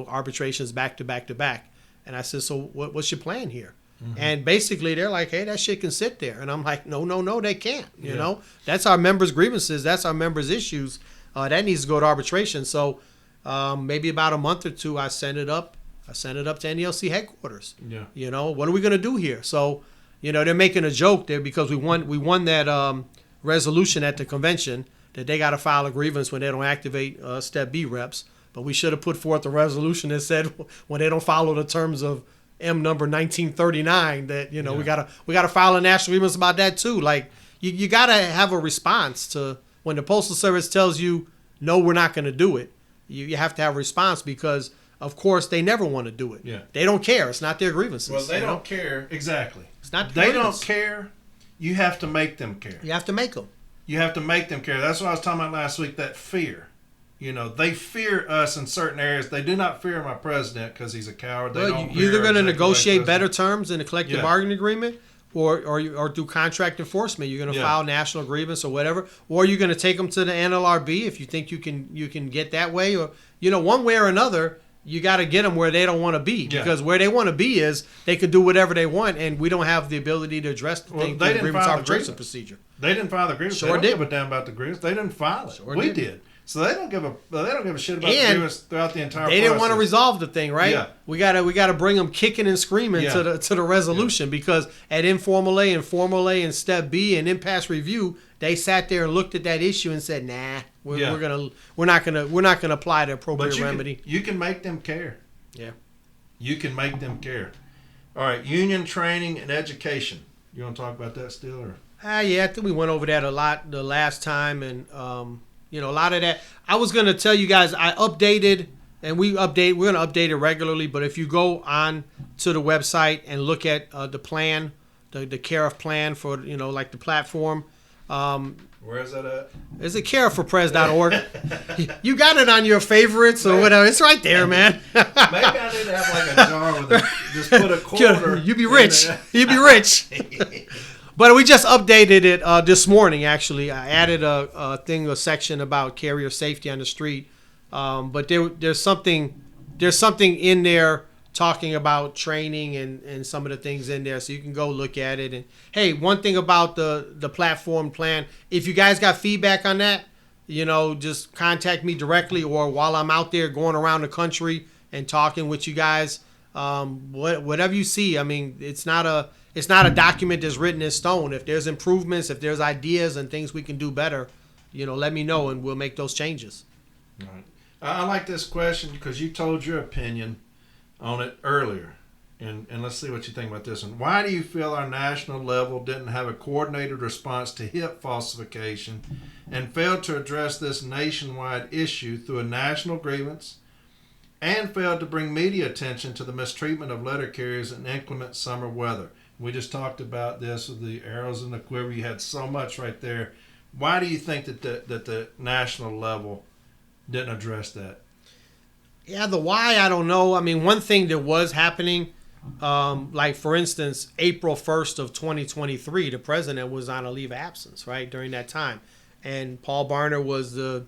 arbitrations back to back to back. And I said, so what's your plan here? Mm-hmm. And basically they're like, hey, that shit can sit there. And I'm like, no, they can't. You know, that's our members' grievances. That's our members' issues. That needs to go to arbitration. So maybe about a month or two, I sent it up to NALC headquarters. Yeah. What are we going to do here? So, they're making a joke there because we won that resolution at the convention that they got to file a grievance when they don't activate Step B reps. But we should have put forth a resolution that said when they don't follow the terms of M number 1939 that, we gotta file a national grievance about that too. Like you gotta have a response to when the Postal Service tells you, no, we're not going to do it. You have to have a response because, of course, they never want to do it. Yeah. They don't care. It's not their grievances. Well, they don't care. Exactly. It's not They don't care. You have to make them care. You have to make them. You have to make them care. That's what I was talking about last week, that fear. They fear us in certain areas. They do not fear my president because he's a coward. You're either going to negotiate better terms in a collective bargaining agreement or do contract enforcement. You're going to file national grievance or whatever, or you're going to take them to the NLRB if you think you can get that way, or one way or another. You got to get them where they don't want to be because where they want to be is they could do whatever they want, and we don't have the ability to address the thing through the grievance arbitration procedure. They didn't file the grievance. They don't give a damn about the grievance. They didn't file it. We did. So they don't give a shit about the grievance throughout the entire process. They didn't want to resolve the thing, right? Yeah. We gotta bring them kicking and screaming to the resolution because at Informal A and Formal A and Step B and impasse review, they sat there and looked at that issue and said, "Nah, we're not gonna apply the appropriate remedy." You can make them care. Yeah. You can make them care. All right, union training and education. You want to talk about that still, or? Yeah, I think we went over that a lot the last time, and a lot of that. I was gonna tell you guys I updated, and we're gonna update it regularly. But if you go on to the website and look at the plan, the Caref plan for like the platform. Where is that at? Is it careforpress.org? You got it on your favorites or whatever. It's right there, man. Maybe I need to have like a jar with just put a quarter. You'd be rich. You'd be rich. But we just updated it this morning, actually. I added a section about carrier safety on the street. But there's something in there talking about training and some of the things in there. So you can go look at it. And, hey, one thing about the platform plan, if you guys got feedback on that, just contact me directly or while I'm out there going around the country and talking with you guys. Whatever you see, I mean, it's not a document that's written in stone. If there's improvements, if there's ideas and things we can do better, let me know and we'll make those changes. All right. I like this question because you told your opinion on it earlier. And let's see what you think about this one. Why do you feel our national level didn't have a coordinated response to hip falsification and failed to address this nationwide issue through a national grievance and failed to bring media attention to the mistreatment of letter carriers in inclement summer weather? We just talked about this with the arrows in the quiver. You had so much right there. Why do you think that the national level didn't address that? Yeah, the why, I don't know. I mean, one thing that was happening, like for instance, April 1st of 2023, the president was on a leave of absence, right, during that time. And Paul Barner was he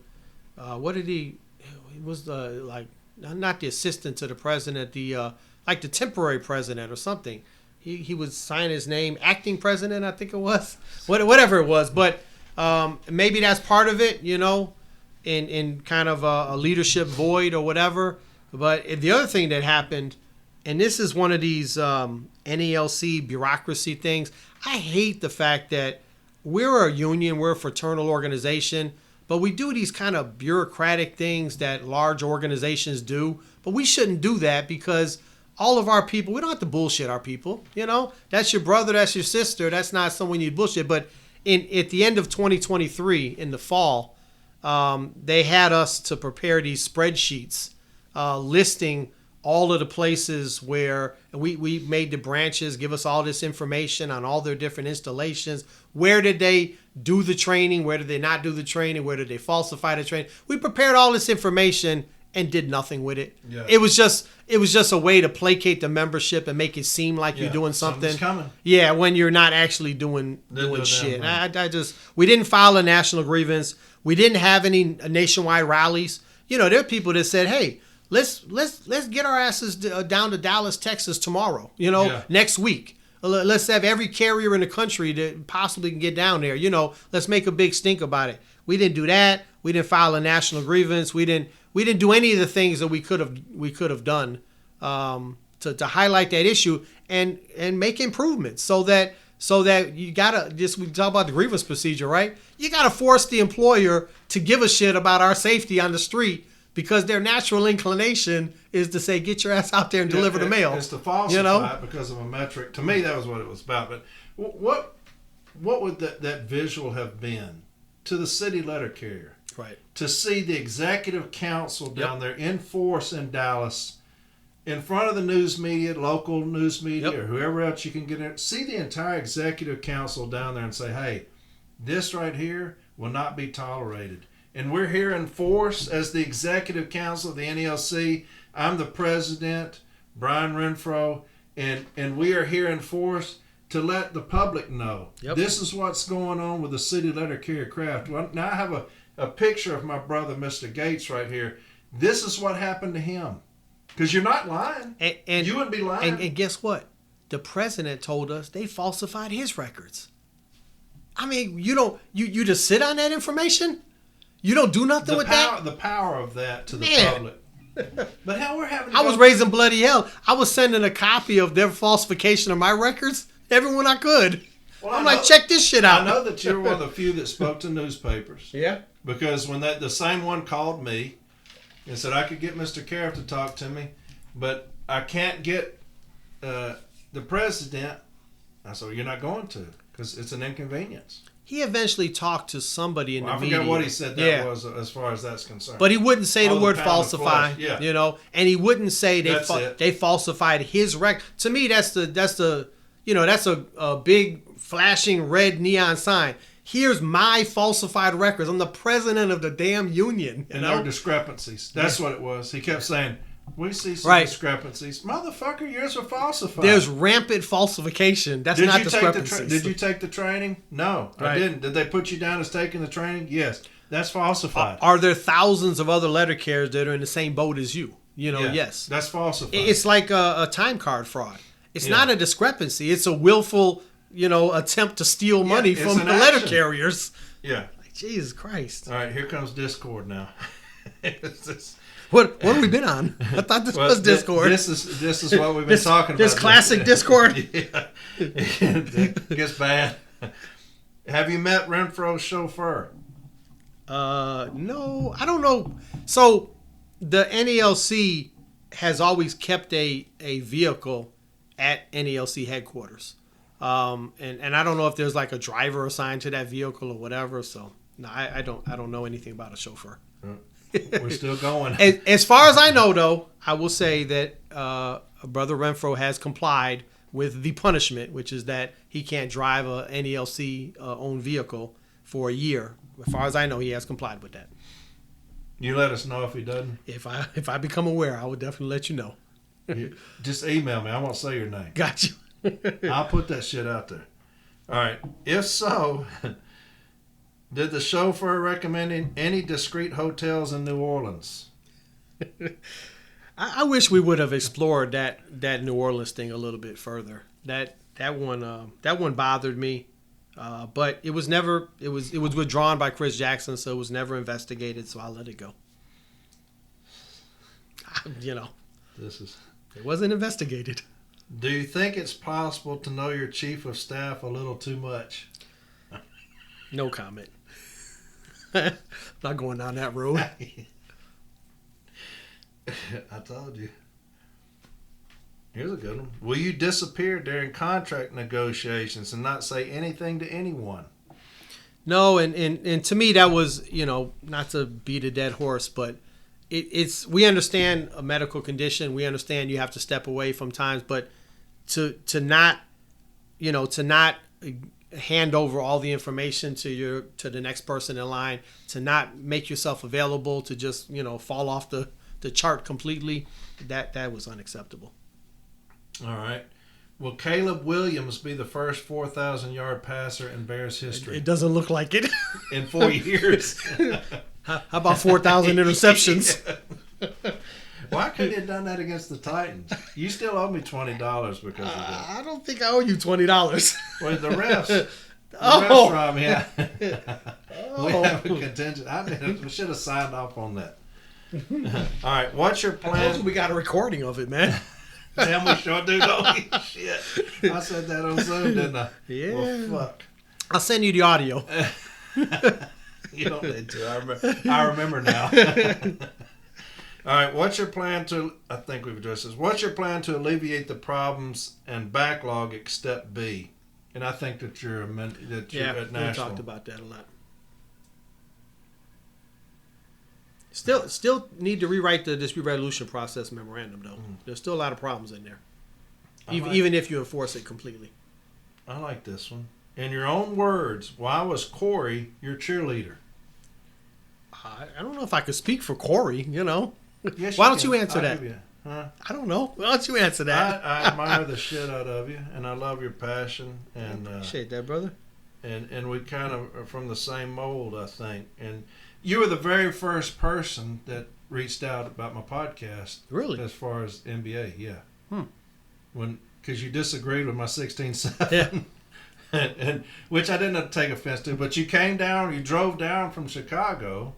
was not the assistant to the president, the temporary president or something. He would sign his name, acting president, I think it was, whatever it was. But maybe that's part of it, in kind of a leadership void or whatever. But the other thing that happened, and this is one of these NALC bureaucracy things, I hate the fact that we're a union, we're a fraternal organization, but we do these kind of bureaucratic things that large organizations do. But we shouldn't do that because all of our people, we don't have to bullshit our people. That's your brother, that's your sister. That's not someone you bullshit. But at the end of 2023, in the fall, they had us to prepare these spreadsheets listing all of the places where we made the branches give us all this information on all their different installations. Where did they do the training? Where did they not do the training? Where did they falsify the training? We prepared all this information and did nothing with it. Yeah. It was just a way to placate the membership and make it seem like you're doing something. Something's coming. Yeah, when you're not actually doing shit. We didn't file a national grievance. We didn't have any nationwide rallies. You know, there are people that said, "Hey, let's get our asses down to Dallas, Texas tomorrow. You know, next week. Let's have every carrier in the country that possibly can get down there. You know, let's make a big stink about it." We didn't do that. We didn't file a national grievance. We didn't do any of the things that we could have done to highlight that issue and make improvements so that you gotta we talk about the grievance procedure, right? You gotta force the employer to give a shit about our safety on the street because their natural inclination is to say, "Get your ass out there and deliver the mail." It's to falsify it because of a metric. To me, that was what it was about. But what would that visual have been to the city letter carrier? Right. To see the executive council down there in force in Dallas, in front of the news media, local news media, or whoever else you can get in, see the entire executive council down there and say, "Hey, this right here will not be tolerated." And we're here in force as the executive council of the NALC. I'm the president, Brian Renfro, and we are here in force to let the public know this is what's going on with the city letter carrier craft. Well, now I have a picture of my brother, Mr. Gates, right here. This is what happened to him. Because you're not lying. And you wouldn't be lying. And guess what? The president told us they falsified his records. I mean, you you just sit on that information? You don't do nothing with that? The power of that to the public. But how we're having I was raising bloody hell. I was sending a copy of their falsification of my records everyone I could. Well, I'm like, check this shit out. I know that you're one of the few that spoke to newspapers. Yeah. Because when the same one called me and said I could get Mr. Caref to talk to me, but I can't get the president. I said, well, you're not going to because it's an inconvenience. He eventually talked to somebody in the media. I forgot what he said that was as far as that's concerned. But he wouldn't say the word falsify, you know, and he wouldn't say they falsified his record. To me, that's a big flashing red neon sign. Here's my falsified records. I'm the president of the damn union. And there are discrepancies. That's what it was. He kept saying, we see some discrepancies. Motherfucker, yours are falsified. There's rampant falsification. That's not discrepancies. Did you take the training? No, I didn't. Did they put you down as taking the training? Yes. That's falsified. Are there thousands of other letter carriers that are in the same boat as you? You know, yes. That's falsified. It's like a time card fraud. It's not a discrepancy. It's a willful, attempt to steal money from the letter carriers. Yeah. Like, Jesus Christ. All right, here comes Discord now. What have we been on? I thought this was Discord. This is what we've been talking about. This classic Discord. It gets bad. Have you met Renfro's chauffeur? No, I don't know. So the NALC has always kept a vehicle at NALC headquarters. And I don't know if there's like a driver assigned to that vehicle or whatever. So no, I don't know anything about a chauffeur. We're still going. As far as I know, though, I will say that Brother Renfro has complied with the punishment, which is that he can't drive a NALC owned vehicle for a year. As far as I know, he has complied with that. You let us know if he doesn't. If I become aware, I will definitely let you know. Just email me. I won't say your name. Got you. I'll put that shit out there. All right. If so, did the chauffeur recommend any discreet hotels in New Orleans? I wish we would have explored that New Orleans thing a little bit further. That one bothered me, but it was withdrawn by Chris Jackson, so it was never investigated. So I'll let it go. It wasn't investigated. Do you think it's possible to know your chief of staff a little too much? No comment. Not going down that road. I told you. Here's a good one. Will you disappear during contract negotiations and not say anything to anyone? No, and to me that was, not to beat a dead horse, but it's we understand a medical condition. We understand you have to step away from times, but to not hand over all the information to the next person in line, to not make yourself available, to just fall off the the chart completely, that was unacceptable. All right. Will Caleb Williams be the first 4,000-yard passer in Bears history? It doesn't look like it. In 4 years. How about 4,000 interceptions? Yeah. Why couldn't you have done that against the Titans? You still owe me $20 because of that. I don't think I owe you $20. Well, the refs. The Oh. refs from, yeah. We have a contingent. We should have signed off on that. All right. What's your plan? We got a recording of it, man. Damn, we sure do, don't we? Shit. I said that on Zoom, didn't I? Yeah. Well, fuck. I'll send you the audio. You don't need to. I remember now. All right. What's your plan to? I think we've addressed this. What's your plan to alleviate the problems and backlog at Step B? And I think that you're at We national. talked about that a lot. Still need to rewrite the dispute resolution process memorandum, though. There's still a lot of problems in there, even if you enforce it completely. I like this one. In your own words, why was Corey your cheerleader? I don't know if I could speak for Corey, you know. Yes, Why don't can. you answer I'll that? give you- Huh? I don't know. Why don't you answer that? I admire the shit out of you, and I love your passion, and Appreciate that, brother. and we kind of are from the same mold, I think. And you were the very first person that reached out about my podcast. Really? As far as NBA, yeah. Hmm. Because you disagreed with my 16-7. Yeah. and which I didn't take offense to, but you drove down from Chicago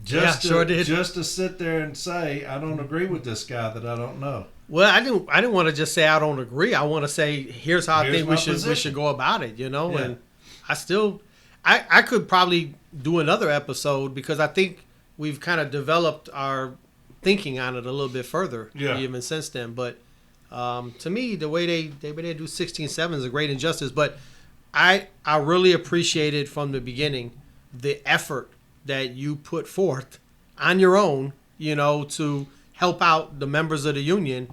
just to sit there and say, I don't agree with this guy that I don't know. Well, I didn't want to just say I don't agree. I want to say here's how I think we should go about it, you know. Yeah. And I could probably do another episode because I think we've kind of developed our thinking on it a little bit further even since then. But to me, the way they do 16-7 is a great injustice. But I really appreciated from the beginning the effort that you put forth on your own, you know, to help out the members of the union.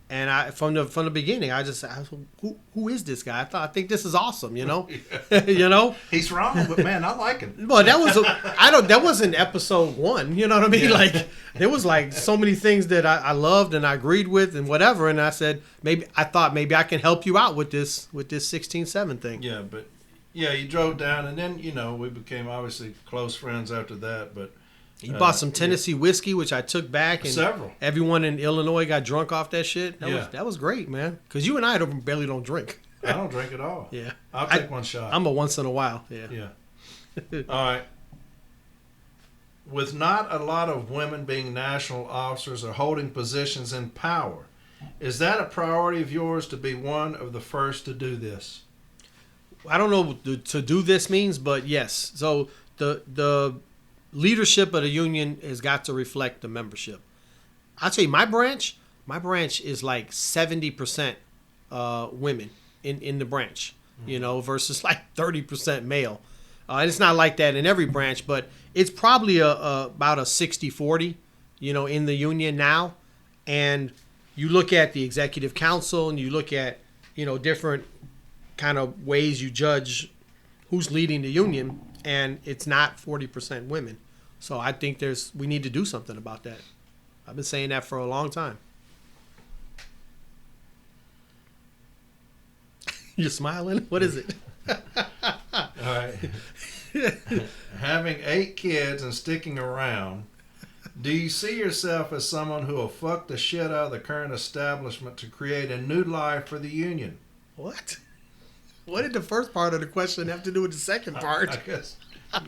And from the beginning, I was who is this guy? I think this is awesome, you know. You know, he's wrong, but man, I like him. Well, that wasn't episode 1. You know what I mean? Yeah. Like there was like so many things that I loved and I agreed with and whatever. And I said I thought maybe I can help you out with this 16-7 thing. Yeah, but yeah, you drove down, and then we became obviously close friends after that. But you bought some Tennessee whiskey, which I took back, and several. Everyone in Illinois got drunk off that shit. That was great, man. Because you and I barely don't drink. I don't drink at all. Yeah, I'll take one shot. I'm a once in a while. Yeah. Yeah. All right. With not a lot of women being national officers or holding positions in power, is that a priority of yours to be one of the first to do this? I don't know what to do this means, but yes. So the leadership of the union has got to reflect the membership. I'll tell you, my branch is like 70% women in the branch, versus like 30% male. And it's not like that in every branch, but it's probably about a 60-40, in the union now. And you look at the executive council and you look at, different kind of ways you judge who's leading the union, and it's not 40% women. So I think we need to do something about that. I've been saying that for a long time. You're smiling? What is it? All right. Having 8 kids and sticking around, do you see yourself as someone who will fuck the shit out of the current establishment to create a new life for the union? What? What did the first part of the question have to do with the second part? I guess. I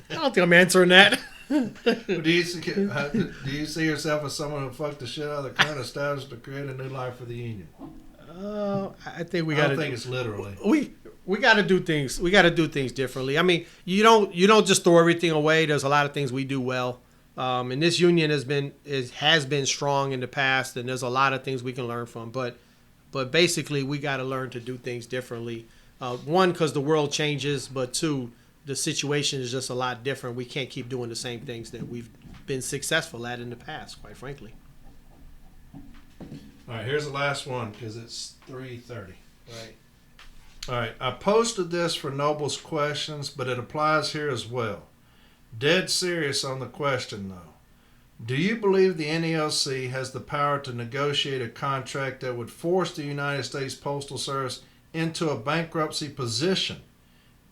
don't think I'm answering that. Do you see yourself as someone who fucked the shit out of the current establishment to create a new life for the union? I think we got. I don't think it's literally. We got to do things. We got to do things differently. I mean, you don't just throw everything away. There's a lot of things we do well, and this union has been strong in the past, and there's a lot of things we can learn from. But basically, we got to learn to do things differently. One, because the world changes, but two, the situation is just a lot different. We can't keep doing the same things that we've been successful at in the past, quite frankly. All right, here's the last one because it's 3:30. Right. All right, I posted this for Noble's questions, but it applies here as well. Dead serious on the question, though. Do you believe the NALC has the power to negotiate a contract that would force the United States Postal Service into a bankruptcy position?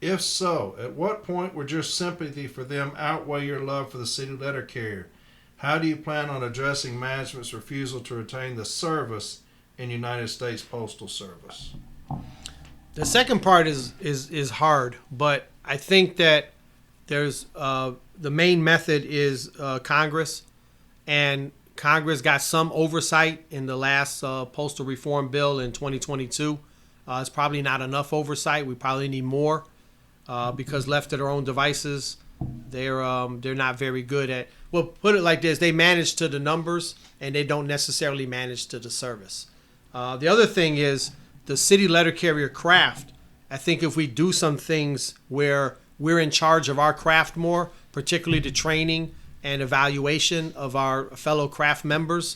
If so, at what point would your sympathy for them outweigh your love for the city letter carrier? How do you plan on addressing management's refusal to retain the service in United States Postal Service? The second part is hard, but I think that there's the main method is Congress, and Congress got some oversight in the last postal reform bill in 2022. It's probably not enough oversight. We probably need more because left to their own devices, they're not very good at. Well, put it like this: they manage to the numbers, and they don't necessarily manage to the service. The other thing is the city letter carrier craft. I think if we do some things where we're in charge of our craft more, particularly the training and evaluation of our fellow craft members,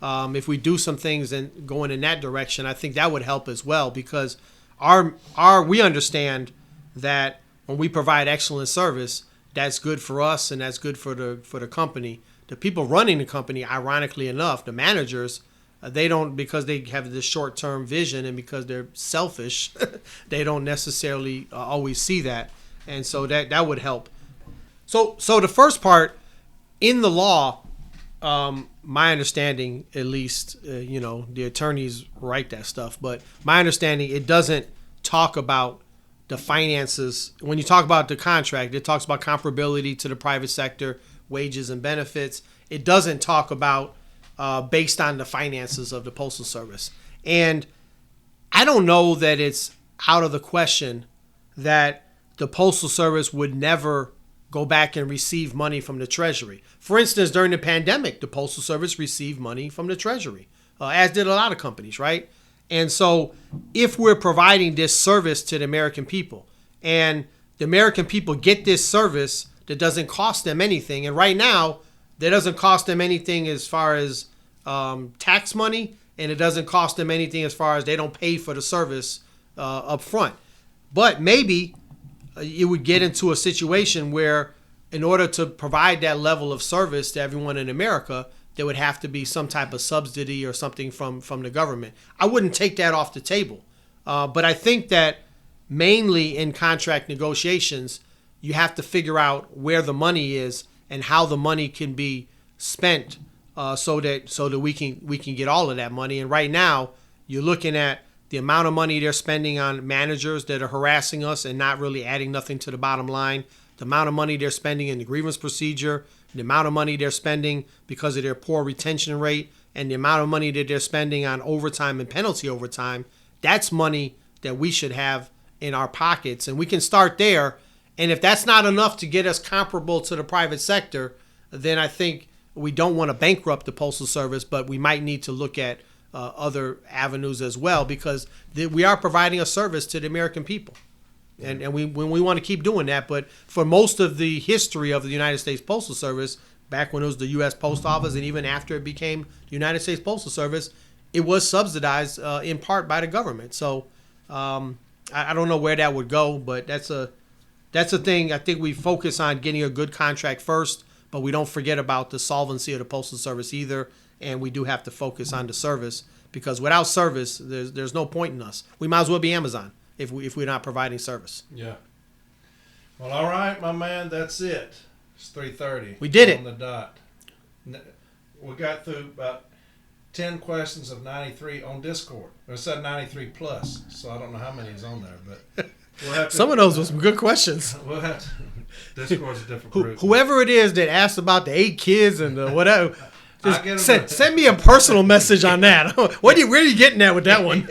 if we do some things and going in that direction, I think that would help as well, because we understand that when we provide excellent service, that's good for us and that's good for the company. The people running the company, ironically enough, the managers, they don't, because they have this short-term vision and because they're selfish, they don't necessarily always see that, and so that would help. So the first part, in the law, my understanding, at least, the attorneys write that stuff, but my understanding, it doesn't talk about the finances. When you talk about the contract, it talks about comparability to the private sector, wages and benefits. It doesn't talk about based on the finances of the Postal Service. And I don't know that it's out of the question that the Postal Service would never go back and receive money from the Treasury. For instance, during the pandemic, the Postal Service received money from the Treasury, as did a lot of companies, right? And so if we're providing this service to the American people, and the American people get this service that doesn't cost them anything, and right now, that doesn't cost them anything as far as tax money, and it doesn't cost them anything as far as they don't pay for the service up front. But maybe you would get into a situation where in order to provide that level of service to everyone in America, there would have to be some type of subsidy or something from the government. I wouldn't take that off the table. But I think that mainly in contract negotiations, you have to figure out where the money is and how the money can be spent so that we can get all of that money. And right now, you're looking at the amount of money they're spending on managers that are harassing us and not really adding nothing to the bottom line, the amount of money they're spending in the grievance procedure, the amount of money they're spending because of their poor retention rate, and the amount of money that they're spending on overtime and penalty overtime. That's money that we should have in our pockets, and we can start there. And if that's not enough to get us comparable to the private sector, then I think we don't want to bankrupt the Postal Service, but we might need to look at other avenues as well, because we are providing a service to the American people. And we want to keep doing that. But for most of the history of the United States Postal Service, back when it was the U.S. Post Office and even after it became the United States Postal Service, it was subsidized in part by the government. So I don't know where that would go, but that's a thing. I think we focus on getting a good contract first, but we don't forget about the solvency of the Postal Service either. And we do have to focus on the service, because without service, there's no point in us. We might as well be Amazon if we're not providing service. Yeah. Well, all right, my man, that's it. It's 3:30. We did it. On the dot. We got through about 10 questions of 93 on Discord. It said 93 plus, so I don't know how many is on there, but we'll have to, some of those were some good questions. We'll have to. Discord's a different group. Whoever it is that asked about the 8 kids and the whatever, send me a personal message on that. Where are you getting at with that one?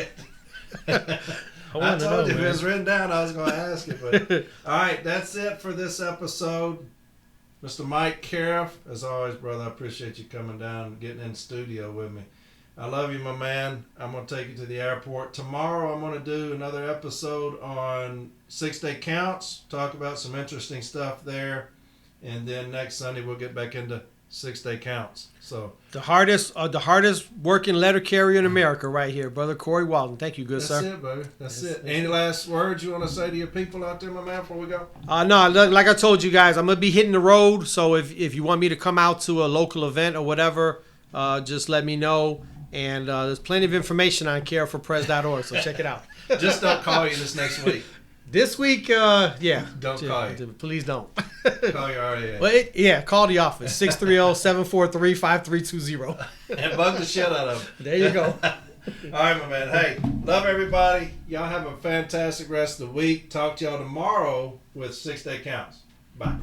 I told you if it was written down, I was going to ask it. But all right, that's it for this episode. Mr. Mike Caref, as always, brother, I appreciate you coming down and getting in the studio with me. I love you, my man. I'm going to take you to the airport. Tomorrow I'm going to do another episode on 6-day counts, talk about some interesting stuff there. And then next Sunday we'll get back into 6 Day Counts. So the hardest working letter carrier in America right here, Brother Corey Walton. Thank you, good that's sir. it, baby. That's it. Any last words you want to say to your people out there, my man, before we go? No, like I told you guys, I'm going to be hitting the road. So if you want me to come out to a local event or whatever, just let me know. And there's plenty of information on careforpress.org, so check it out. Just don't call you this next week. This week, yeah. Don't call you. Please don't. Call your REA. But call the office, 630-743-5320. And bug the shit out of them. There you go. All right, my man. Hey, love everybody. Y'all have a fantastic rest of the week. Talk to y'all tomorrow with 6 Day Counts. Bye.